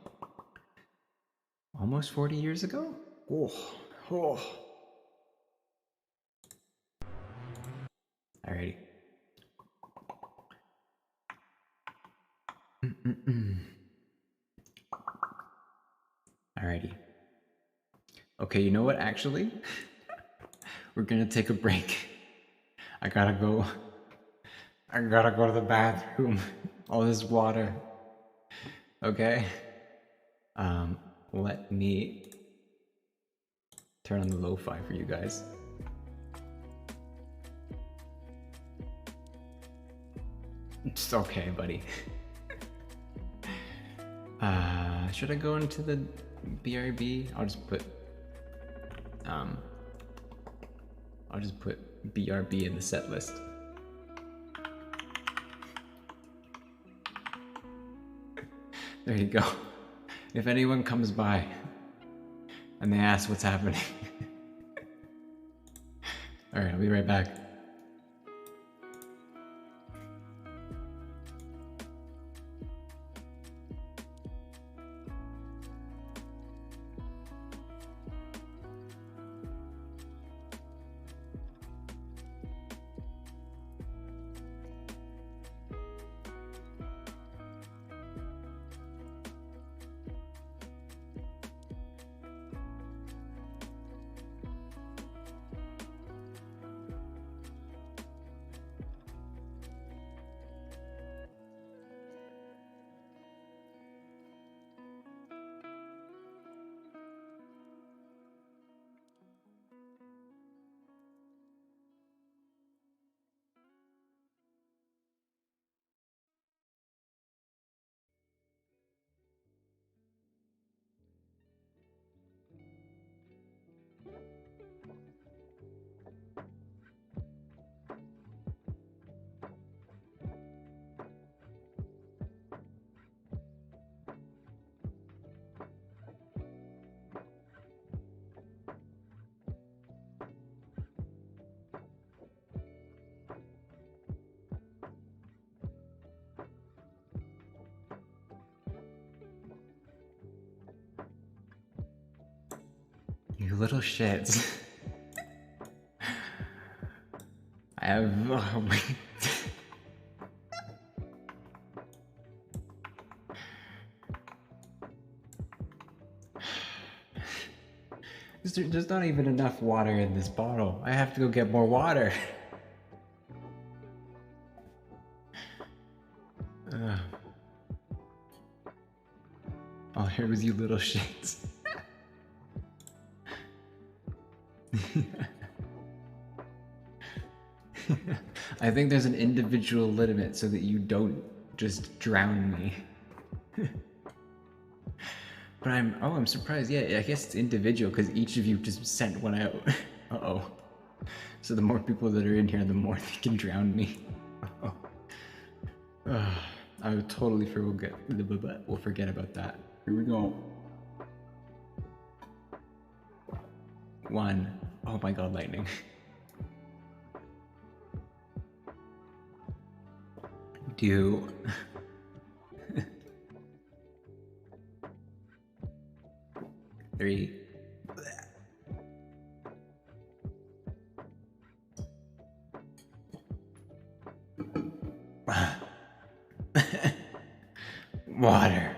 Almost 40 years ago? Oh. Alrighty. Alrighty. Okay, you know what, actually? We're gonna take a break. I gotta go to the bathroom. All this water. Okay? Let me turn on the lo-fi for you guys. It's okay, buddy. Should I go into the BRB? I'll just put BRB in the set list. There you go. If anyone comes by and they ask what's happening. Alright, I'll be right back. You little shits. I have... Oh, wait. There's not even enough water in this bottle. I have to go get more water. All I heard was you little shits. I think there's an individual limit so that you don't just drown me. But I'm surprised. Yeah, I guess it's individual because each of you just sent one out. Uh-oh. So the more people that are in here, the more they can drown me. Uh-oh. I would totally we'll forget about that. Here we go. 1. Oh my god, lightning. 2. 3. Water.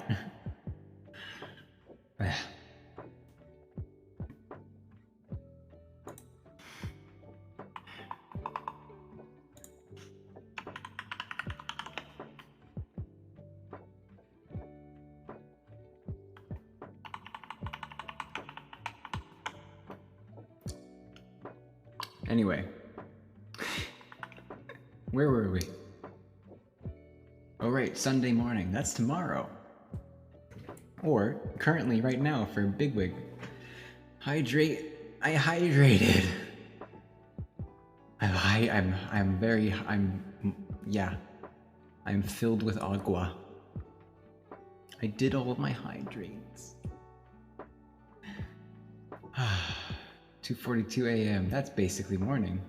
Anyway, where were we? Oh right, Sunday morning. That's tomorrow. Or currently, right now, for Bigwig. I hydrated. I'm filled with agua. I did all of my hydrates. 2:42 a.m. That's basically morning.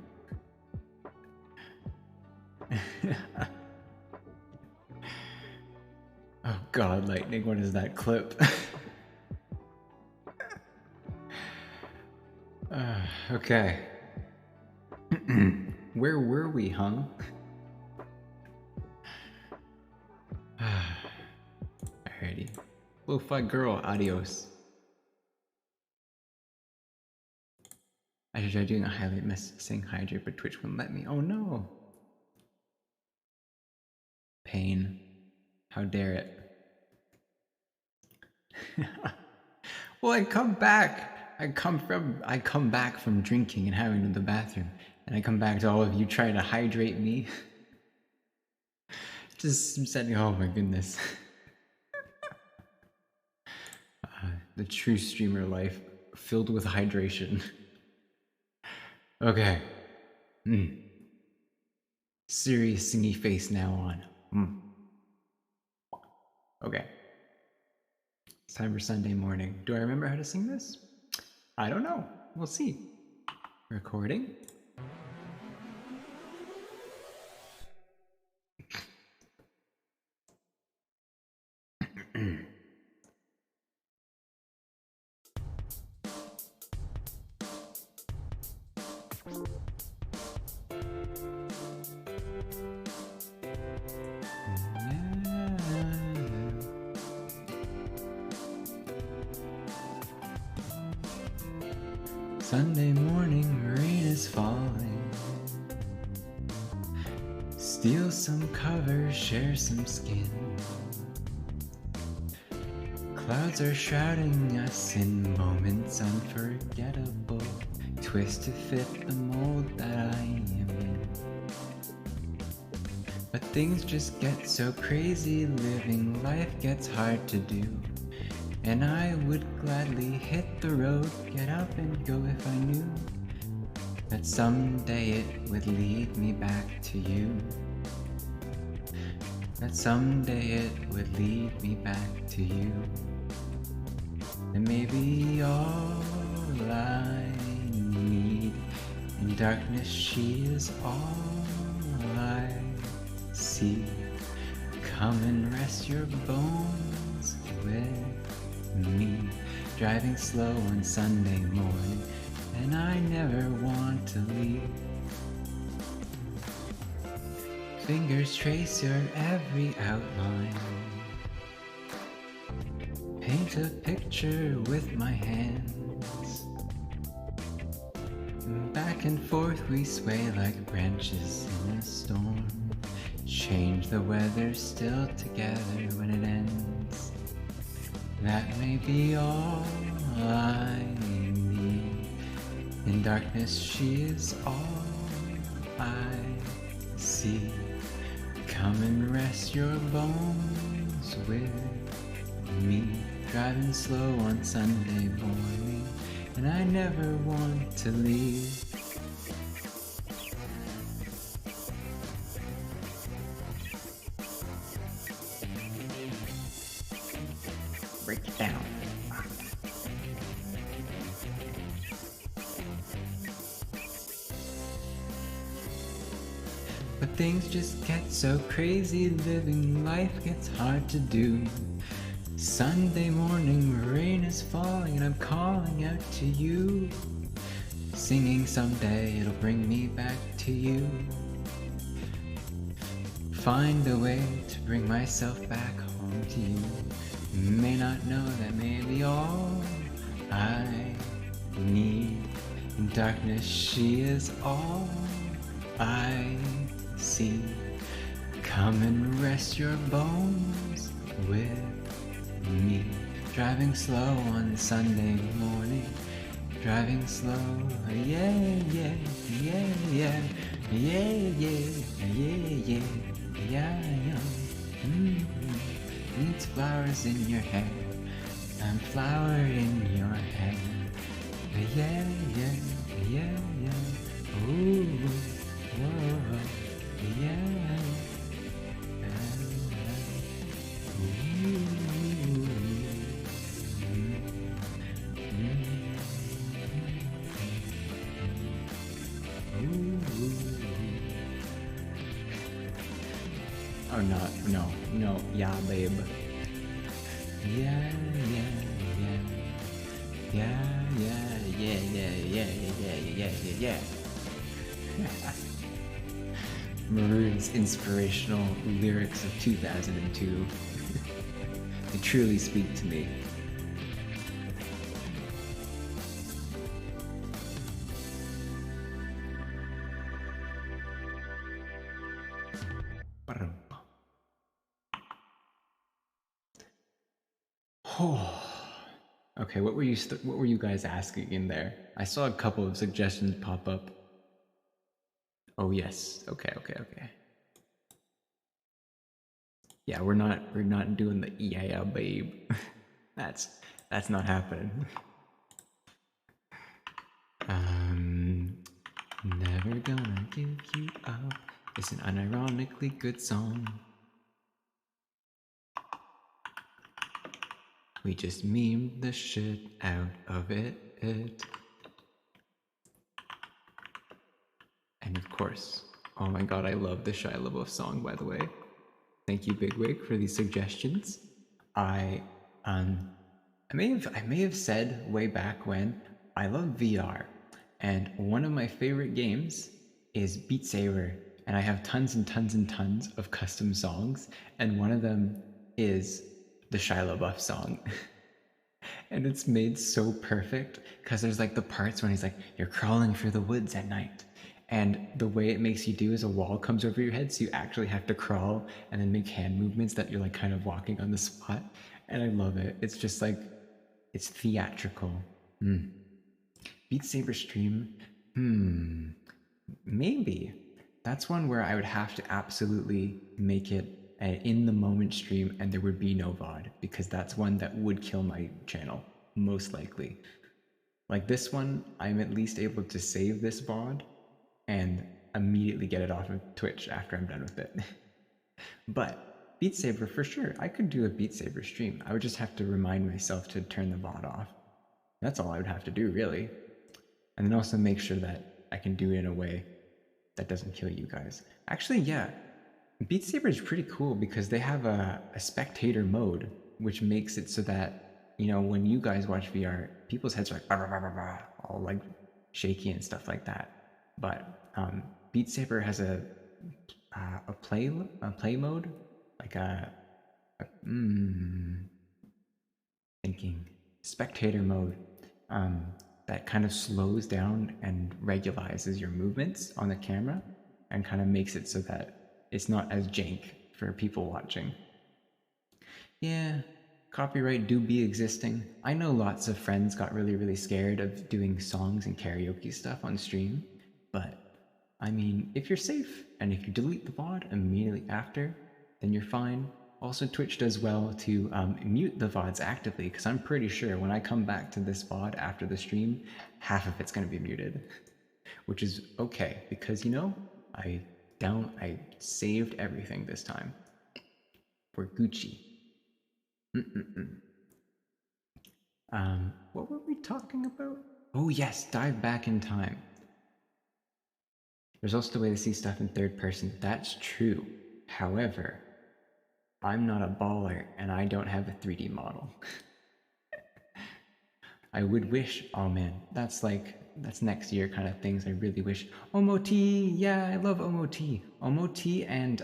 Oh god, lightning, what is that clip? Okay. Where were we, huh? Alrighty. Lo-fi girl, adios. I should try doing a highlight message saying hydrate, but Twitch wouldn't let me. Oh no! Pain. How dare it. Well, I come back. I come back from drinking and having to the bathroom, and I come back to all of you trying to hydrate me. Just setting. Oh my goodness. The true streamer life filled with hydration. Okay. Serious singy face now on. Okay. It's time for Sunday morning. Do I remember how to sing this? I don't know. We'll see. Recording. Sunday morning, rain is falling. Steal some cover, share some skin. Clouds are shrouding us in moments unforgettable. Twist to fit the mold that I am in. But things just get so crazy, living life gets hard to do. And I would gladly hit the road, get up and go if I knew that someday it would lead me back to you. That someday it would lead me back to you. And maybe all I need in darkness, she is all I see. Come and rest your bones with me, driving slow on Sunday morning, and I never want to leave. Fingers trace your every outline, paint a picture with my hands. Back and forth we sway like branches in a storm, change the weather, still together when it ends. That may be all I need. In darkness, she is all I see. Come and rest your bones with me. Driving slow on Sunday morning, and I never want to leave. Break it down. But things just get so crazy, living life gets hard to do. Sunday morning, rain is falling, and I'm calling out to you. Singing someday, it'll bring me back to you. Find a way to bring myself back home to you. May not know that maybe all I need. In darkness, she is all I see. Come and rest your bones with me. Driving slow on Sunday morning, driving slow, yeah, yeah, yeah, yeah, yeah, yeah, yeah, yeah, yeah, yeah. Needs flowers in your hair, I'm flower in your hair. Yeah, yeah, yeah, yeah. Ooh, whoa, yeah. Oh no, yeah, babe. Yeah, yeah, yeah. Yeah, yeah, yeah, yeah, yeah, yeah, yeah, yeah, yeah. Maroon's inspirational lyrics of 2002. They truly speak to me. Oh. Okay, what were you guys asking in there? I saw a couple of suggestions pop up. Oh yes. Okay. Yeah, we're not doing the yeah babe. that's not happening. Never gonna give you up. It's an unironically good song. We just memed the shit out of it. And of course, oh my god, I love the Shia Labeouf song, by the way. Thank you, Bigwig, for these suggestions. I may have said way back when I love VR, and one of my favorite games is Beat Saber, and I have tons and tons and tons of custom songs, and one of them is the Shia LaBeouf song. And it's made so perfect because there's like the parts when he's like, you're crawling through the woods at night. And the way it makes you do is a wall comes over your head, so you actually have to crawl and then make hand movements that you're like kind of walking on the spot. And I love it. It's just like, it's theatrical. Beat Saber stream? Maybe. That's one where I would have to absolutely make it an in the moment stream and there would be no VOD, because that's one that would kill my channel, most likely. Like this one, I'm at least able to save this VOD and immediately get it off of Twitch after I'm done with it. But Beat Saber, for sure, I could do a Beat Saber stream. I would just have to remind myself to turn the VOD off. That's all I would have to do, really. And then also make sure that I can do it in a way that doesn't kill you guys. Actually, yeah, Beat Saber is pretty cool because they have a spectator mode, which makes it so that, you know, when you guys watch VR, people's heads are like, bah, bah, bah, bah, all like shaky and stuff like that. But Beat Saber has a play mode, like thinking spectator mode, that kind of slows down and regularizes your movements on the camera and kind of makes it so that it's not as jank for people watching. Yeah, copyright do be existing. I know lots of friends got really scared of doing songs and karaoke stuff on stream, but I mean, if you're safe and if you delete the VOD immediately after, then you're fine. Also, Twitch does well to mute the VODs actively, because I'm pretty sure when I come back to this VOD after the stream, half of it's going to be muted, which is okay, because, you know, I saved everything this time. We're Gucci. What were we talking about? Oh yes, dive back in time. There's also the way to see stuff in third person. That's true. However, I'm not a baller and I don't have a 3D model. I would wish, oh man, that's next year kind of things I really wish. Omoti, yeah, I love Omoti. Omoti and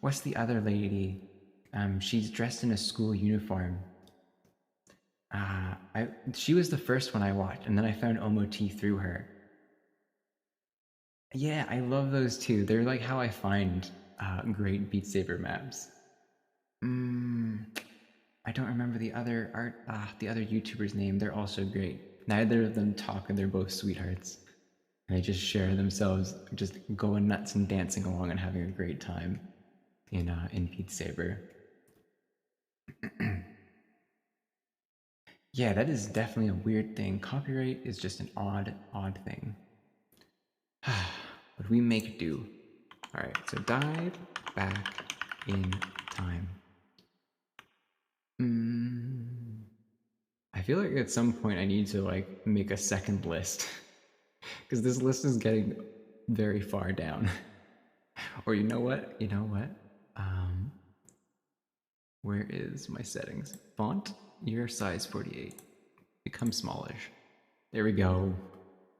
what's the other lady? She's dressed in a school uniform. She was the first one I watched, and then I found Omoti through her. Yeah, I love those too. They're like how I find great Beat Saber maps. I don't remember the other YouTuber's name. They're also great. Neither of them talk, and they're both sweethearts. And they just share themselves, just going nuts and dancing along and having a great time in Beat Saber. Yeah, that is definitely a weird thing. Copyright is just an odd thing. But we make do. Alright, so dive back in time. I feel like at some point I need to like make a second list. Because this list is getting very far down. Or you know what? Where is my settings? Font, you're size 48. Become smallish. There we go.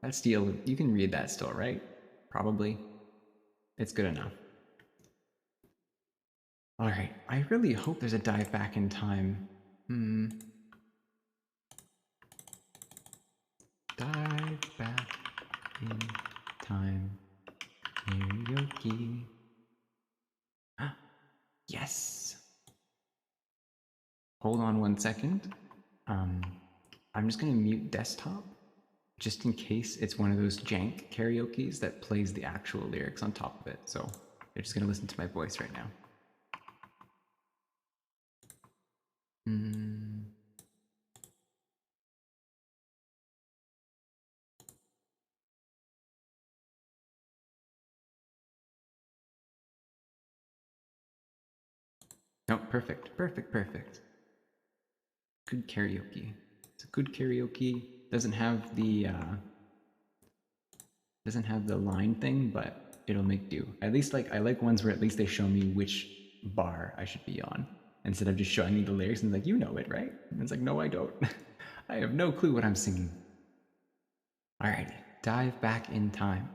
That's still, you can read that still, right? Probably. It's good enough. All right, I really hope there's a dive back in time. Dive back in time. Karaoke. Yes. Hold on 1 second. I'm just gonna mute desktop just in case it's one of those jank karaokes that plays the actual lyrics on top of it. So you're just gonna listen to my voice right now. No, perfect, perfect, perfect. Good karaoke. It's a good karaoke. Doesn't have the line thing, but it'll make do. At least I like ones where at least they show me which bar I should be on instead of just showing me the lyrics and like, you know it, right? And it's like, no, I don't. I have no clue what I'm singing. Alrighty, dive back in time.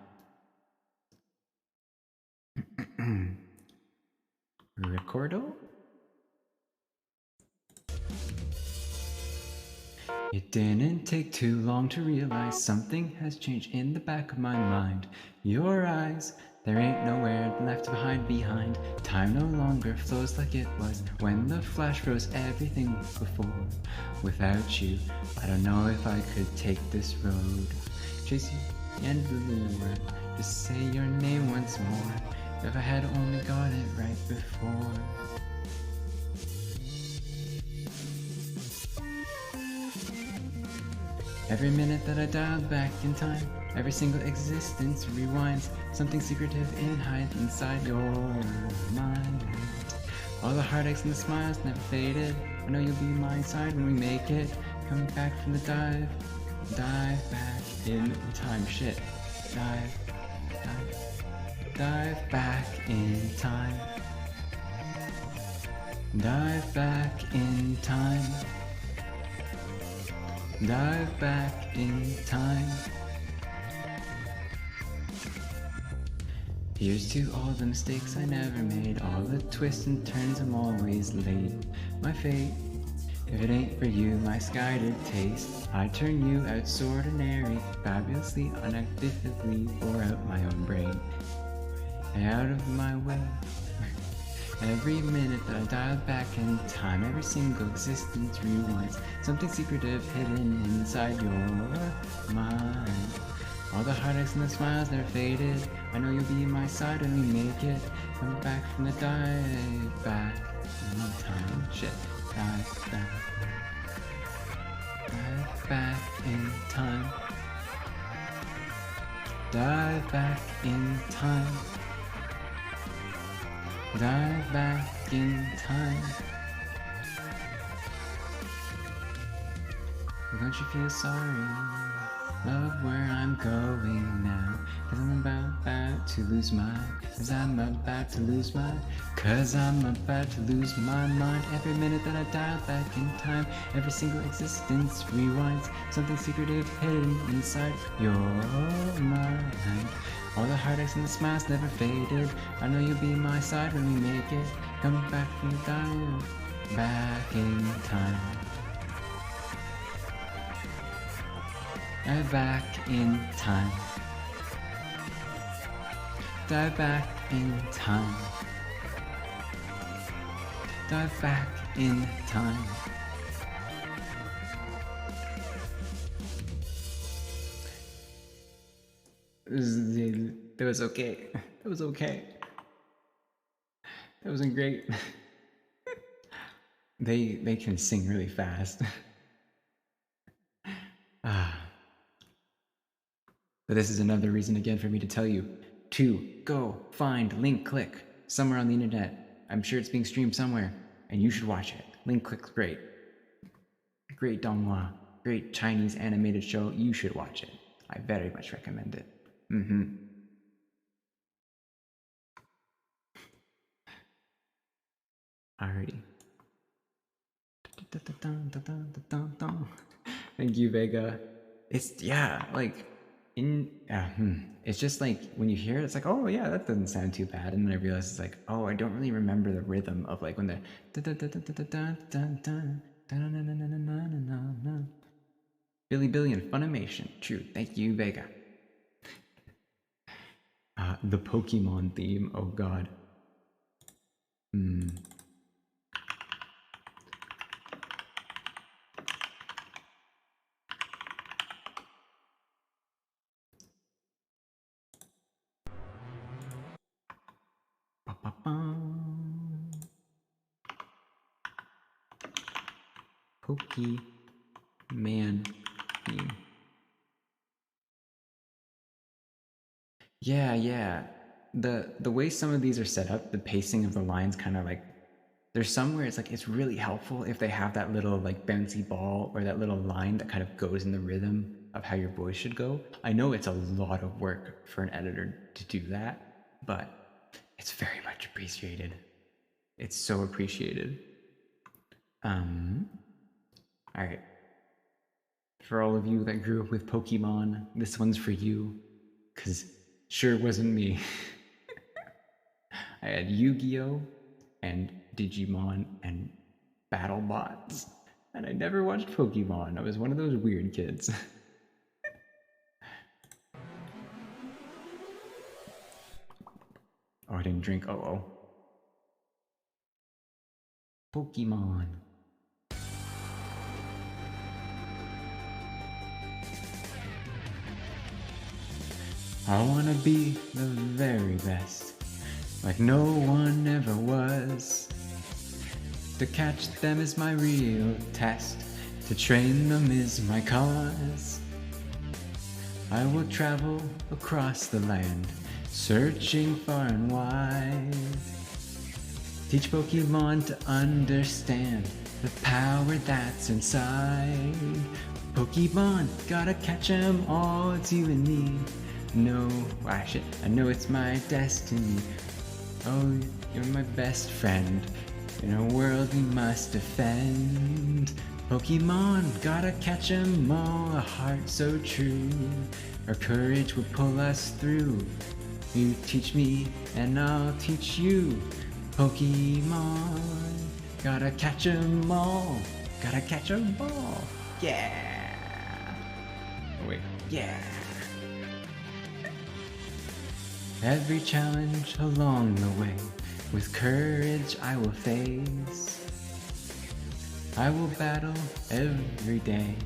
Recordo? It didn't take too long to realize something has changed in the back of my mind. Your eyes, there ain't nowhere left behind. Time no longer flows like it was when the flash froze everything before. Without you, I don't know if I could take this road. Chasing the end of the world, just say your name once more. If I had only got it right before. Every minute that I dialed back in time, every single existence rewinds. Something secretive in hide inside your mind. All the heartaches and the smiles never faded. I know you'll be my side when we make it. Coming back from the dive back in time. Shit, dive back in time. Dive back in time. Dive back in time. Here's to all the mistakes I never made, all the twists and turns I'm always late. My fate, if it ain't for you, my sky-did taste. I turn you out ordinary, fabulously, unactively, pour out my own brain. Out of my way. Every minute that I dialed back in time, every single existence rewinds. Something secretive hidden inside your mind. All the heartaches and the smiles never faded. I know you'll be my side when we make it. Coming back from the dive back in time. Shit. Dive back. Dive back in time. Dive back in time. Dive back in time. Don't you feel sorry? Love where I'm going now. Cause I'm about to lose my mind. Every minute that I dial back in time, every single existence rewinds. Something secretive hidden inside your mind. All the heartaches and the smiles never faded. I know you'll be my side when we make it. Coming back from the dive back in time. Dive back in time. Dive back in time. Dive back in time. That was okay. That was okay. That wasn't great. They can sing really fast. But this is another reason again for me to tell you to go find link click somewhere on the internet. I'm sure it's being streamed somewhere, and you should watch it. Link click's great. Great donghua. Great Chinese animated show. You should watch it. I very much recommend it. Alrighty. Thank you, Vega. It's, yeah, like, It's just like when you hear it, it's like, oh yeah, that doesn't sound too bad, and then I realize it's like, oh, I don't really remember the rhythm of like when the Billy and Funimation. True, thank you, Vega. The Pokemon theme. Oh God. Pokemon theme. Yeah. The way some of these are set up, the pacing of the lines kind of like there's some where it's like it's really helpful if they have that little like bouncy ball or that little line that kind of goes in the rhythm of how your voice should go. I know it's a lot of work for an editor to do that, but it's very much appreciated. It's so appreciated. All right. For all of you that grew up with Pokemon, this one's for you, cause sure wasn't me. I had Yu-Gi-Oh! And Digimon and BattleBots, and I never watched Pokemon. I was one of those weird kids. Oh, I didn't drink. Oh. Pokemon. I wanna be the very best, like no one ever was. To catch them is my real test, to train them is my cause. I will travel across the land, searching far and wide. Teach Pokemon to understand the power that's inside. Pokemon, gotta catch 'em all, it's you and me. No, shit, I know it's my destiny. Oh, you're my best friend. In a world we must defend. Pokemon, gotta catch 'em all, a heart so true. Our courage will pull us through. You teach me and I'll teach you. Pokemon, gotta catch 'em all. Gotta catch 'em all. Yeah. Oh wait, yeah. Every challenge along the way, with courage I will face. I will battle every day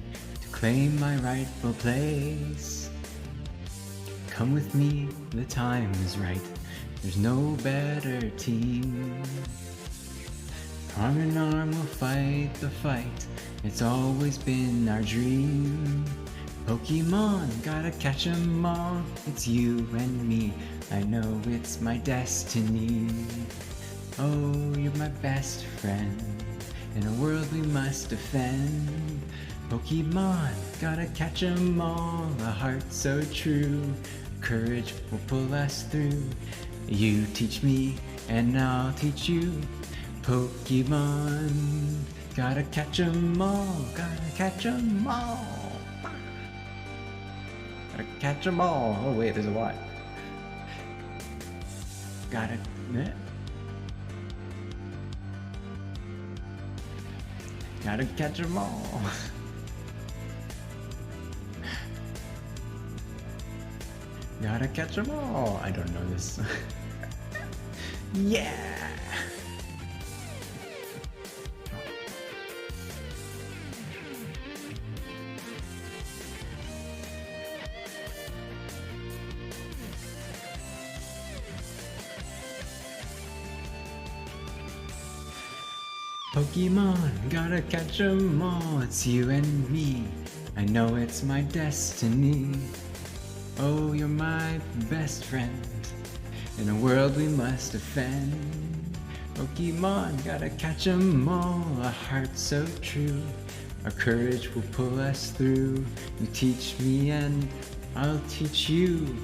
to claim my rightful place. Come with me, the time is right. There's no better team. Arm in arm we'll fight the fight. It's always been our dream. Pokemon, gotta catch 'em all. It's you and me. I know it's my destiny. Oh, you're my best friend. In a world we must defend. Pokemon, gotta catch 'em all. A heart so true. Courage will pull us through. You teach me and I'll teach you. Pokemon, gotta catch 'em all. Gotta catch 'em all. Gotta catch 'em all. Oh wait, there's a lot. Gotta... Gotta catch 'em all. Gotta catch 'em all. I don't know this. Yeah. Pokemon, gotta catch 'em all. It's you and me. I know it's my destiny. Oh, you're my best friend. In a world we must defend. Pokemon, gotta catch 'em all. A heart so true. Our courage will pull us through. You teach me and I'll teach you.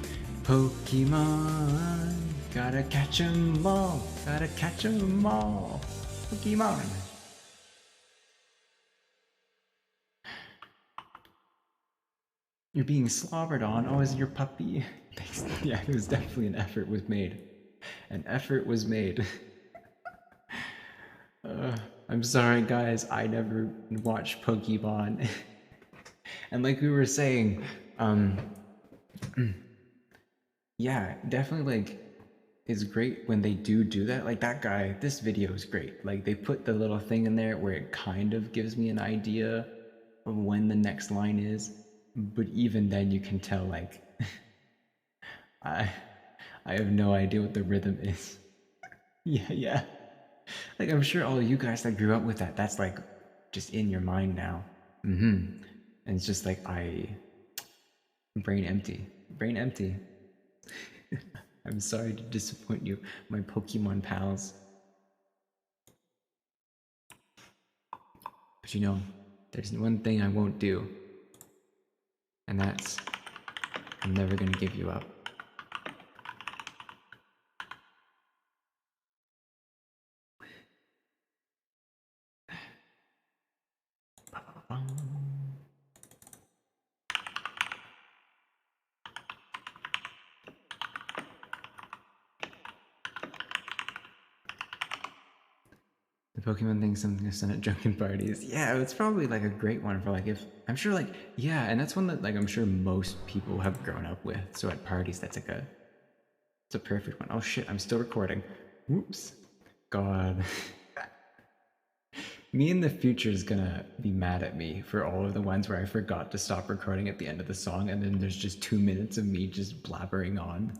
Pokemon, gotta catch 'em all. Gotta catch 'em all. Pokemon. You're being slobbered on. Oh, is it your puppy? Yeah, it was definitely an effort was made. An effort was made. I'm sorry, guys. I never watched Pokemon. And like we were saying, yeah, definitely like it's great when they do that. Like that guy, this video is great. Like they put the little thing in there where it kind of gives me an idea of when the next line is, but even then you can tell like I I have no idea what the rhythm is. Yeah. Like I'm sure all of you guys that grew up with that, that's like just in your mind now. And it's just like brain empty. Brain empty. I'm sorry to disappoint you, my Pokemon pals. But you know, there's one thing I won't do. And that's I'm never gonna give you up. The Pokemon thing, something I've done at drunken parties. Yeah, it's probably like a great one for like if I'm sure like yeah, and that's one that like I'm sure most people have grown up with. So at parties, that's like it's a perfect one. Oh shit, I'm still recording. Whoops. God. Me in the future is gonna be mad at me for all of the ones where I forgot to stop recording at the end of the song, and then there's just 2 minutes of me just blabbering on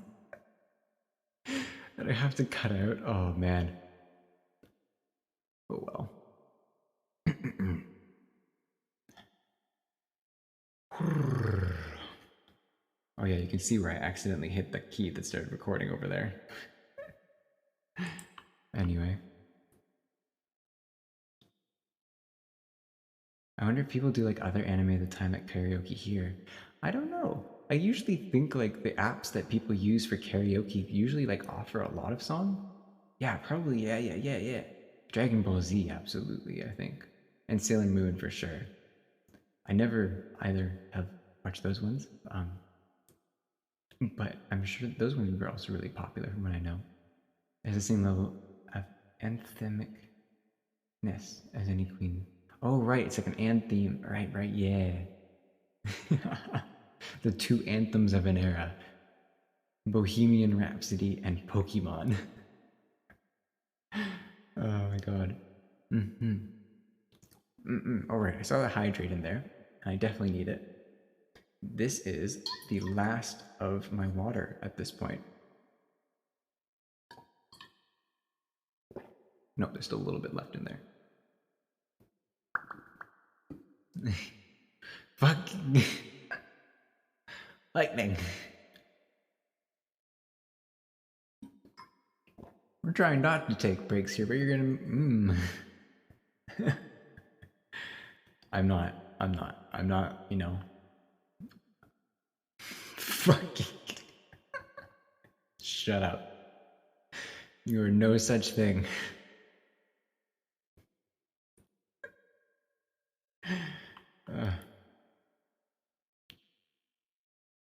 that I have to cut out. Oh man. Oh well. Oh yeah, you can see where I accidentally hit the key that started recording over there. Anyway. I wonder if people do like other anime at the time at karaoke here. I don't know. I usually think like the apps that people use for karaoke usually like offer a lot of song. Yeah, probably. Yeah. Dragon Ball Z, absolutely, I think. And Sailor Moon for sure. I never either have watched those ones. But I'm sure those ones were also really popular from what I know. There's the same level of anthemicness as any queen. Oh, right, it's like an anthem. Right, yeah. The 2 anthems of an era Bohemian Rhapsody and Pokemon. Oh my god. Alright, I saw the hydrate in there, and I definitely need it. This is the last of my water at this point. No, there's still a little bit left in there. Fucking lightning. We're trying not to take breaks here, but you're gonna. I'm not, you know. Fucking. Shut up. You are no such thing.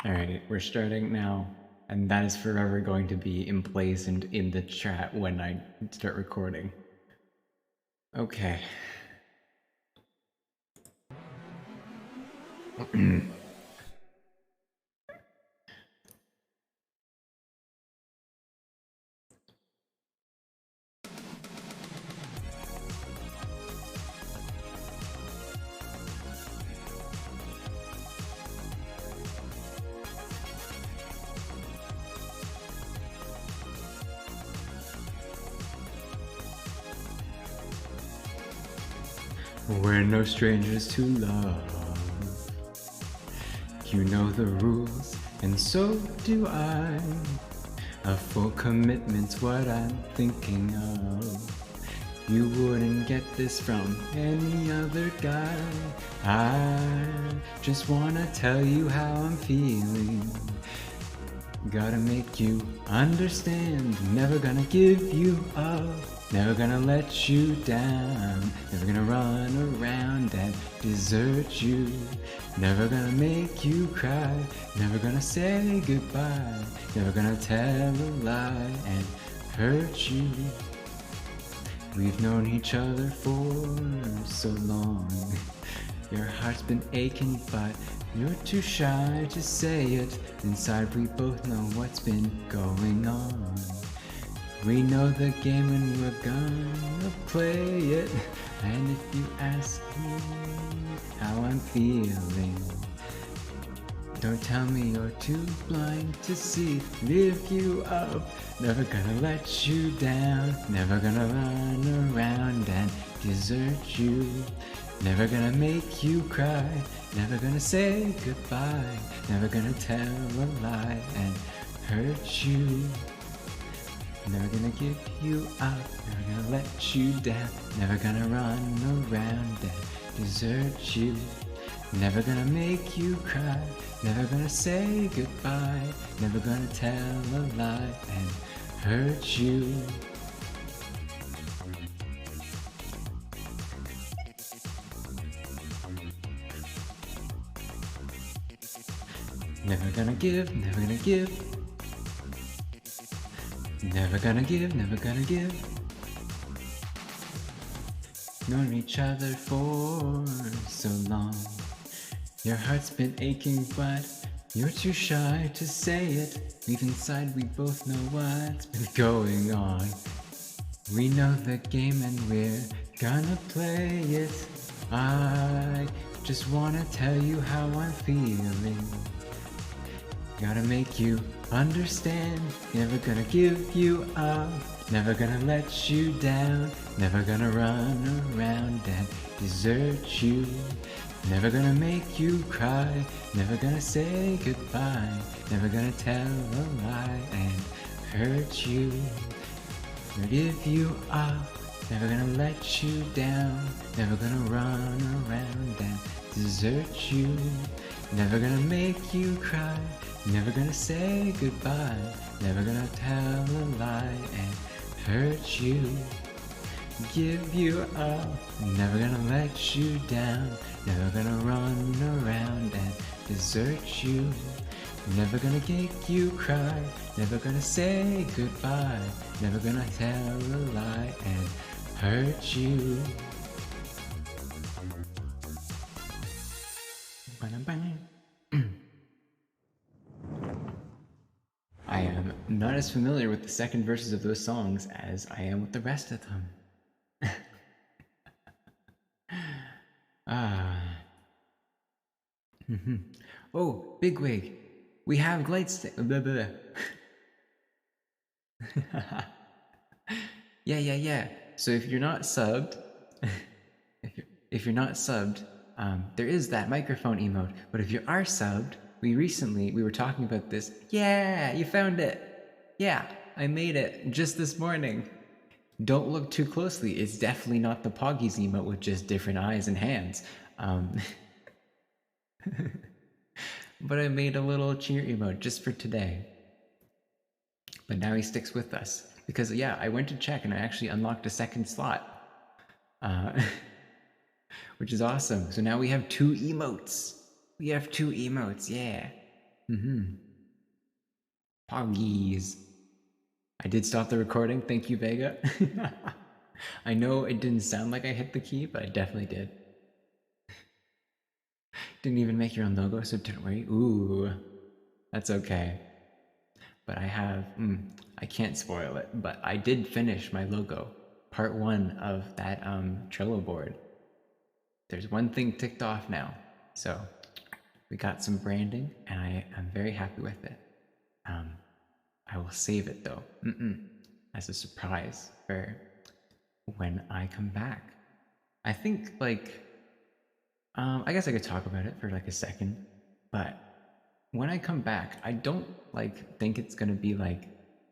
Alright, we're starting now, and that is forever going to be emblazoned in the chat when I start recording. Okay. We're no strangers to love. You know the rules, and so do I. A full commitment's what I'm thinking of. You wouldn't get this from any other guy. I just wanna tell you how I'm feeling. Gotta make you understand. Never gonna give you up. Never gonna let you down. Never gonna run around that desert you. Never gonna make you cry, never gonna say goodbye, never gonna tell a lie and hurt you. We've known each other for so long. Your heart's been aching, but you're too shy to say it. Inside we both know what's been going on. We know the game and we're gonna play it. And if you ask me how I'm feeling, don't tell me you're too blind to see. Lift you up, never gonna let you down, never gonna run around and desert you. Never gonna make you cry, never gonna say goodbye, never gonna tell a lie and hurt you. Never gonna give you up, never gonna let you down, never gonna run around and desert you. Never gonna make you cry, never gonna say goodbye, never gonna tell a lie and hurt you. Never gonna give, never gonna give. Never gonna give, never gonna give. Known each other for so long. Your heart's been aching, but you're too shy to say it. Deep inside we both know what's been going on. We know the game and we're gonna play it. I just wanna tell you how I'm feeling. Gotta make you understand, never gonna give you up, never gonna let you down, never gonna run around and desert you. Never gonna make you cry, never gonna say goodbye, never gonna tell a lie and hurt you. Never give you up, never gonna let you down, never gonna run around and desert you. Never gonna make you cry, never gonna say goodbye, never gonna tell a lie and hurt you. Give you up, never gonna let you down, never gonna run around and desert you. Never gonna make you cry, never gonna say goodbye, never gonna tell a lie and hurt you. I am not as familiar with the second verses of those songs as I am with the rest of them. Oh, Bigwig, we have lights. Yeah. So if you're not subbed, if you're not subbed, there is that microphone emote. But if you are subbed, we were talking about this. Yeah, you found it. Yeah, I made it just this morning. Don't look too closely. It's definitely not the Poggies emote with just different eyes and hands. But I made a little cheer emote just for today. But now he sticks with us. Because, yeah, I went to check and I actually unlocked a second slot. Which is awesome. So now we have 2 emotes. We have 2 emotes, yeah. Poggies. I did stop the recording. Thank you, Vega. I know it didn't sound like I hit the key, but I definitely did. Didn't even make your own logo, so don't worry. Ooh, that's okay. But I have, I can't spoil it, but I did finish my logo. Part 1 of that Trello board. There's one thing ticked off now. So we got some branding and I am very happy with it. I will save it though, as a surprise for when I come back. I think I guess I could talk about it for like a second, but when I come back, I don't think it's gonna be like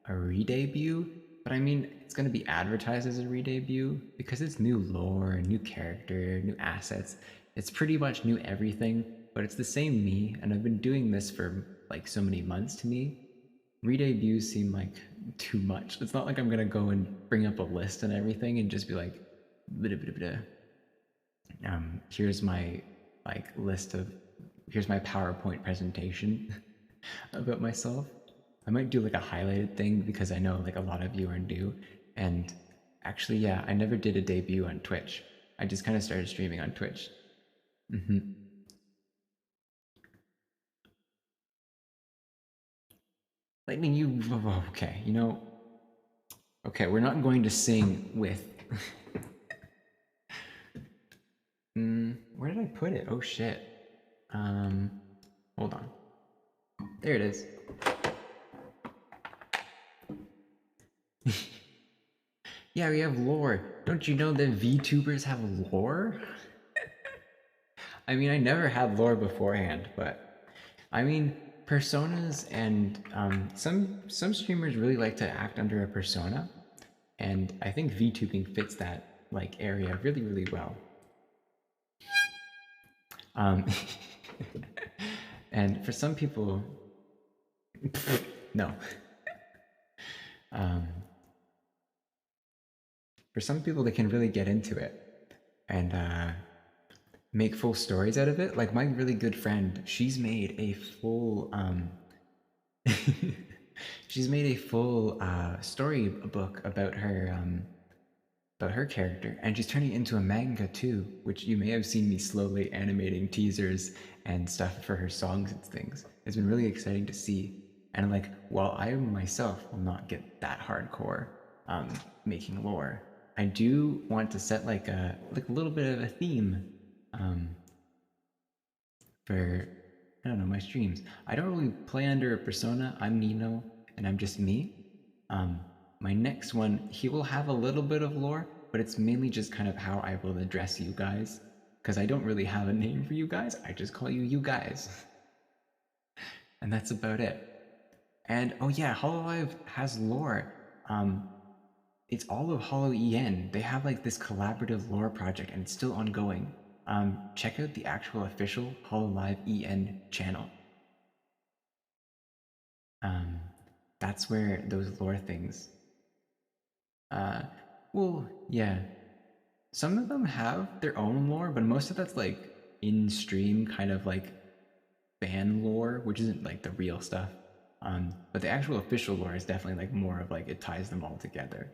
a re-debut, but I mean, it's gonna be advertised as a re-debut because it's new lore, new character, new assets. It's pretty much new everything, but it's the same me, and I've been doing this for like so many months to me. Re-debuts seem like too much. It's not like I'm gonna go and bring up a list and everything and just be like, here's my like list of here's my PowerPoint presentation about myself. I might do like a highlighted thing because I know like a lot of you are new. And actually, yeah, I never did a debut on Twitch. I just kind of started streaming on Twitch. Lightning, you. Okay, you know. Okay, we're not going to sing with. Where did I put it? Oh shit. Hold on. There it is. Yeah, we have lore. Don't you know that VTubers have lore? I mean, I never had lore beforehand, but I mean, personas and some streamers really like to act under a persona, and I think VTubing fits that like area really really well. Um, and for some people, no. Um, for some people, they can really get into it and make full stories out of it. Like my really good friend, she's made a full she's made a full story book about her character, and she's turning it into a manga too, which you may have seen me slowly animating teasers and stuff for her songs and things. It's been really exciting to see. And like, while I myself will not get that hardcore making lore, I do want to set like a little bit of a theme um, for I don't know my streams. I don't really play under a persona. I'm Nino, and I'm just me. Um, my next one, he will have a little bit of lore, but it's mainly just kind of how I will address you guys, because I don't really have a name for you guys. I just call you you guys, and that's about it. And oh yeah, Hololive has lore. Um, it's all of Hollow EN. They have like this collaborative lore project, and it's still ongoing. Check out the actual official Hololive EN channel. Um, that's where those lore things. Uh, well, yeah. Some of them have their own lore, but most of that's like in stream kind of like fan lore, which isn't like the real stuff. But the actual official lore is definitely like more of like it ties them all together.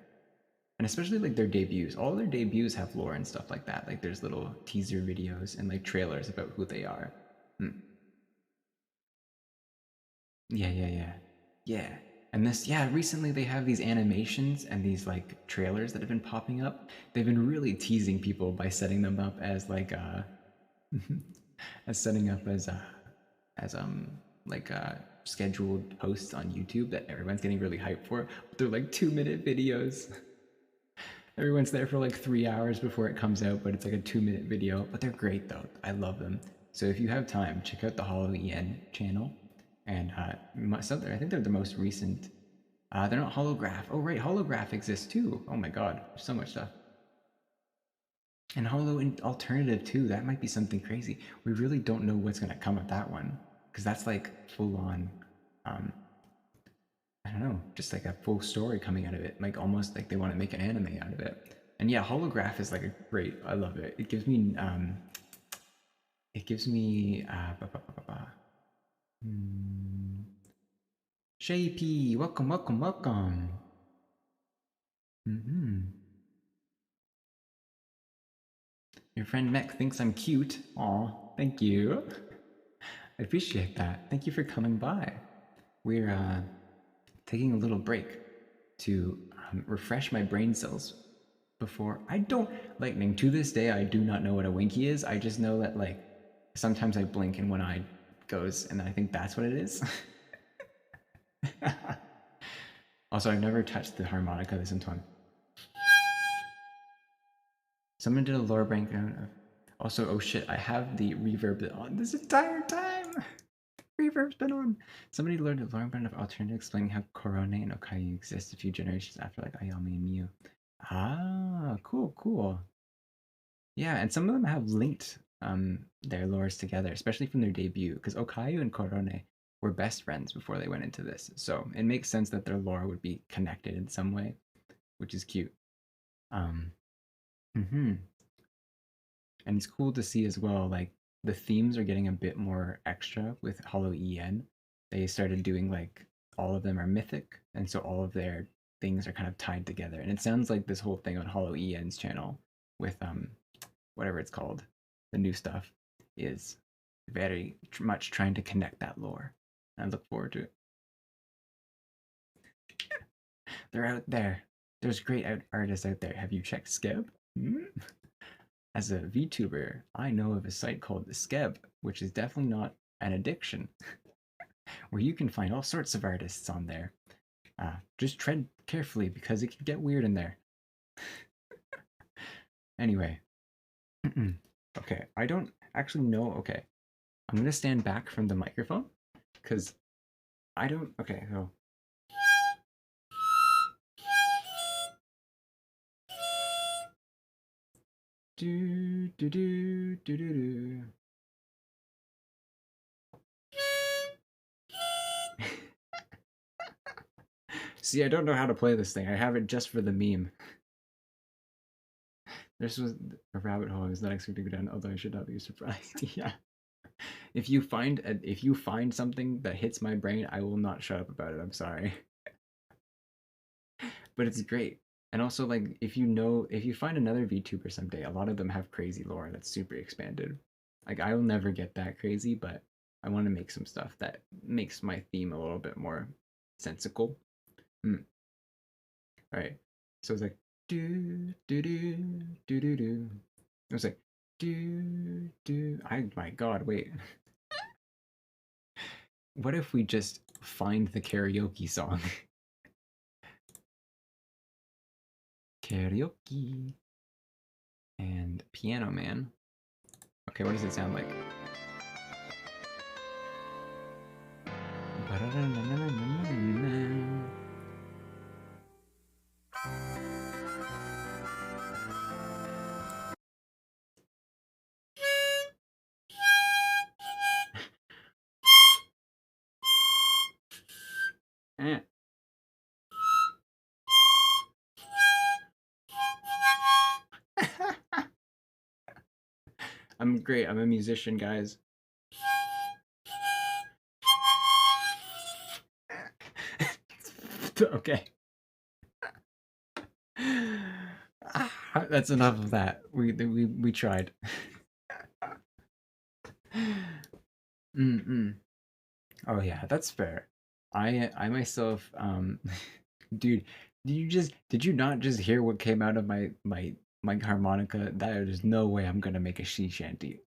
And especially like their debuts. All their debuts have lore and stuff like that. Like there's little teaser videos and like trailers about who they are. Hmm. Yeah, yeah, yeah. Yeah. And this, yeah, recently they have these animations and these like trailers that have been popping up. They've been really teasing people by setting them up as like as setting up as like scheduled posts on YouTube that everyone's getting really hyped for. But they're like 2 minute videos. Everyone's there for like 3 hours before it comes out, but it's like a 2 minute video. But they're great though. I love them. So if you have time, check out the Hollow EN channel. And I think they're the most recent. They're not Holograph. Oh right, Holograph exists too. Oh my god, there's so much stuff. And Hollow Alternative too. That might be something crazy. We really don't know what's gonna come of that one because that's like full on. I don't know, just like a full story coming out of it. Like almost like they want to make an anime out of it. And yeah, Holograph is like a great. I love it. It gives me. It gives me. Shapey, welcome, welcome, welcome. Your friend Mech thinks I'm cute. Aw, thank you. I appreciate that. Thank you for coming by. We're taking a little break to refresh my brain cells before I don't lightning. To this day, I do not know what a winky is. I just know that like sometimes I blink and one eye goes, and I think that's what it is. Also, I've never touched the harmonica this time. Someone did a lore breakdown. Also, oh shit, I have the reverb on this entire time. Reverb's been on. Somebody learned a lore brand of alternative explaining how Korone and Okayu exist a few generations after like Ayame and Miu. Ah, cool, cool. Yeah, and some of them have linked their lores together, especially from their debut, because Okayu and Korone were best friends before they went into this. So it makes sense that their lore would be connected in some way, which is cute. Um, and it's cool to see as well, like the themes are getting a bit more extra with Hollow EN. They started doing like all of them are mythic, and so all of their things are kind of tied together. And it sounds like this whole thing on Hollow EN's channel with whatever it's called, the new stuff, is very much trying to connect that lore. I look forward to it. They're out there. There's great artists out there. Have you checked Skeb? Hmm? As a VTuber, I know of a site called Skeb, which is definitely not an addiction, where you can find all sorts of artists on there. Just tread carefully because it can get weird in there. Anyway, okay, I don't actually know. Okay, I'm gonna stand back from the microphone because I don't. Okay, so do do do do do do. See, I don't know how to play this thing. I have it just for the meme. This was a rabbit hole I was not expecting to go down, although I should not be surprised. Yeah. If you find something that hits my brain, I will not shut up about it. I'm sorry. But it's great. And also like if you find another VTuber someday, a lot of them have crazy lore that's super expanded. Like I will never get that crazy, but I want to make some stuff that makes my theme a little bit more sensical. Mm. All right. So it's like do do do do do do. It was like do do. My God, wait. What if we just find the karaoke song? Karaoke and Piano Man. Okay, what does it sound like? Eh. I'm great. I'm a musician, guys. Okay. That's enough of that. We tried. Mm-mm. Oh yeah, that's fair. I myself dude, did you not just hear what came out of my harmonica? There's no way I'm gonna make a sea shanty.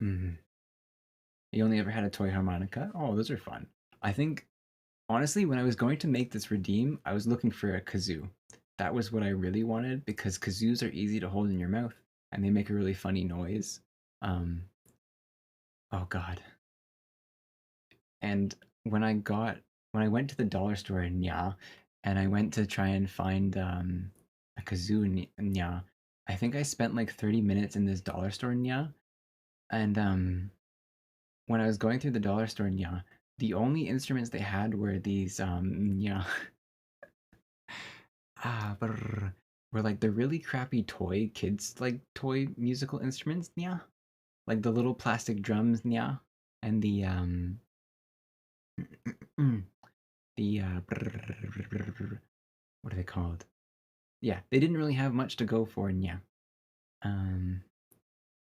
Mm. You only ever had a toy harmonica? Oh, those are fun. I think honestly, when I was going to make this redeem, I was looking for a kazoo. That was what I really wanted because kazoos are easy to hold in your mouth and they make a really funny noise. Um, oh God. And when I went to the dollar store in Nya, and I went to try and find a kazoo in Nya, I think I spent like 30 minutes in this dollar store in Nya, and when I was going through the dollar store in Nya, the only instruments they had were these Nya were like the really crappy toy kids like toy musical instruments Nya, like the little plastic drums Nya, and the what are they called? Yeah, they didn't really have much to go for, yeah. Um,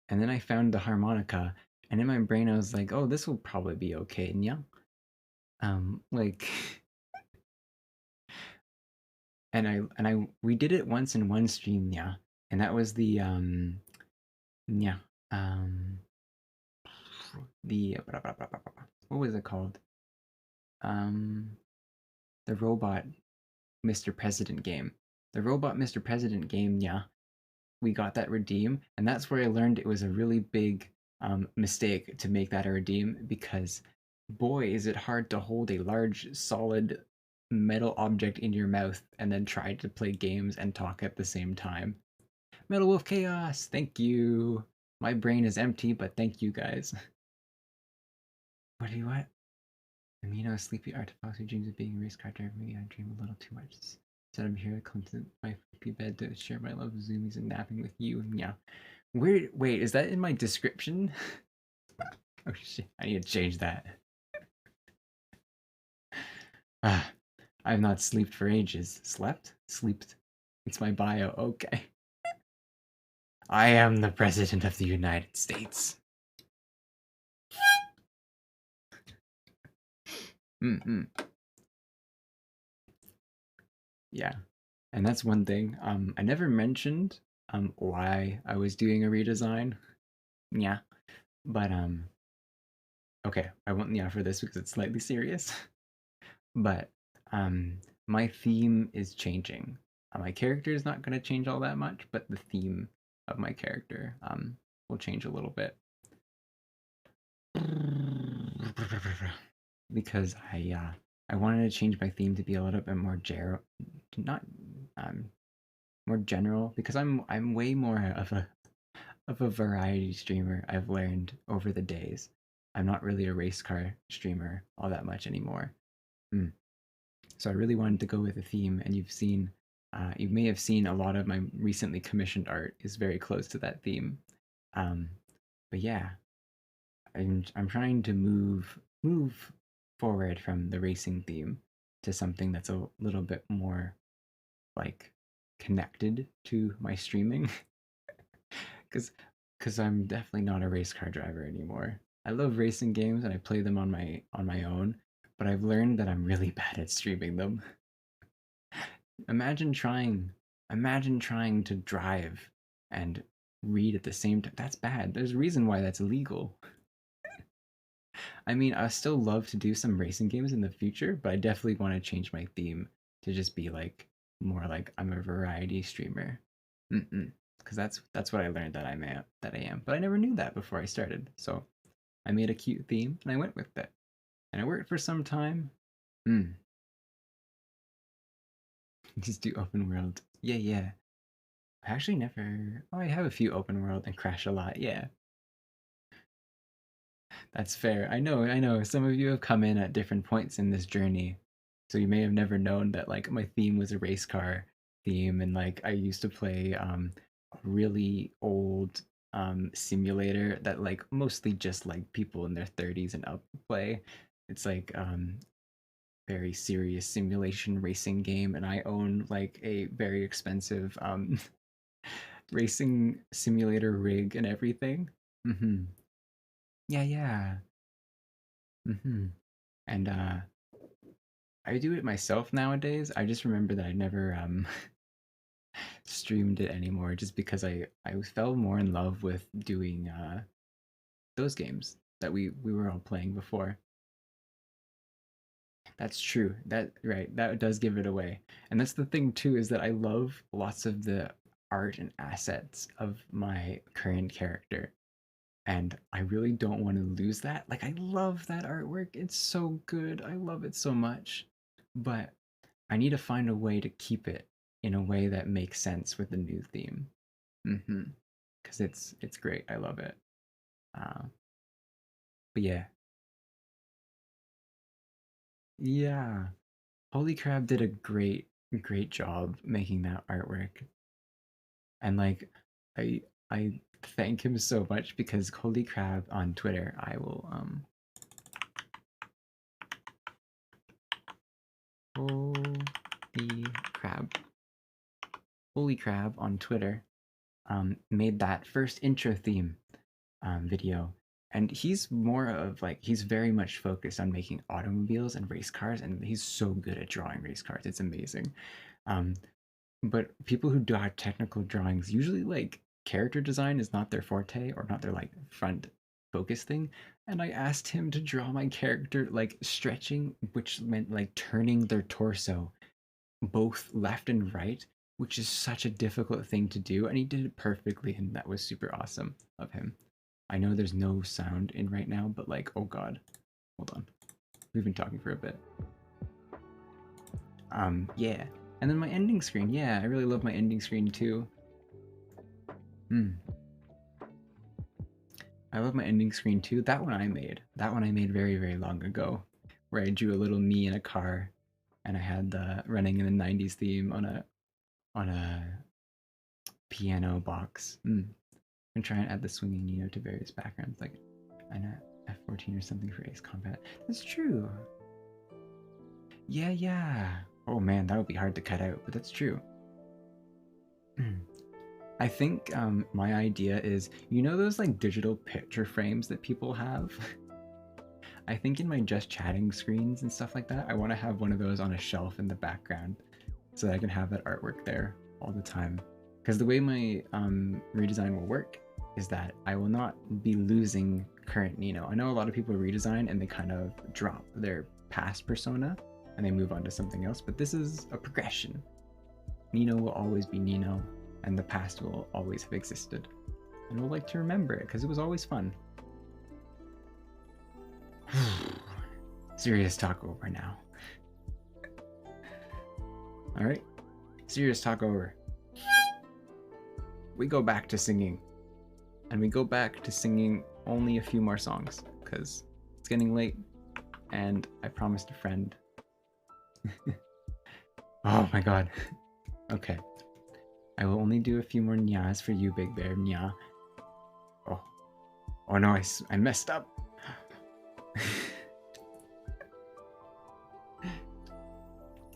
and then I found the harmonica, and in my brain I was like, oh, this will probably be okay, yeah. Like, we did it once in one stream, yeah, and that was yeah, um, the what was it called? Um, the robot Mr. President game. The robot Mr. President game, yeah, we got that redeem, and that's where I learned it was a really big mistake to make that a redeem because boy is it hard to hold a large solid metal object in your mouth and then try to play games and talk at the same time. Metal Wolf Chaos, thank you. My brain is empty, but thank you guys. What do you want? Amino, sleepy artifact who dreams of being a race car driver. Maybe I dream a little too much. Instead, I'm here, content my comfy bed to share my love of zoomies and napping with you. Yeah. Wait, is that in my description? Oh shit, I need to change that. Ah, I've not slept for ages. Slept? Sleeped. It's my bio. Okay. I am the President of the United States. Mm-mm. Yeah. And that's one thing. I never mentioned why I was doing a redesign. Yeah. But okay, I won't yeah for this because it's slightly serious. But um my theme is changing. My character is not gonna change all that much, but the theme of my character will change a little bit. Because I wanted to change my theme to be a little bit more not um more general because I'm way more of a variety streamer. I've learned over the days. I'm not really a race car streamer all that much anymore. Mm. So I really wanted to go with a theme, and you may have seen a lot of my recently commissioned art is very close to that theme. Um, but yeah, I'm trying to move forward from the racing theme to something that's a little bit more like connected to my streaming because I'm definitely not a race car driver anymore. I love racing games and I play them on my own, but I've learned that I'm really bad at streaming them. Imagine trying imagine trying to drive and read at the same time. That's bad. There's a reason why that's illegal. I mean, I still love to do some racing games in the future, but I definitely want to change my theme to just be like more like I'm a variety streamer. Because that's what I learned that I am. But I never knew that before I started. So I made a cute theme and I went with it, and it worked for some time. Mm. Just do open world. Yeah, yeah. I actually never. Oh, I have a few open world and crash a lot. Yeah, that's fair. I know. Some of you have come in at different points in this journey, so you may have never known that like my theme was a race car theme, and like I used to play a really old simulator that like mostly just like people in their 30s and up play. It's like very serious simulation racing game, and I own like a very expensive racing simulator rig and everything. Mm-hmm. Yeah, yeah. Mm-hmm. And I do it myself nowadays. I just remember that I never streamed it anymore just because I fell more in love with doing those games that we were all playing before. That's true. That right. That does give it away. And that's the thing too is that I love lots of the art and assets of my current character. And I really don't want to lose that. Like I love that artwork. It's so good. I love it so much. But I need to find a way to keep it in a way that makes sense with the new theme. Mhm. Cuz it's great. I love it. Uh, but yeah. Yeah. Holy Crab did a great job making that artwork. And like I I thank him so much because Holy Crab on Twitter, I will Holy Crab. Holy Crab on Twitter made that first intro theme video. And he's more of like, he's very much focused on making automobiles and race cars, and he's so good at drawing race cars. It's amazing. Um, but people who draw technical drawings usually like character design is not their forte or not their like front focus thing. And I asked him to draw my character like stretching, which meant like turning their torso both left and right, which is such a difficult thing to do, and he did it perfectly, and that was super awesome of him. I know there's no sound in right now, but like, oh god, hold on, we've been talking for a bit. Yeah, and then my ending screen. Yeah, I really love my ending screen too. Hmm. I love my ending screen too. That one I made. That one I made very long ago, where I drew a little me in a car, and I had the running in the '90s theme on on a piano box. And try and add the swinging Nino to various backgrounds, like an F14 or something for Ace Combat. That's true. Yeah. Oh man, that would be hard to cut out, but that's true. I think my idea is, you know those like digital picture frames that people have? I think in my just chatting screens and stuff like that, I want to have one of those on a shelf in the background so that I can have that artwork there all the time. Because the way my redesign will work is that I will not be losing current Nino. I know a lot of people redesign and they kind of drop their past persona and they move on to something else, but this is a progression. Nino will always be Nino, and the past will always have existed. And we'll like to remember it because it was always fun. Serious talk over now. Alright, serious talk over. We go back to singing. And we go back to singing only a few more songs, because it's getting late, and I promised a friend. Oh my god. Okay. I will only do a few more nyas for you, Big Bear. Nya. Oh no, I messed up.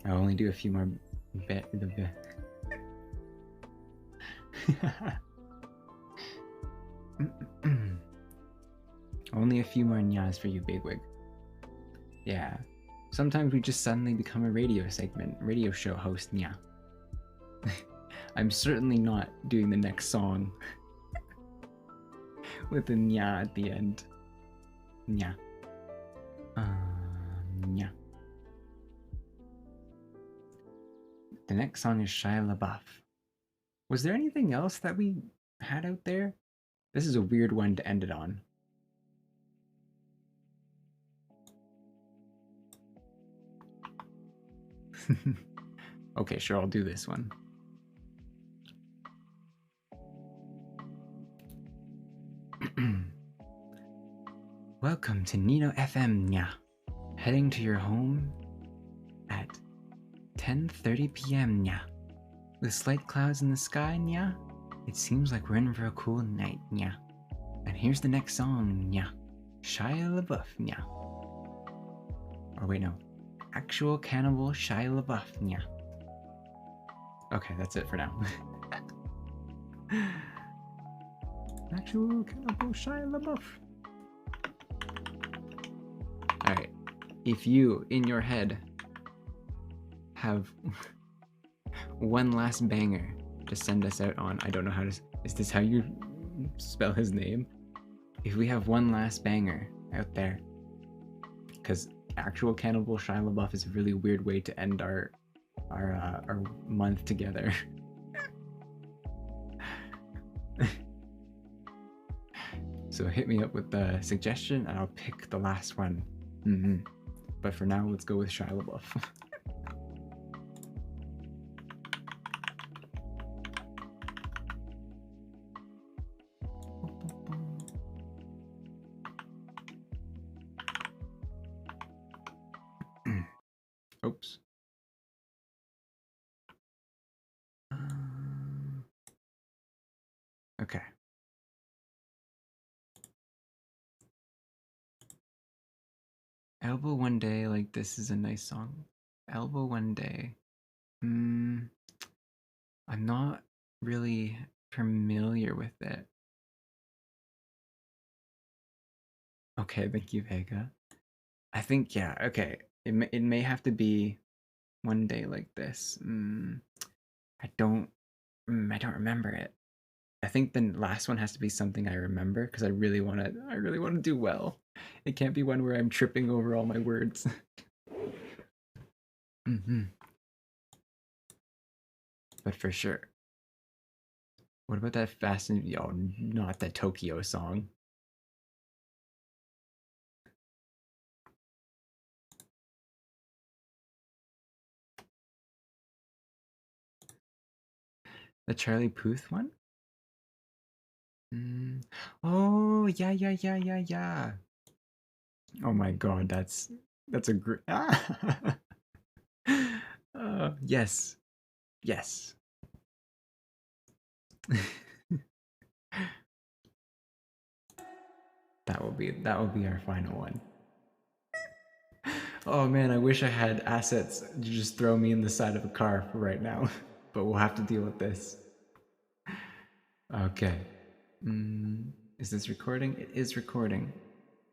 I'll only do a few more Only a few more nyas for you, Bigwig. Yeah. Sometimes we just suddenly become a radio show host, nya. I'm certainly not doing the next song with a nya at the end. Nya. Nya. The next song is Shia Labeouf. Was there anything else that we had out there? This is a weird one to end it on. Okay, sure, I'll do this one. Welcome to Nino FM, nya. Heading to your home at 10:30 p.m., nya. With slight clouds in the sky, nya. It seems like we're in for a cool night, nya. And here's the next song, nya. Shia Labeouf, nya. Or wait, no. Actual Cannibal Shia Labeouf, nya. Okay, that's it for now. Actual Cannibal Shia Labeouf. Alright. If you, in your head, have one last banger to send us out on, I don't know how to... Is this how you spell his name? If we have one last banger out there, because actual Cannibal Shia Labeouf is a really weird way to end our month together. So hit me up with the suggestion and I'll pick the last one. But for now, let's go with Shia LaBeouf. Oops. Okay. Elbow One Day, like this is a nice song. Elbow One Day. I'm not really familiar with it. Okay, thank you, Vega. I think, yeah, okay. It may have to be One Day Like This. I don't remember it. I think the last one has to be something I remember because I really want to do well. It can't be one where I'm tripping over all my words. But for sure. What about that Fast and not that Tokyo song? The Charlie Puth one? Oh, yeah. Oh my god, that's a great... Yes. That will be our final one. Oh man, I wish I had assets to just throw me in the side of a car for right now, but we'll have to deal with this. Okay. Is this recording? It is recording.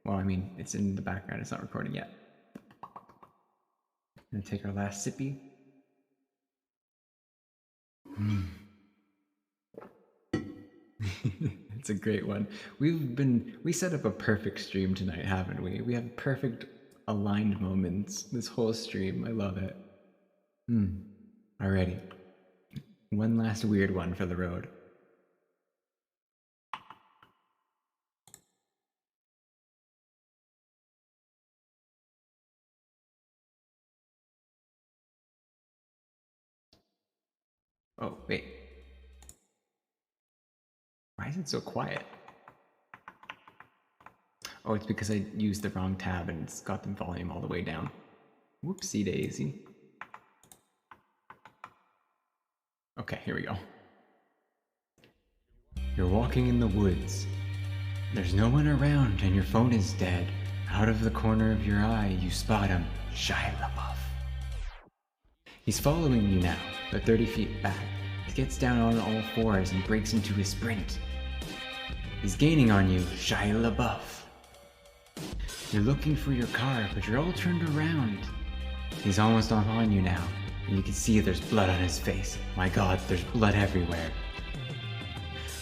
Well, I mean, it's in the background. It's not recording yet. Gonna take our last sippy. It's a great one. We set up a perfect stream tonight, haven't we? We have perfect aligned moments this whole stream. I love it. Alrighty. One last weird one for the road. Oh, wait. Why is it so quiet? Oh, it's because I used the wrong tab and it's got the volume all the way down. Whoopsie daisy. Okay, here we go. You're walking in the woods. There's no one around and your phone is dead. Out of the corner of your eye, you spot him, Shia LaBeouf. He's following you now, but 30 feet back. He gets down on all fours and breaks into a sprint. He's gaining on you, Shia LaBeouf. You're looking for your car, but you're all turned around. He's almost on you now, and you can see there's blood on his face. My God, there's blood everywhere.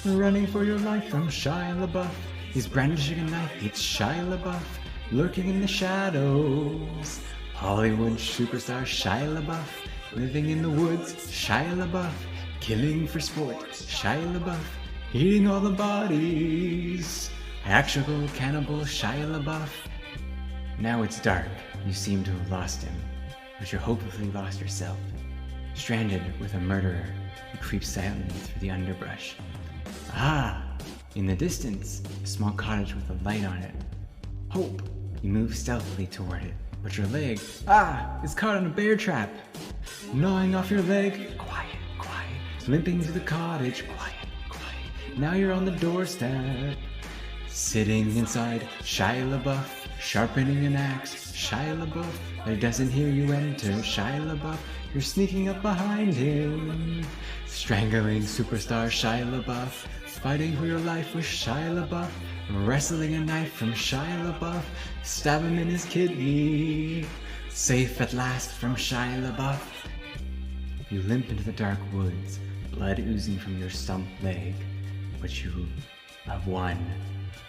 Running for your life from Shia LaBeouf. He's brandishing a knife, it's Shia LaBeouf. Lurking in the shadows. Hollywood superstar Shia LaBeouf. Living in the woods, Shia LaBeouf. Killing for sport, Shia LaBeouf. Eating all the bodies. Actual cannibal Shia LaBeouf. Now it's dark. You seem to have lost him, but you hopelessly lost yourself. Stranded with a murderer who creeps silently through the underbrush. Ah! In the distance, a small cottage with a light on it. Hope! You move stealthily toward it, but your leg, is caught in a bear trap. Gnawing off your leg. Quiet, quiet. Limping to the cottage. Quiet, quiet. Now you're on the doorstep. Sitting inside, Shia LaBeouf, sharpening an axe, Shia LaBeouf, but he doesn't hear you enter, Shia LaBeouf, you're sneaking up behind him, strangling superstar Shia LaBeouf, fighting for your life with Shia LaBeouf, wrestling a knife from Shia LaBeouf, stab him in his kidney, safe at last from Shia LaBeouf. You limp into the dark woods, blood oozing from your stumped leg, but you have won.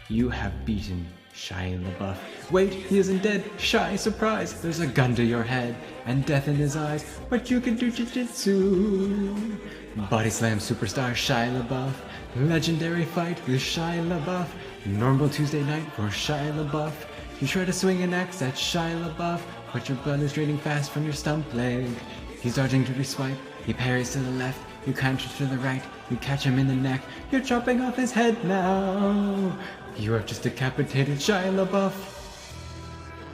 You have beaten Shia LaBeouf. Wait, he isn't dead. Shy, surprise. There's a gun to your head and death in his eyes, but you can do jiu-jitsu. Body slam superstar Shia LaBeouf. Legendary fight with Shia LaBeouf. Normal Tuesday night for Shia LaBeouf. You try to swing an axe at Shia LaBeouf, but your blood is draining fast from your stump leg. He's dodging to swipe. He parries to the left. You counter to the right. You catch him in the neck. You're chopping off his head now. You have just decapitated Shia LaBeouf.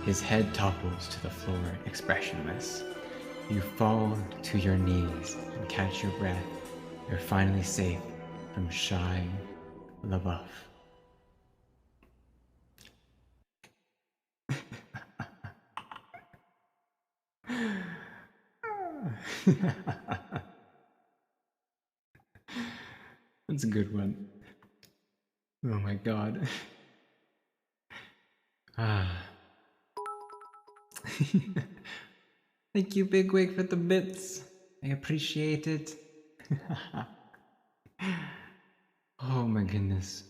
His head topples to the floor, expressionless. You fall to your knees and catch your breath. You're finally safe from Shia LaBeouf. That's a good one. Oh my God. Thank you, Bigwig, for the bits. I appreciate it. Oh my goodness.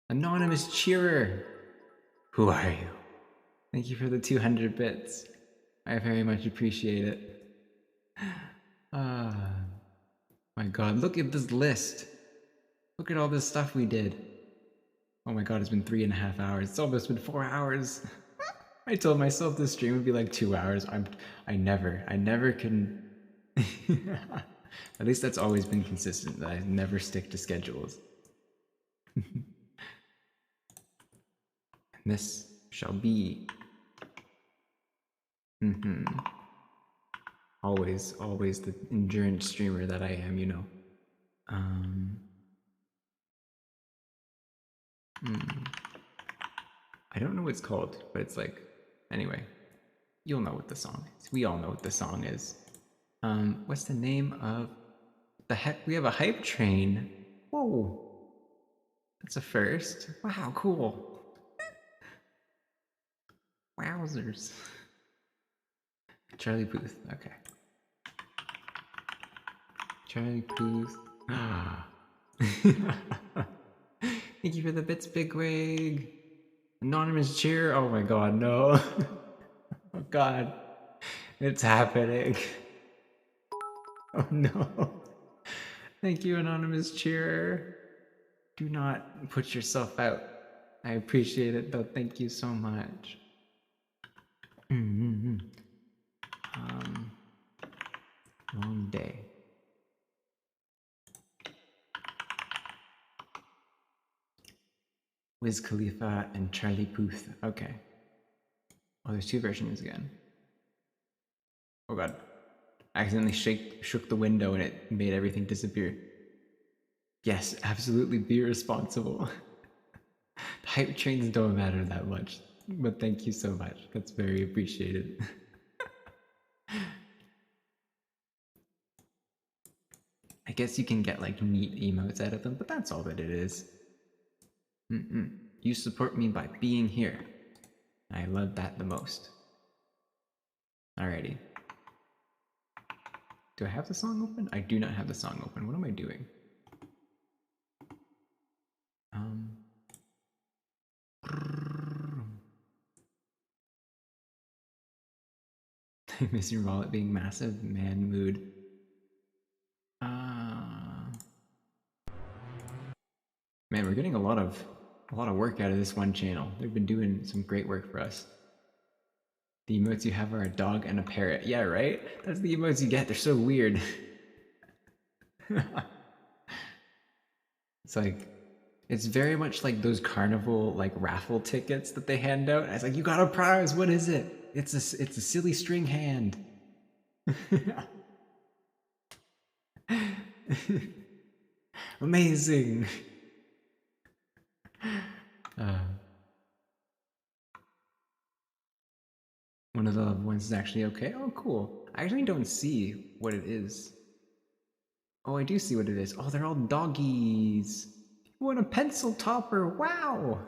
Anonymous cheerer. Who are you? Thank you for the 200 bits. I very much appreciate it. My God, look at this list. Look at all this stuff we did. Oh my God, it's been 3.5 hours. It's almost been 4 hours. I told myself this stream would be like 2 hours. I never can. At least that's always been consistent, that I never stick to schedules. And this shall be. Always the endurance streamer that I am, you know. Um, I don't know what it's called, but it's like, anyway, you'll know what the song is. We all know what the song is. What's the name of the heck? We have a hype train. Whoa, that's a first. Wow, cool. Wowzers. Charlie Puth. Okay. Charlie Puth. Thank you for the bits, Bigwig. Anonymous cheer. Oh my god, no. Oh god. It's happening. Oh no. Thank you, Anonymous cheer. Do not put yourself out. I appreciate it though. Thank you so much. Long day. Wiz Khalifa and Charlie Puth. Okay. Oh, there's two versions again. Oh god. I accidentally shook the window and it made everything disappear. Yes, absolutely be responsible. The hype trains don't matter that much, but thank you so much. That's very appreciated. I guess you can get like neat emotes out of them, but that's all that it is. You support me by being here. I love that the most. Alrighty. Do I have the song open? I do not have the song open. What am I doing? I miss your wallet being massive. Man mood. Man, we're getting a lot of work out of this one channel. They've been doing some great work for us. The emotes you have are a dog and a parrot. Yeah, right? That's the emotes you get. They're so weird. It's like, it's very much like those carnival like raffle tickets that they hand out. It's like, you got a prize. What is it? It's a silly string hand. Amazing. One of the loved ones is actually okay. Oh, cool. I actually don't see what it is. Oh, I do see what it is. Oh, they're all doggies. You want a pencil topper? Wow.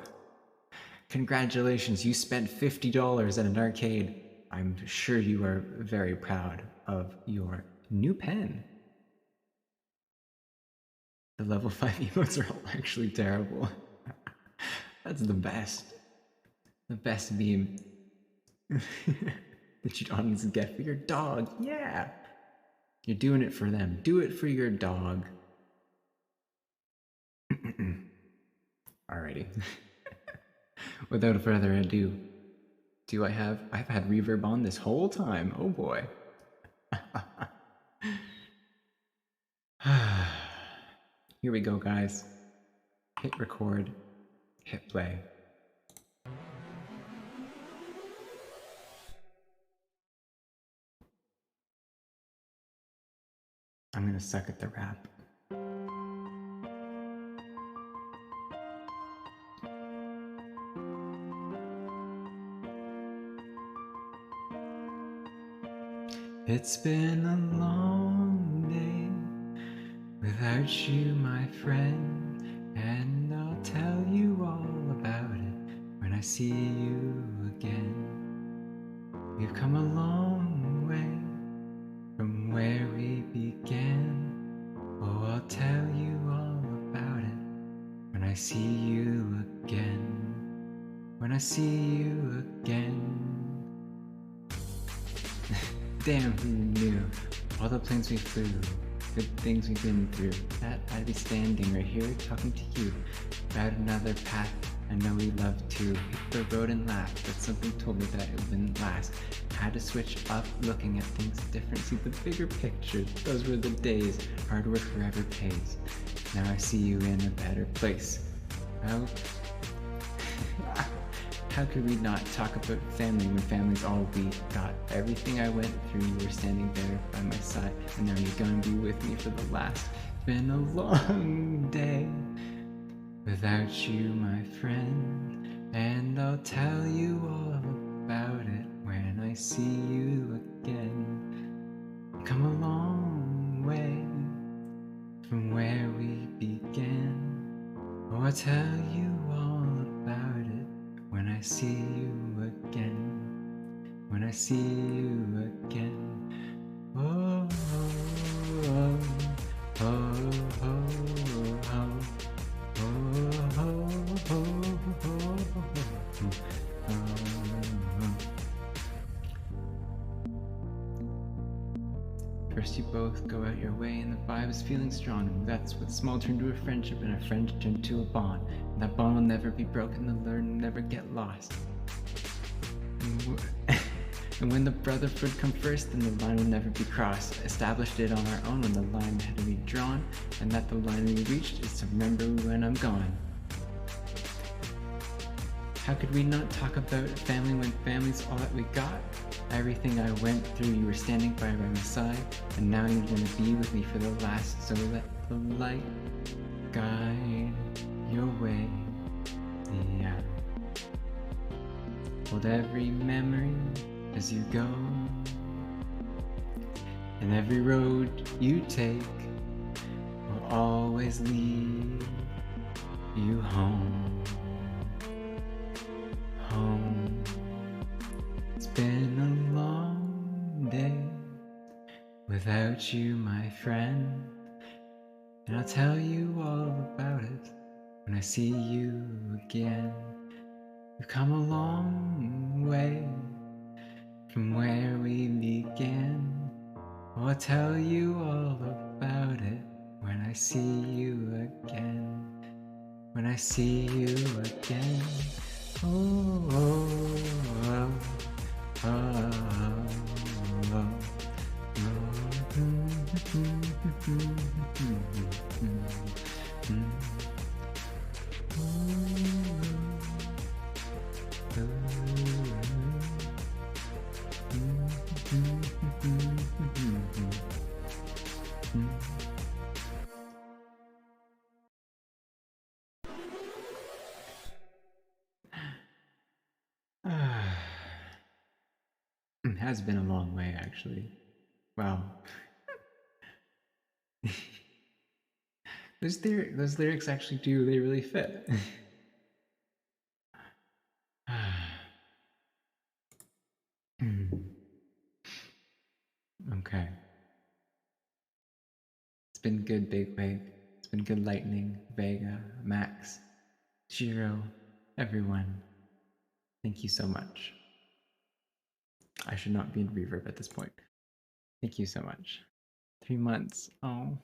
Congratulations, you spent $50 at an arcade. I'm sure you are very proud of your new pen. The level 5 emotes are all actually terrible. That's the best. The best meme that you'd honestly get for your dog. Yeah. You're doing it for them. Do it for your dog. Alrighty. Without further ado, I've had reverb on this whole time. Oh boy. Here we go, guys. Hit record, hit play. I'm gonna suck at the rap. It's been a long day without you, my friend, and I'll tell you all about it when I see you again. We've come a long way from where we began. Oh, I'll tell you all about it when I see you again. When I see you again. Damn, who knew? All the planes we flew, good things we've been through, that I'd be standing right here talking to you about another path I know we love to. Hit the road and laugh, but something told me that it wouldn't last. Had to switch up, looking at things different, see the bigger picture. Those were the days, hard work forever pays. Now I see you in a better place. How could we not talk about family when family's all we got? Everything I went through, you were standing there by my side, and now you're gonna be with me for the last. It's been a long day without you, my friend, and I'll tell you all about it when I see you again. Come a long way from where we began. Oh, I'll tell you all about it when I see you again. When I see you again. Oh, oh, oh, oh, oh, oh. First you both go out your way and the vibe is feeling strong, and that's what small turned to a friendship and a friendship turned to a bond, and that bond will never be broken, the learn will never get lost. And when the brotherhood come first, then the line will never be crossed. Established it on our own when the line had to be drawn, and that the line we reached is to remember when I'm gone. How could we not talk about family when family's all that we got? Everything I went through, you were standing by my side, and now you're gonna be with me for the last, so let the light guide your way. Yeah. Hold every memory as you go, and every road you take will always lead you home. Home. It's been a long day without you, my friend, and I'll tell you all about it when I see you again. We've come a long way from where we began. Oh, I'll tell you all about it when I see you again. When I see you again. Oh, oh, oh, oh, oh, oh. It has been a long way, actually. Wow. Those lyrics actually do, they really fit. Okay. It's been good, Big Wave. It's been good, Lightning, Vega, Max, Shiro, everyone. Thank you so much. I should not be in reverb at this point. Thank you so much. 3 months. Oh.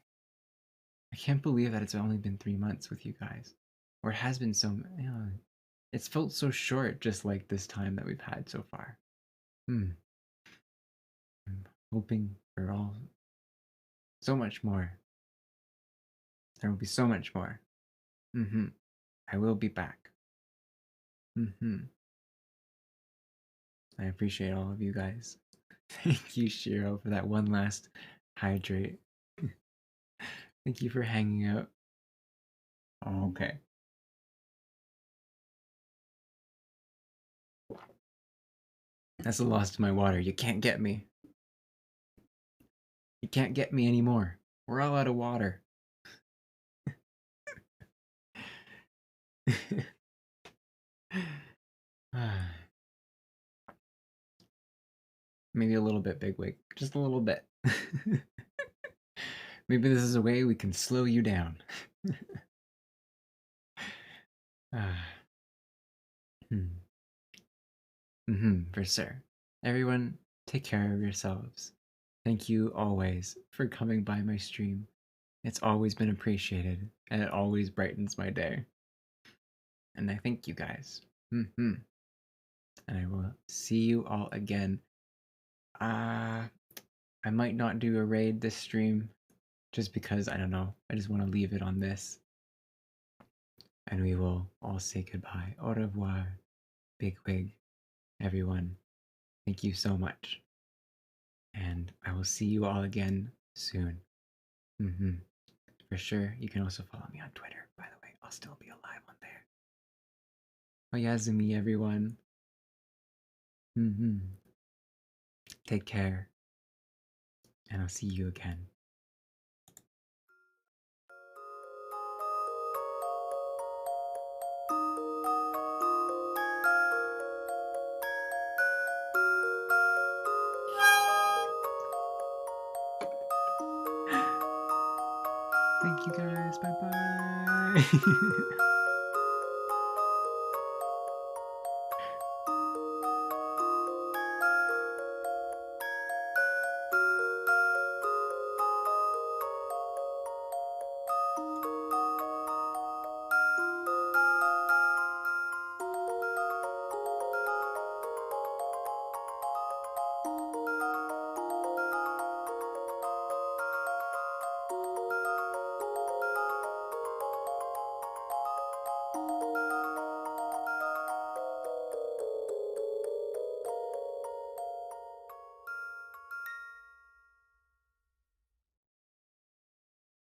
I can't believe that it's only been 3 months with you guys. Or it has been so... it's felt so short, just like this time that we've had so far. I'm hoping for all... so much more. There will be so much more. I will be back. I appreciate all of you guys. Thank you, Shiro, for that one last hydrate. Thank you for hanging out. Okay. That's the loss to my water. You can't get me. You can't get me anymore. We're all out of water. Maybe a little bit, Bigwig. Just a little bit. Maybe this is a way we can slow you down. For sure. Everyone, take care of yourselves. Thank you always for coming by my stream. It's always been appreciated, and it always brightens my day. And I thank you guys. And I will see you all again. I might not do a raid this stream, just because, I don't know, I just want to leave it on this. And we will all say goodbye. Au revoir. Big Wig, everyone, thank you so much. And I will see you all again soon. For sure. You can also follow me on Twitter, by the way. I'll still be alive on there. Oyazumi, everyone. Take care. And I'll see you again. Thank you guys. Bye bye.